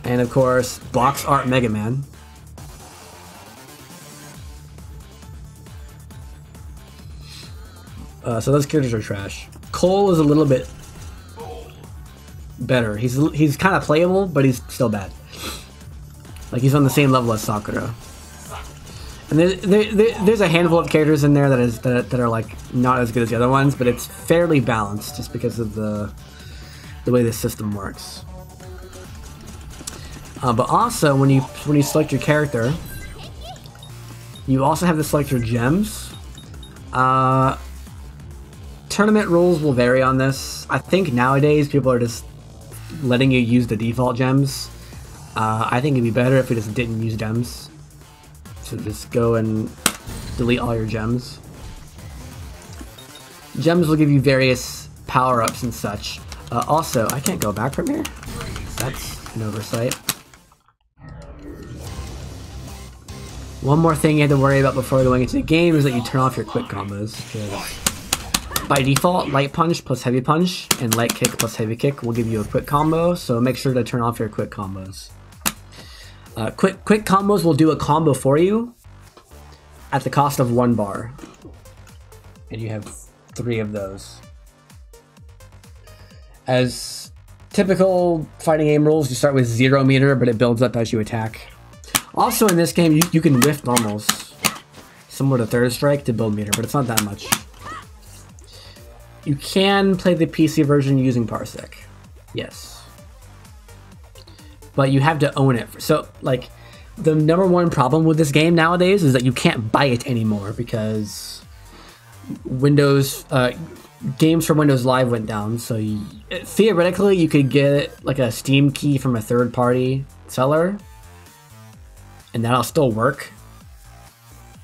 and of course box art Mega Man. So those characters are trash. Cole is a little bit better. He's kind of playable, but he's still bad. Like he's on the same level as Sakura. And there's a handful of characters in there that are like not as good as the other ones, but it's fairly balanced just because of the way the system works. But also when you select your character, you also have to select your gems. Tournament rules will vary on this. I think nowadays people are just letting you use the default gems. I think it'd be better if we just didn't use gems. So just go and delete all your gems. Gems will give you various power-ups and such. Also, I can't go back from here. That's an oversight. One more thing you have to worry about before going into the game is that you turn off your quick combos. By default, light punch plus heavy punch and light kick plus heavy kick will give you a quick combo, so make sure to turn off your quick combos. Quick combos will do a combo for you at the cost of 1 bar. And you have 3 of those. As typical fighting game rules, you start with 0 meter, but it builds up as you attack. Also in this game, you can whiff normals, similar to Third Strike, to build meter, but it's not that much. You can play the PC version using Parsec, yes. But you have to own it. So, like, the #1 problem with this game nowadays is that you can't buy it anymore because Windows, games for Windows Live went down, so theoretically you could get like a Steam key from a third-party seller, and that'll still work,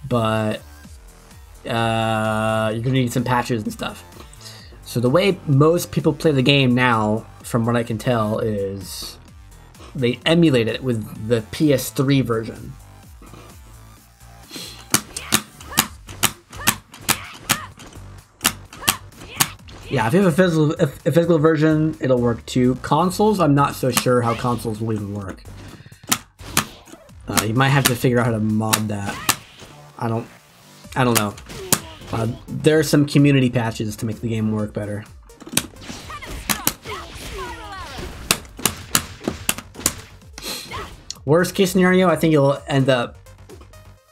but you're gonna need some patches and stuff. So the way most people play the game now, from what I can tell, is they emulate it with the PS3 version. Yeah, if you have a physical version, it'll work too. Consoles, I'm not so sure how consoles will even work. You might have to figure out how to mod that. I don't know. There are some community patches to make the game work better. Worst case scenario, I think you'll end up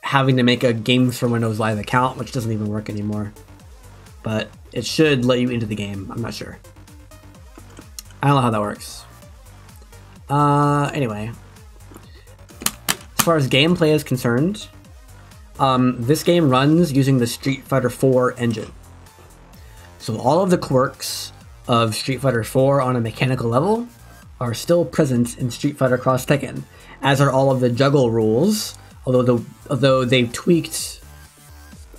having to make a Games for Windows Live account, which doesn't even work anymore. But it should let you into the game. I'm not sure. I don't know how that works. Anyway. As far as gameplay is concerned, this game runs using the Street Fighter 4 engine. So all of the quirks of Street Fighter 4 on a mechanical level are still present in Street Fighter Cross Tekken, as are all of the juggle rules, although they've tweaked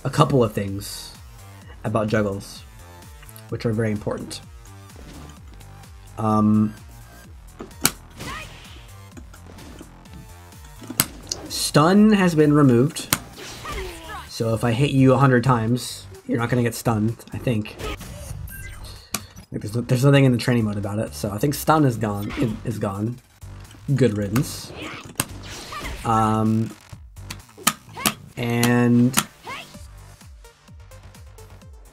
a couple of things about juggles, which are very important. Stun has been removed, so if I hit you 100 times, you're not going to get stunned, I think. There's nothing in the training mode about it, so I think stun is gone. Good riddance. And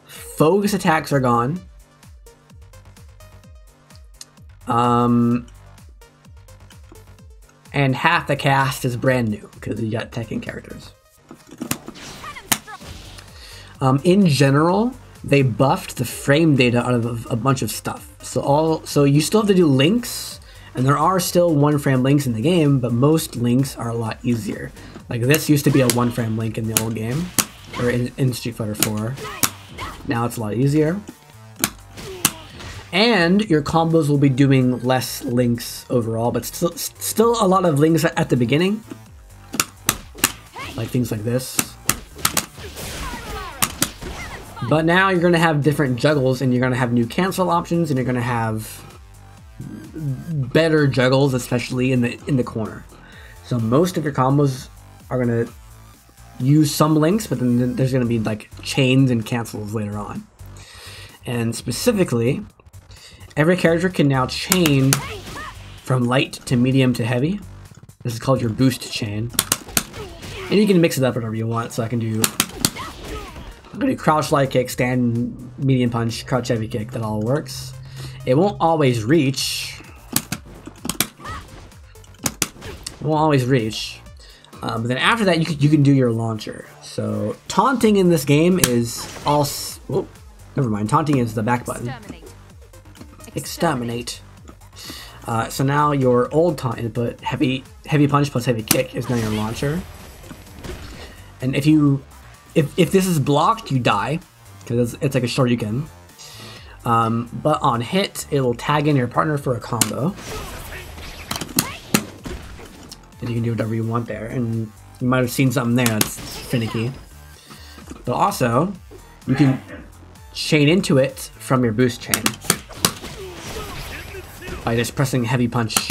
focus attacks are gone. And half the cast is brand new because you got Tekken characters. In general, they buffed the frame data out of a bunch of stuff. So you still have to do links, and there are still 1-frame links in the game, but most links are a lot easier. Like this used to be a 1-frame link in the old game, or in Street Fighter 4. Now it's a lot easier. And your combos will be doing less links overall, but still a lot of links at the beginning. Like things like this. But now you're going to have different juggles, and you're going to have new cancel options, and you're going to have better juggles, especially in the corner. So most of your combos are going to use some links, but then there's going to be like chains and cancels later on. And specifically, every character can now chain from light to medium to heavy. This is called your boost chain. And you can mix it up whatever you want. So I'm gonna do crouch light kick, stand medium punch, crouch heavy kick. That all works. It won't always reach. But then after that, you can do your launcher. So taunting in this game is all. Oh, never mind. Taunting is the back button. Exterminate. So now your old taunt input, heavy punch plus heavy kick, is now your launcher. And if this is blocked, you die because it's like a Shoryuken. But on hit, it will tag in your partner for a combo, and you can do whatever you want there. And you might have seen something there that's finicky. But also, you can chain into it from your boost chain by just pressing heavy punch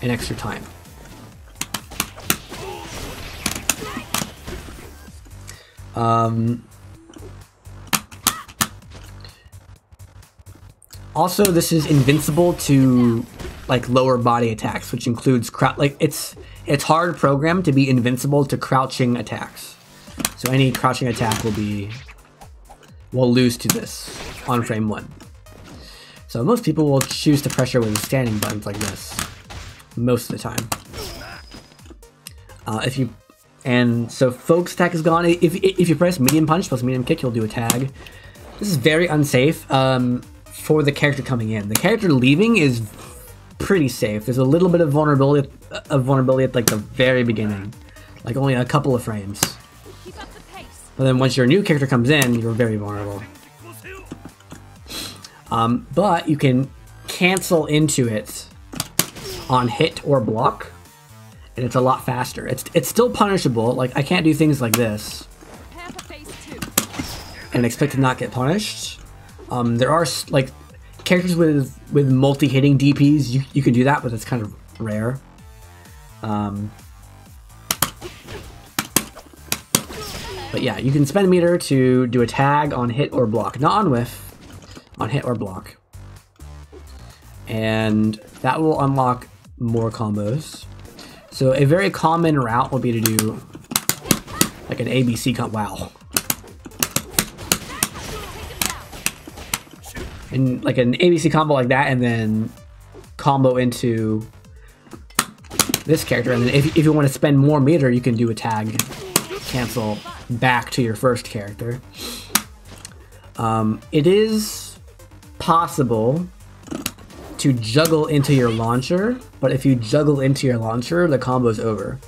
in extra time. Also, this is invincible to like lower body attacks, which includes it's hard programmed to be invincible to crouching attacks. So any crouching attack will lose to this on frame 1. So most people will choose to pressure with standing buttons like this most of the time. So focus attack is gone. If you press medium punch plus medium kick, you'll do a tag. This is very unsafe for the character coming in. The character leaving is pretty safe. There's a little bit of vulnerability at like the very beginning, like only a couple of frames. But then once your new character comes in, you're very vulnerable. But you can cancel into it on hit or block, and it's a lot faster. It's still punishable. Like I can't do things like this and expect to not get punished. There are like characters with multi-hitting DPs. You can do that, but it's kind of rare. But yeah, you can spend a meter to do a tag on hit or block, not on whiff, on hit or block. And that will unlock more combos. So a very common route will be to do like an ABC combo. Wow. And like an ABC combo like that, and then combo into this character. And then if you want to spend more meter, you can do a tag cancel back to your first character. It is possible to juggle into your launcher, but if you juggle into your launcher, the combo's over.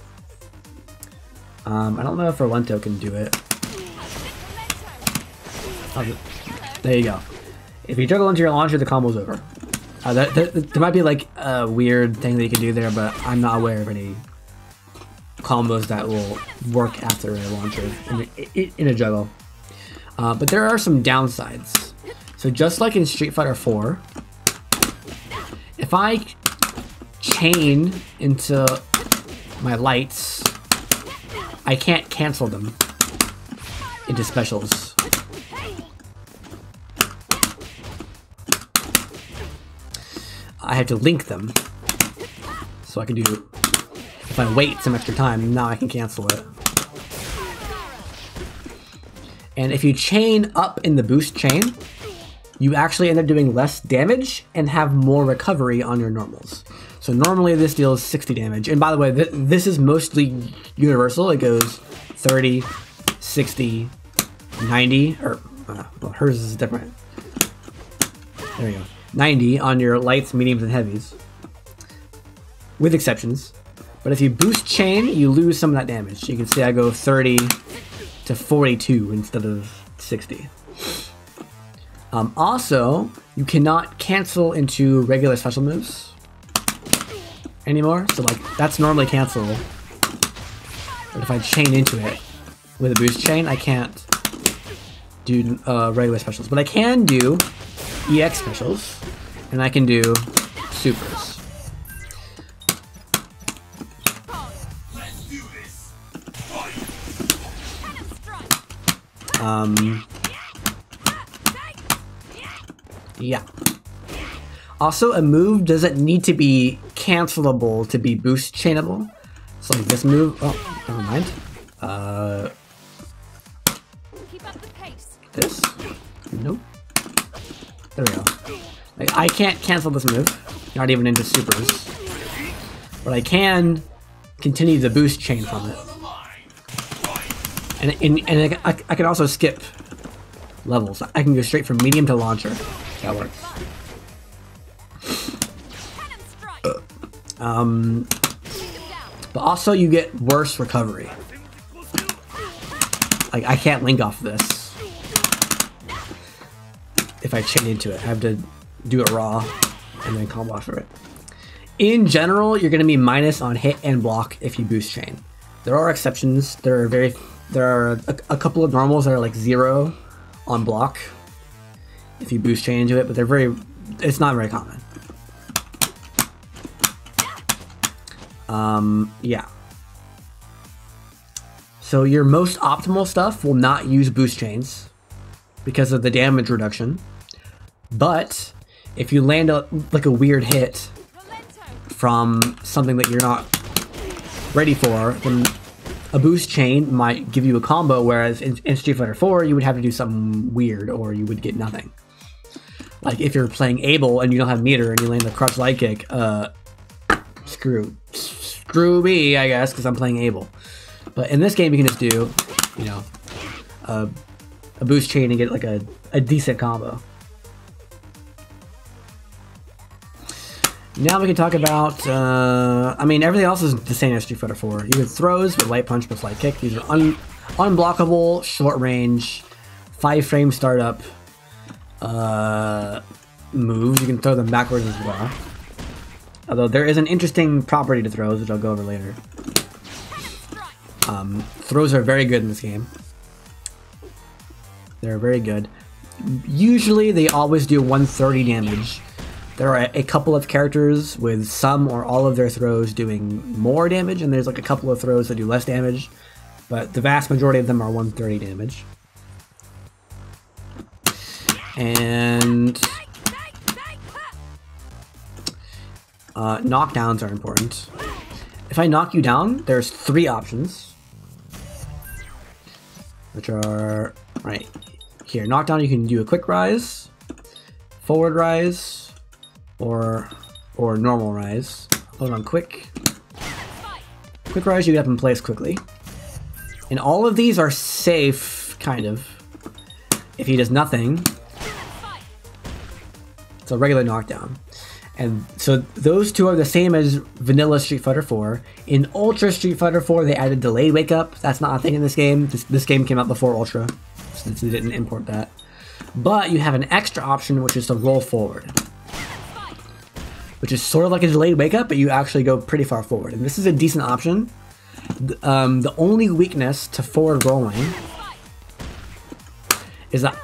I don't know if Orlento can do it. There you go. If you juggle into your launcher, the combo's over. There might be like a weird thing that you can do there, but I'm not aware of any combos that will work after a launcher in a juggle. But there are some downsides. So just like in Street Fighter 4, if I chain into my lights, I can't cancel them into specials. I have to link them. So I can do, if I wait some extra time, now I can cancel it. And if you chain up in the boost chain, you actually end up doing less damage and have more recovery on your normals. So normally this deals 60 damage. And by the way, this is mostly universal. It goes 30, 60, 90, or well, hers is different. There we go. 90 on your lights, mediums, and heavies. With exceptions. But if you boost chain, you lose some of that damage. You can see I go 30 to 42 instead of 60. Also, you cannot cancel into regular special moves anymore. So like, that's normally cancelable. But if I chain into it with a boost chain, I can't do regular specials. But I can do EX specials, and I can do supers. Yeah. Also, a move doesn't need to be cancelable to be boost chainable. So like this move, oh, never mind. This? Nope. There we go. Like, I can't cancel this move, not even into supers. But I can continue the boost chain from it. And I can also skip levels. I can go straight from medium to launcher. That works. But also you get worse recovery. Like, I can't link off this if I chain into it. I have to do it raw and then combo off of it. In general, you're going to be minus on hit and block if you boost chain. There are exceptions. There are a couple of normals that are like 0 on block if you boost chain into it, but it's not very common. Yeah. So your most optimal stuff will not use boost chains because of the damage reduction. But if you land like a weird hit from something that you're not ready for, then a boost chain might give you a combo, whereas in Street Fighter 4 you would have to do something weird or you would get nothing. Like if you're playing Abel and you don't have meter and you land a crush light kick, screw me, I guess, because I'm playing Abel. But in this game, you can just do, you know, a boost chain and get like a decent combo. Now we can talk about, I mean, everything else is the same as Street Fighter 4. You can throws with light punch plus light kick. These are unblockable, short range, 5-frame startup moves. You can throw them backwards as well. Although there is an interesting property to throws, which I'll go over later. Throws are very good in this game. They're very good. Usually they always do 130 damage. There are a couple of characters with some or all of their throws doing more damage, and there's like a couple of throws that do less damage, but the vast majority of them are 130 damage. And knockdowns are important. If I knock you down, there's 3 options, which are right here. Knockdown, you can do a quick rise, forward rise, or normal rise. Hold on, quick rise, you get up in place quickly. And all of these are safe, kind of. If he does nothing, it's a regular knockdown. And so those two are the same as vanilla Street Fighter 4. In Ultra Street Fighter 4, they added delayed wake up. That's not a thing in this game. This game came out before Ultra, since they didn't import that. But you have an extra option, which is to roll forward, which is sort of like a delayed wake up, but you actually go pretty far forward. And this is a decent option. The only weakness to forward rolling is that,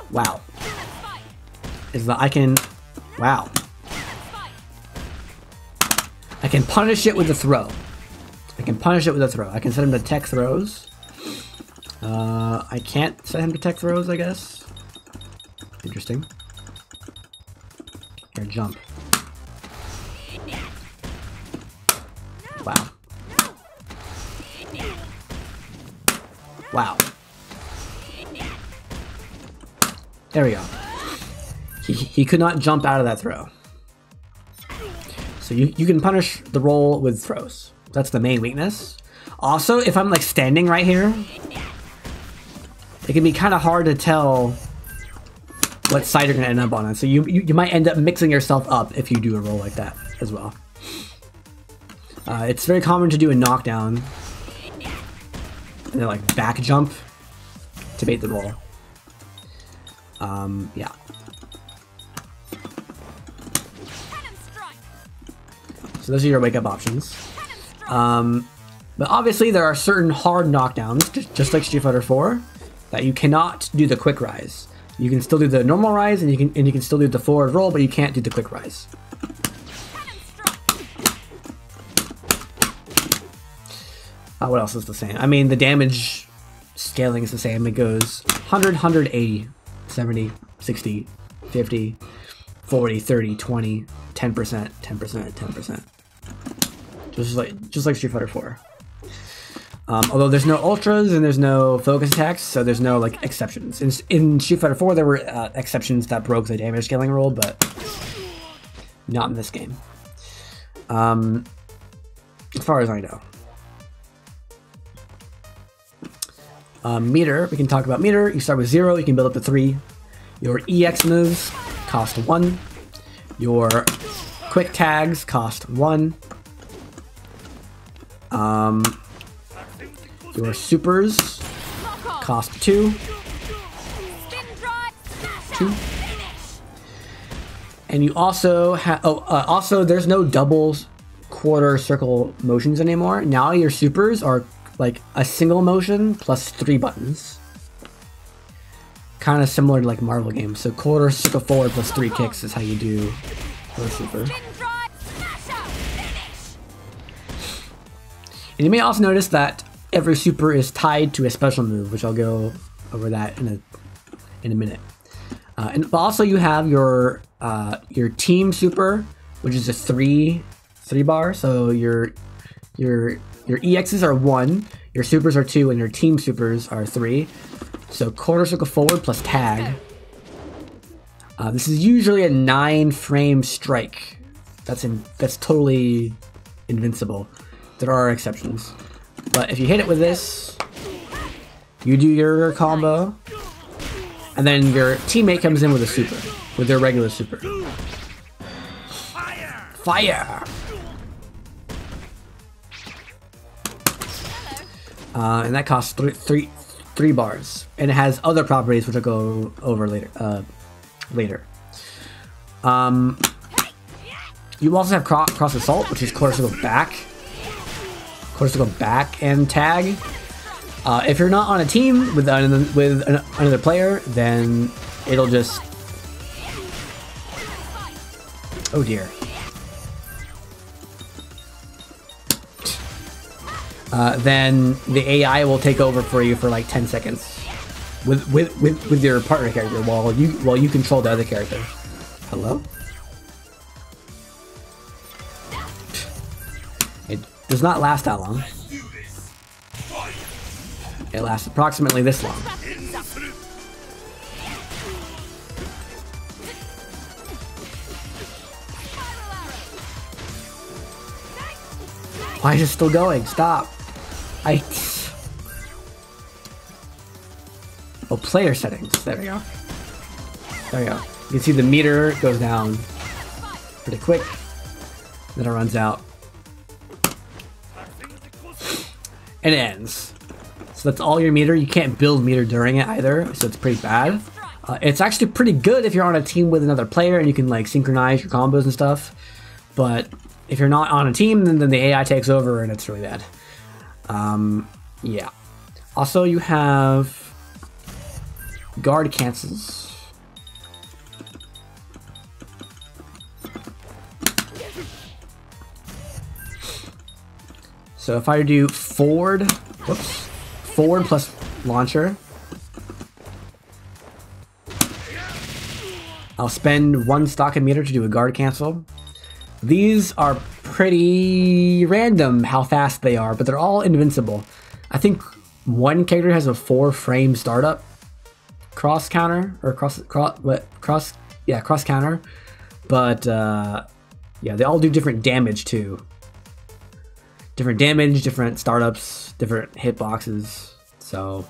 I can punish it with a throw. I can set him to tech throws. I can't set him to tech throws, I guess. Interesting. Here, jump. Wow. Wow. There we go. He could not jump out of that throw. So you can punish the roll with throws. That's the main weakness. Also, if I'm like standing right here, it can be kind of hard to tell what side you're gonna end up on. So you might end up mixing yourself up if you do a roll like that as well. It's very common to do a knockdown and then like back jump to bait the roll. Yeah. So those are your wake up options. But obviously there are certain hard knockdowns, just like Street Fighter 4, that you cannot do the quick rise. You can still do the normal rise, and you can still do the forward roll, but you can't do the quick rise. What else is the same? I mean, the damage scaling is the same. It goes 100, 180, 70, 60, 50, 40, 30, 20, 10%, 10%, 10%. Just like Street Fighter 4. Although there's no ultras and there's no focus attacks, so there's no like exceptions. In Street Fighter 4, there were exceptions that broke the damage scaling rule, but not in this game. As far as I know. Meter, we can talk about meter. You start with 0, you can build up to 3. Your EX moves cost 1. Your quick tags cost 1. Your supers cost 2. 2. And you also have, also there's no double quarter circle motions anymore. Now your supers are like a single motion plus 3 buttons. Kind of similar to like Marvel games. So quarter circle forward plus 3 kicks is how you do your super. And you may also notice that every super is tied to a special move, which I'll go over that in a minute. And also you have your team super, which is a three bar. So your EXs are 1, your supers are 2, and your team supers are 3. So quarter circle forward plus tag. This is usually a 9-frame strike. That's totally invincible. There are exceptions, but if you hit it with this, you do your combo, and then your teammate comes in with a super, with their regular super. Fire! And that costs three bars, and it has other properties which I'll go over later. You also have cross assault, which is quarter circle back and tag. If you're not on a team with another player, then it'll just... Oh dear. Then the AI will take over for you for like 10 seconds with your partner character while you control the other character. Hello? It does not last that long. It lasts approximately this long. Why is it still going? Stop. Oh, player settings. There we go. There we go. You can see the meter goes down pretty quick. Then it runs out. And it ends. So that's all your meter. You can't build meter during it either, so it's pretty bad. It's actually pretty good if you're on a team with another player and you can like synchronize your combos and stuff. But if you're not on a team, then the AI takes over and it's really bad. Yeah. Also, you have guard cancels. So if I do forward plus launcher, I'll spend 1 stock and meter to do a guard cancel. These are pretty random how fast they are, but they're all invincible. I think one character has a 4-frame startup cross counter or cross counter, but yeah, they all do different damage too. Different damage, different startups, different hitboxes. So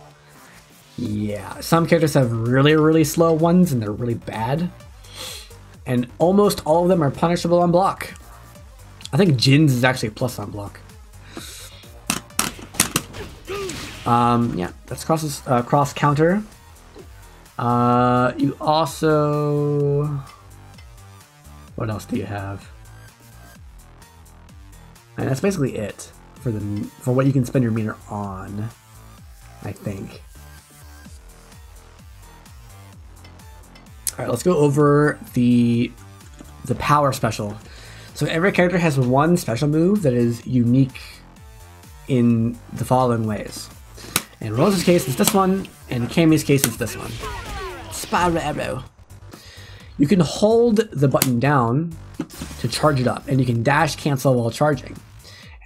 yeah, some characters have really slow ones and they're really bad. And almost all of them are punishable on block. I think Jin's is actually a plus on block. Yeah, that's cross counter. You also... What else do you have? And that's basically it for what you can spend your meter on, I think. All right, let's go over the power special. So every character has one special move that is unique in the following ways. In Rose's case, it's this one, and in Cammy's case, it's this one. Spiral Arrow. You can hold the button down to charge it up, and you can dash cancel while charging.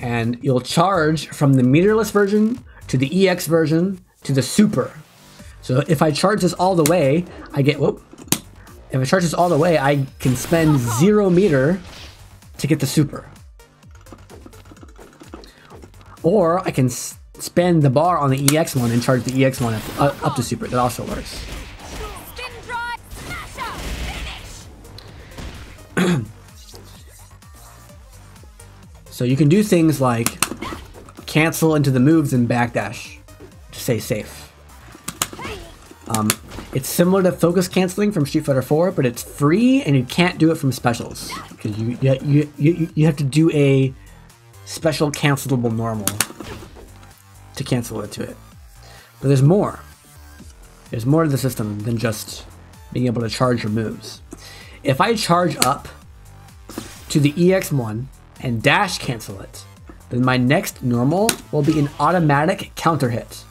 And you'll charge from the meterless version to the EX version to the super. So if I charge this all the way, I get, whoop. If I charge this all the way, I can spend 0 meter to get the super. Or I can spend the bar on the EX one and charge the EX one up to super. That also works. So you can do things like cancel into the moves and backdash to stay safe. It's similar to focus canceling from Street Fighter 4, but it's free and you can't do it from specials because you have to do a special cancelable normal to cancel into it. But there's more. There's more to the system than just being able to charge your moves. If I charge up to the EX1 and dash cancel it, then my next normal will be an automatic counter hit.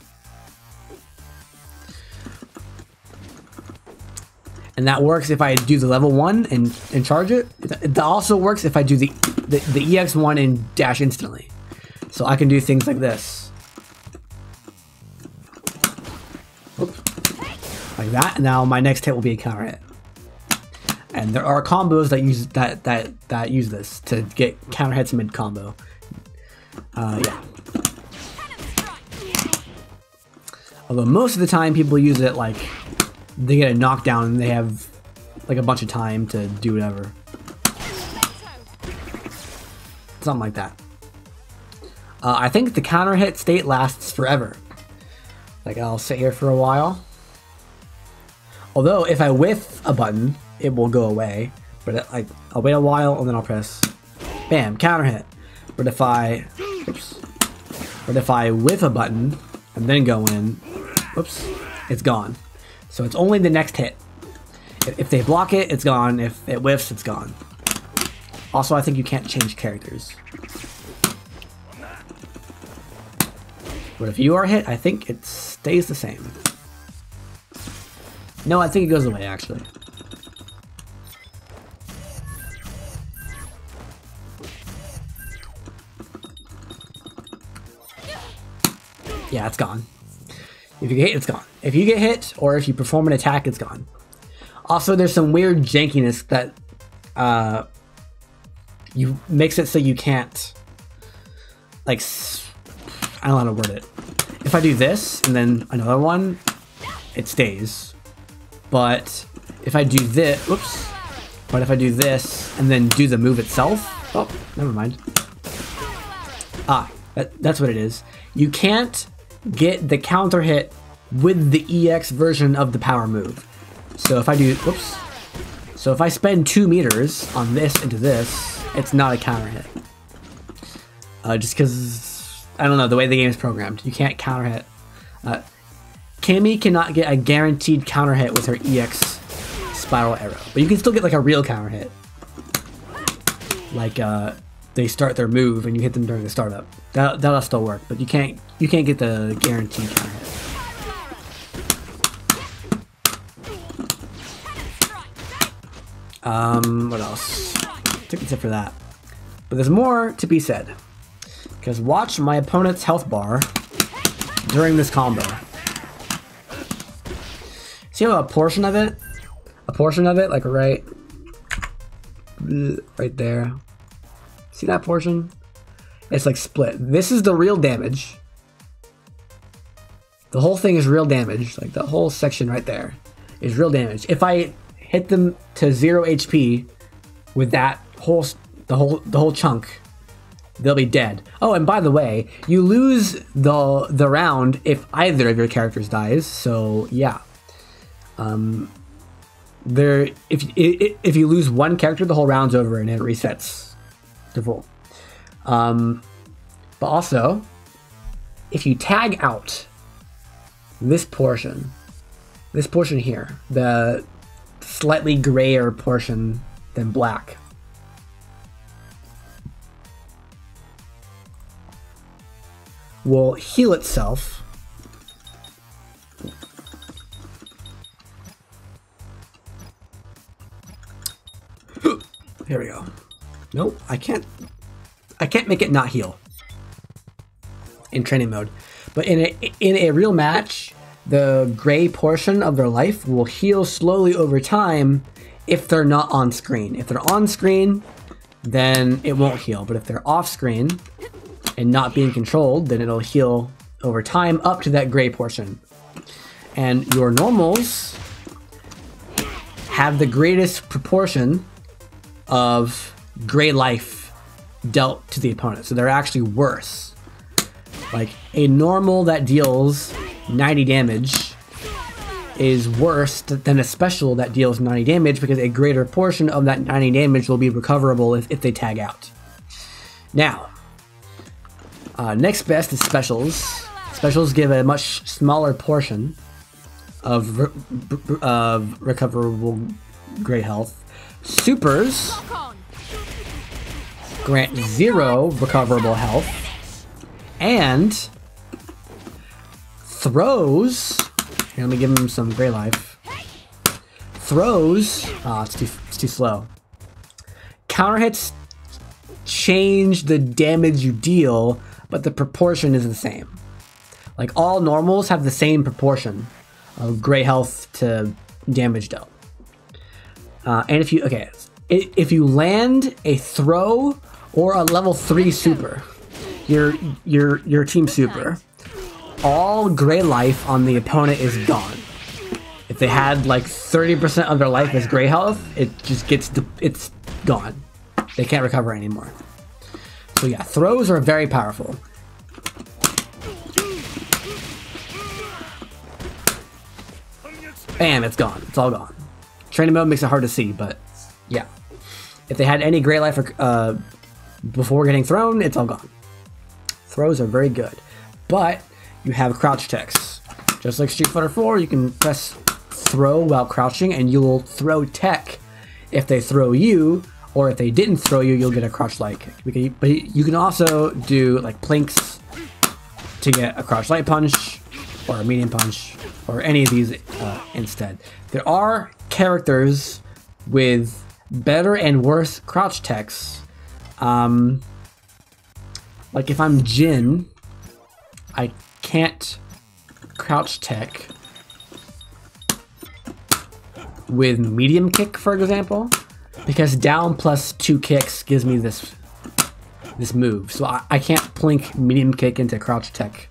And that works if I do the level 1 and charge it. It also works if I do the EX1 and dash instantly. So I can do things like this. Oops. Like that, and now my next hit will be a counter hit. And there are combos that use that use this to get counter hits mid combo. Yeah. Although most of the time people use it like they get a knockdown and they have like a bunch of time to do whatever. Something like that. I think the counter hit state lasts forever. Like I'll sit here for a while. Although if I whiff a button, it will go away. But like I'll wait a while and then I'll press bam, counter hit. But if I whiff a button and then go in, whoops, it's gone. So it's only the next hit. If they block it, it's gone. If it whiffs, it's gone. Also, I think you can't change characters. But if you are hit, I think it stays the same. No, I think it goes away, actually. Yeah, it's gone. If you get hit, it's gone. If you get hit, or if you perform an attack, it's gone. Also, there's some weird jankiness that you makes it so you can't, like, I don't know how to word it. If I do this and then another one, it stays. But if I do this, whoops. But if I do this and then do the move itself, oh, never mind. Ah, that's what it is. You can't get the counter hit with the EX version of the power move. So if I do, whoops. So if I spend 2 meters on this into this, it's not a counter hit. Just because, I don't know, the way the game is programmed, you can't counter hit. Cammy cannot get a guaranteed counter hit with her EX spiral arrow, but you can still get like a real counter hit. Like they start their move and you hit them during the startup. That'll still work, but you can't get the guaranteed counter hit. What else? I think that's it for that. But there's more to be said. Because watch my opponent's health bar during this combo. See how a portion of it, like right there. See that portion? It's like split. This is the real damage. The whole thing is real damage. Like the whole section right there is real damage. If I hit them to 0 HP with that the whole chunk, they'll be dead. Oh, and by the way, you lose the round if either of your characters dies. So yeah, if you lose one character, the whole round's over and it resets to full. But also, if you tag out this portion here, the slightly grayer portion than black, will heal itself here we go. Nope, I can't make it not heal in training mode. But in a real match, the gray portion of their life will heal slowly over time if they're not on screen. If they're on screen, then it won't heal. But if they're off screen and not being controlled, then it'll heal over time up to that gray portion. And your normals have the greatest proportion of gray life dealt to the opponent. So they're actually worse. Like a normal that deals 90 damage is worse than a special that deals 90 damage because a greater portion of that 90 damage will be recoverable if they tag out. Now, next best is specials. Specials give a much smaller portion of recoverable gray health. Supers grant 0 recoverable health. And throws. Here, let me give him some gray life. Throws. Oh, it's too slow. Counter hits change the damage you deal, but the proportion is the same. Like all normals have the same proportion of gray health to damage dealt. And if you land a throw or a level 3 super, your team super, all gray life on the opponent is gone. If they had like 30% of their life as gray health, it just it's gone. They can't recover anymore. So yeah, throws are very powerful. Bam, it's gone. It's all gone. Training mode makes it hard to see, but yeah. If they had any gray life before getting thrown, it's all gone. Throws are very good. But you have crouch techs. Just like Street Fighter 4, you can press throw while crouching and you'll throw tech if they throw you, or if they didn't throw you, you'll get a crouch light kick. But you can also do like plinks to get a crouch light punch or a medium punch or any of these instead. There are characters with better and worse crouch techs. Like if I'm Jin, I can't crouch tech with medium kick, for example, because down plus 2 kicks gives me this move. So I can't plink medium kick into crouch tech.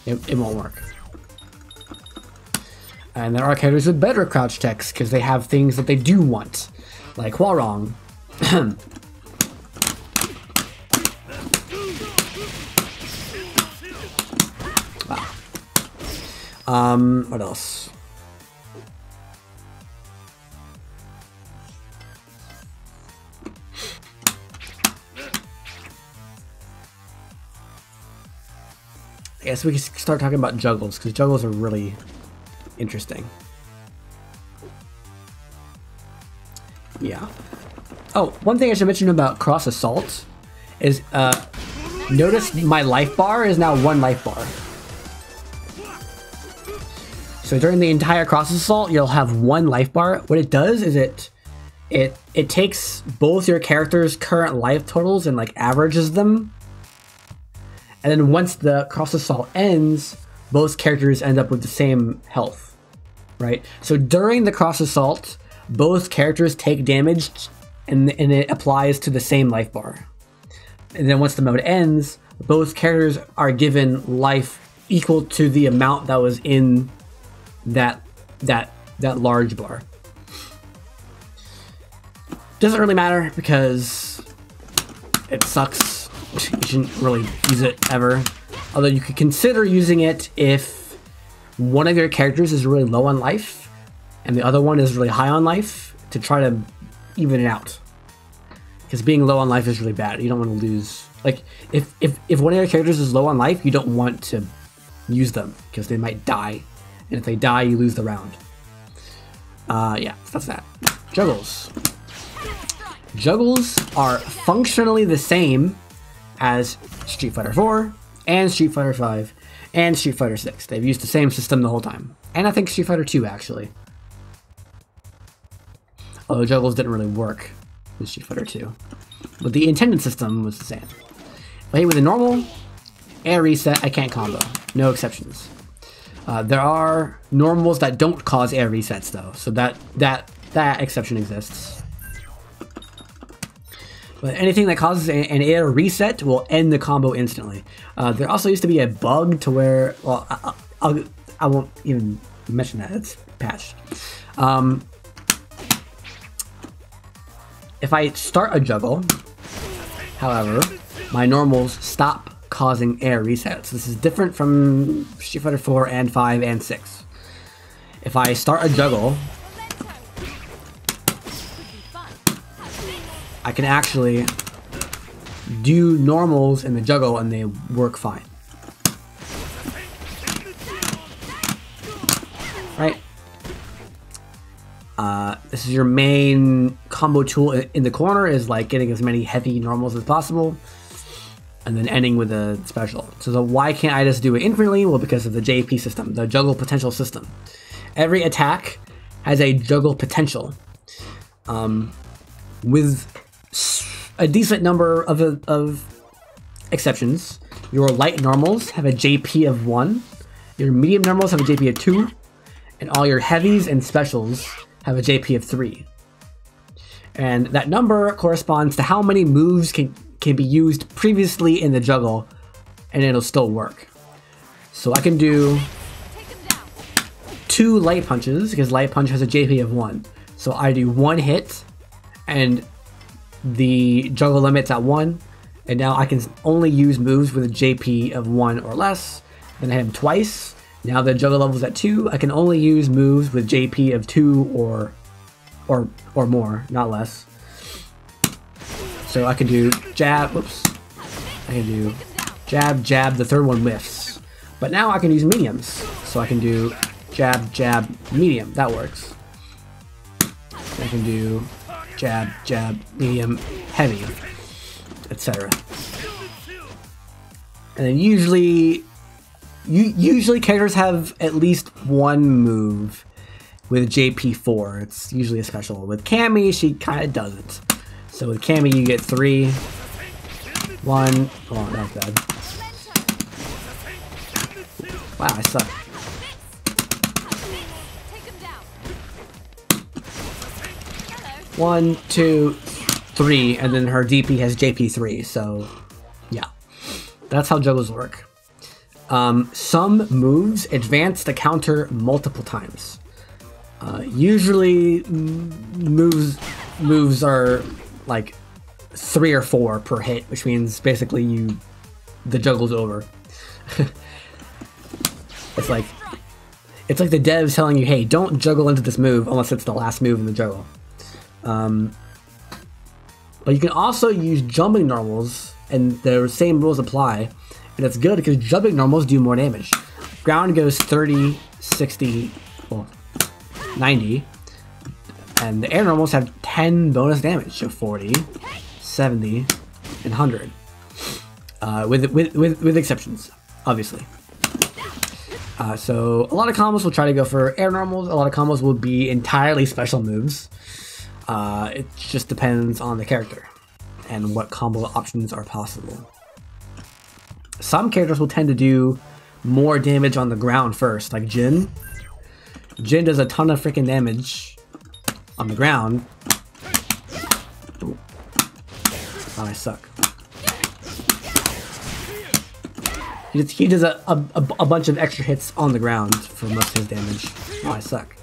It won't work. And there are characters with better crouch techs because they have things that they do want, like Hwarong. What else? I guess we can start talking about juggles, because juggles are really interesting. Yeah. Oh, one thing I should mention about cross assault is notice my life bar is now 1 life bar. So during the entire cross assault, you'll have 1 life bar. What it does is it takes both your character's current life totals and like averages them. And then once the cross assault ends, both characters end up with the same health, right? So during the cross assault, both characters take damage and it applies to the same life bar. And then once the mode ends, both characters are given life equal to the amount that was in that large bar. Doesn't really matter because it sucks. You shouldn't really use it ever. Although you could consider using it if one of your characters is really low on life and the other one is really high on life, to try to even it out. Because being low on life is really bad. You don't want to lose. Like if one of your characters is low on life, you don't want to use them because they might die. And if they die, you lose the round. Yeah, that's that. Juggles. Juggles are functionally the same as Street Fighter 4 and Street Fighter 5 and Street Fighter 6. They've used the same system the whole time. And I think Street Fighter 2 actually. Although juggles didn't really work with Street Fighter 2. But the intended system was the same. If I hit with a normal, air reset, I can't combo. No exceptions. There are normals that don't cause air resets though, so that exception exists. But anything that causes an air reset will end the combo instantly. There also used to be a bug to where, well, I won't even mention that, it's patched. If I start a juggle, however, my normals stop causing air resets. This is different from Street Fighter 4 and 5 and 6. If I start a juggle, I can actually do normals in the juggle and they work fine. Right? This is your main combo tool in the corner, is like getting as many heavy normals as possible, and then ending with a special. So why can't I just do it infinitely? Well, because of the JP system, the juggle potential system. Every attack has a juggle potential. With a decent number of exceptions. Your light normals have a JP of 1, your medium normals have a JP of 2, and all your heavies and specials have a JP of 3. And that number corresponds to how many moves can be used previously in the juggle, and it'll still work. So I can do 2 light punches, because light punch has a JP of 1. So I do 1 hit, and the juggle limit's at 1, and now I can only use moves with a JP of 1 or less. Then I hit him twice. Now the juggle level's at 2. I can only use moves with JP of 2 or more, not less. So I can do jab, whoops. I can do jab, jab, the third one whiffs. But now I can use mediums. So I can do jab, jab, medium, that works. I can do jab, jab, medium, heavy, etc. And then usually characters have at least 1 move with JP4. It's usually a special. With Cammy, she kind of doesn't. So with Cammy, you get 3. 1. Oh, not bad. Wow, I suck. 1, 2, 3, and then her DP has JP3, so yeah. That's how juggles work. Some moves advance the counter multiple times. Usually moves are like 3 or 4 per hit, which means basically the juggle's over. It's like the devs telling you, hey, don't juggle into this move unless it's the last move in the juggle. But you can also use jumping normals, and the same rules apply, and it's good because jumping normals do more damage. Ground goes 30, 60, well, 90, and the air normals have 10 bonus damage, so 40, 70, and 100, with exceptions, obviously. So a lot of combos will try to go for air normals, a lot of combos will be entirely special moves. It just depends on the character and what combo options are possible. Some characters will tend to do more damage on the ground first, like Jin. Jin does a ton of freaking damage on the ground. Ooh. Oh, I suck. He does a bunch of extra hits on the ground for most of his damage. Oh, I suck.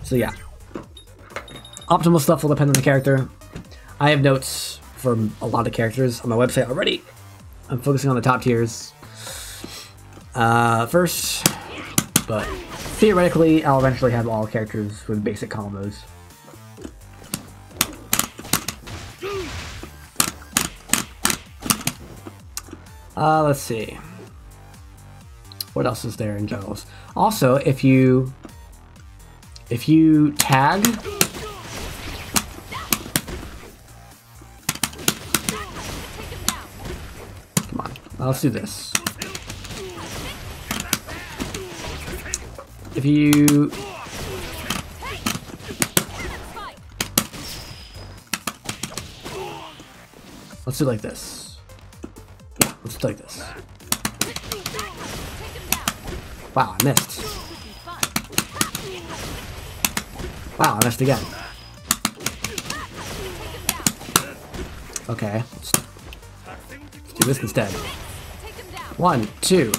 So yeah, optimal stuff will depend on the character. I have notes from a lot of characters on my website already. I'm focusing on the top tiers first, but theoretically I'll eventually have all characters with basic combos. Let's see. What else is there in juggles? Also, if you tag, come on, let's do this. If you let's do like this. Yeah, let's do like this. Wow, I missed. Wow, I missed again. Okay, let's do this instead. 1, 2.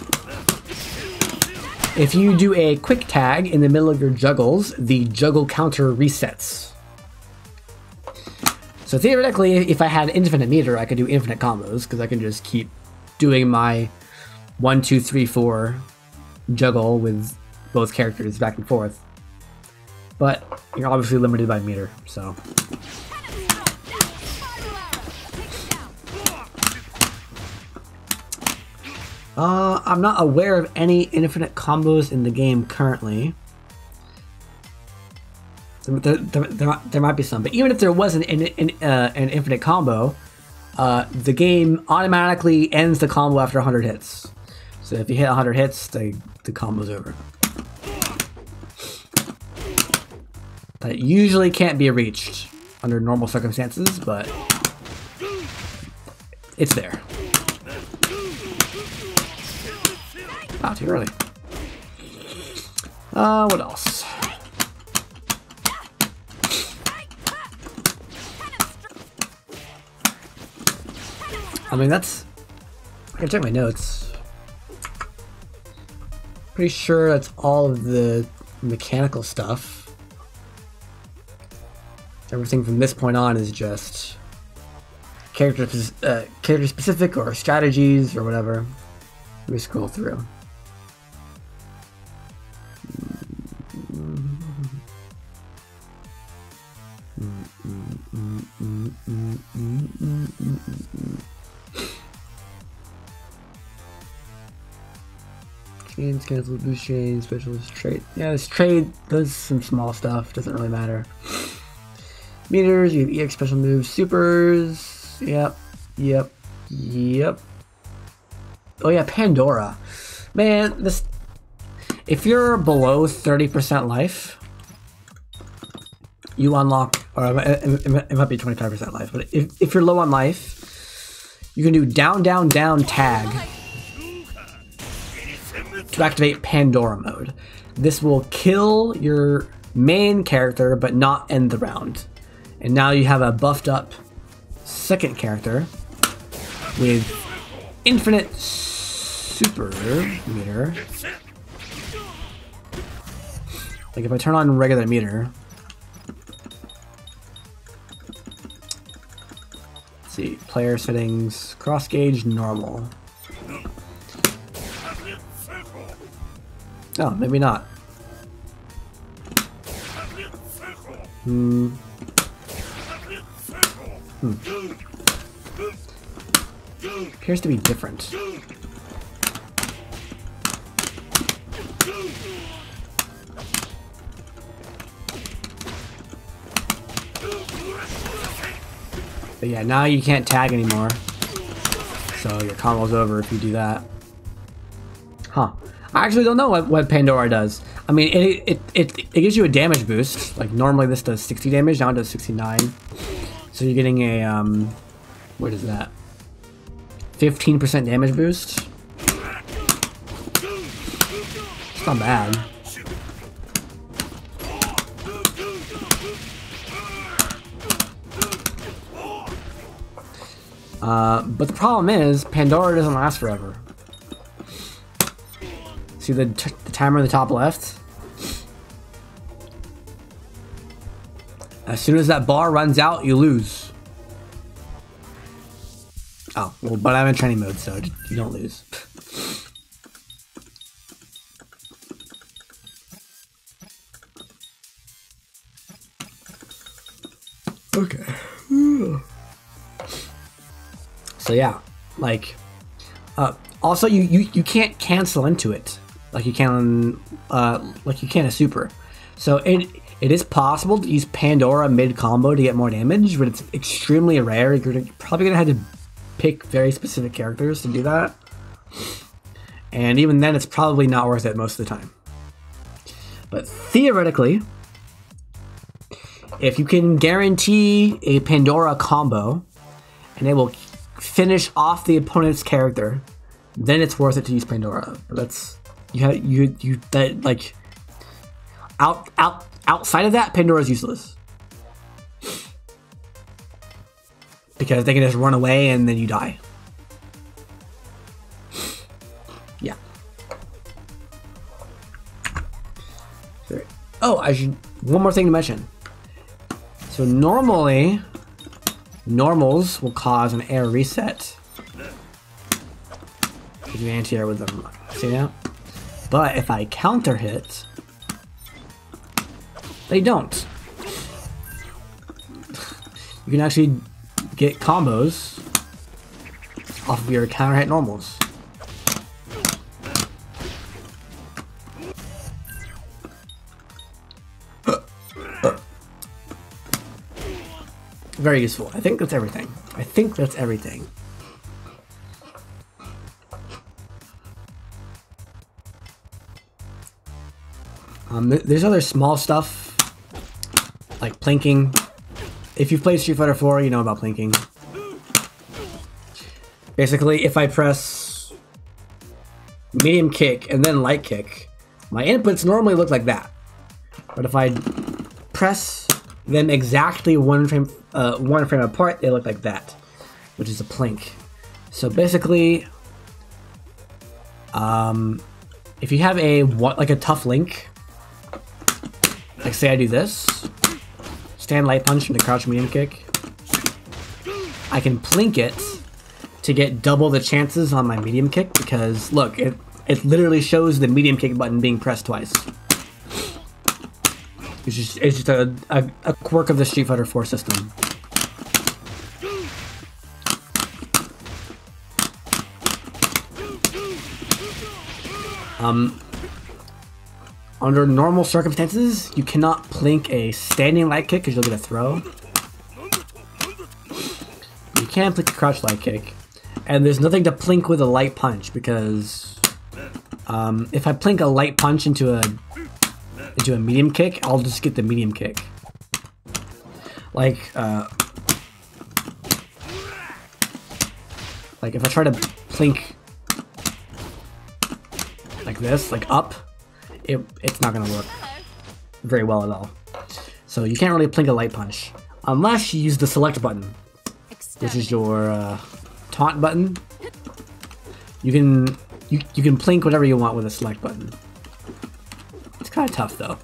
If you do a quick tag in the middle of your juggles, the juggle counter resets. So theoretically, if I had infinite meter, I could do infinite combos, because I can just keep doing my 1, 2, 3, 4 juggle with both characters back and forth. But you're obviously limited by meter, so. I'm not aware of any infinite combos in the game currently. There might be some, but even if there was an infinite combo, the game automatically ends the combo after 100 hits. So if you hit 100 hits, the combo's over. That usually can't be reached under normal circumstances, but it's there. Not too early. What else? I mean, that's... I can check my notes. Pretty sure that's all of the mechanical stuff. Everything from this point on is just character specific or strategies or whatever. Let me scroll through. Chains, cancel, boost chain, specialist trade. Yeah, this trade does some small stuff, doesn't really matter. Meters, you have EX special moves, supers. Yep. Oh yeah, Pandora. Man, this... If you're below 30% life, you unlock... Or it might be 25% life, but if you're low on life, you can do down, down, down tag to activate Pandora mode. This will kill your main character, but not end the round. And now you have a buffed up second character with infinite super meter. Like if I turn on regular meter, let's see, player settings, cross gauge, normal. Oh, maybe not. Appears to be different. But yeah, now you can't tag anymore. So your combo's over if you do that. Huh. I actually don't know what Pandora does. I mean, it gives you a damage boost. Like normally this does 60 damage, now it does 69. So you're getting a, what is that? 15% damage boost? It's not bad. But the problem is, Pandora doesn't last forever. See the timer in the top left? As soon as that bar runs out, you lose. Oh, well, but I'm in training mode, so you don't lose. Okay. So yeah, like, also you can't cancel into it like you can a super. So it is possible to use Pandora mid combo to get more damage, but it's extremely rare. You're probably gonna have to pick very specific characters to do that, and even then, it's probably not worth it most of the time. But theoretically, if you can guarantee a Pandora combo, and it will finish off the opponent's character, then it's worth it to use Pandora. But that's outside of that, Pandora's useless because they can just run away and then you die. Yeah. Oh, one more thing to mention. So normally, normals will cause an air reset. You do anti-air with them. See now? But if I counter hit, they don't. You can actually get combos off of your counter hit normals. Very useful. I think that's everything. I think that's everything. There's other small stuff, like plinking. If you've played Street Fighter 4, you know about plinking. Basically, if I press medium kick and then light kick, my inputs normally look like that. But if I press them exactly one frame apart, they look like that, which is a plink. So basically, if you have like a tough link, like say I do this, stand light punch into crouch medium kick, I can plink it to get double the chances on my medium kick, because look, it literally shows the medium kick button being pressed twice. It's just a quirk of the Street Fighter 4 system. Under normal circumstances, you cannot plink a standing light kick because you'll get a throw. You can plink a crouch light kick, and there's nothing to plink with a light punch because if I plink a light punch into a medium kick, I'll just get the medium kick. Like if I try to plink like this, like up, it's not gonna work very well at all. So you can't really plink a light punch unless you use the select button, which is your taunt button. You can plink whatever you want with a select button. It's kind of tough though.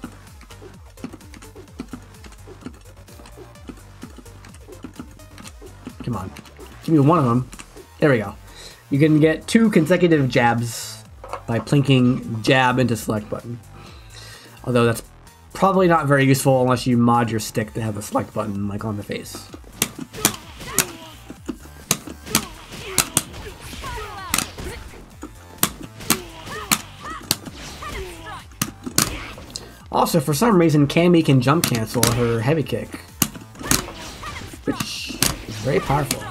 Come on, give me one of them. There we go. You can get 2 consecutive jabs by plinking jab into select button. Although that's probably not very useful unless you mod your stick to have a select button like on the face. Also, for some reason, Cammy can jump cancel her heavy kick, which is very powerful.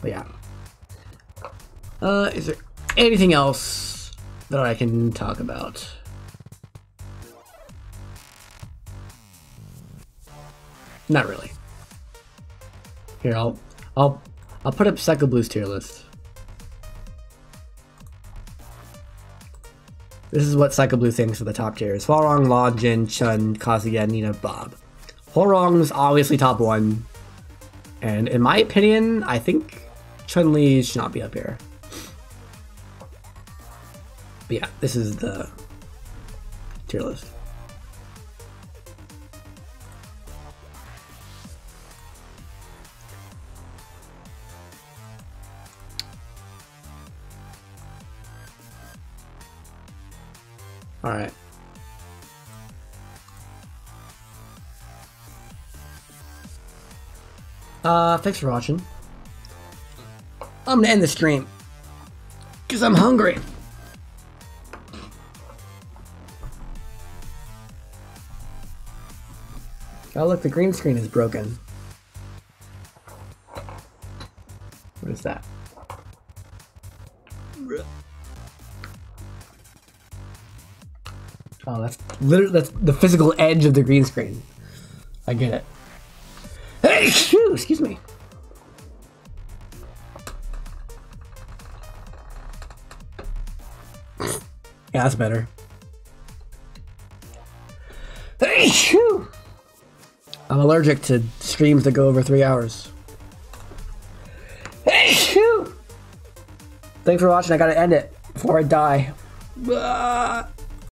But yeah. Is there anything else that I can talk about? Not really. Here, I'll put up Psycho Blue's tier list. This is what Psycho Blue thinks of the top tiers. Hwoarang, Law, Jin, Chun, Kazuya, Nina, Bob. Hwoarang is obviously top 1. And in my opinion, I think Chun-Li should not be up here. But yeah, this is the tier list. Alright. Thanks for watching. I'm gonna end the stream because I'm hungry. Oh look, the green screen is broken. What is that? Oh, that's the physical edge of the green screen. I get it. Hey, shoo, excuse me. Yeah, that's better. Hey, shoo. I'm allergic to streams that go over 3 hours. Hey, shoo. Thanks for watching. I gotta end it before I die.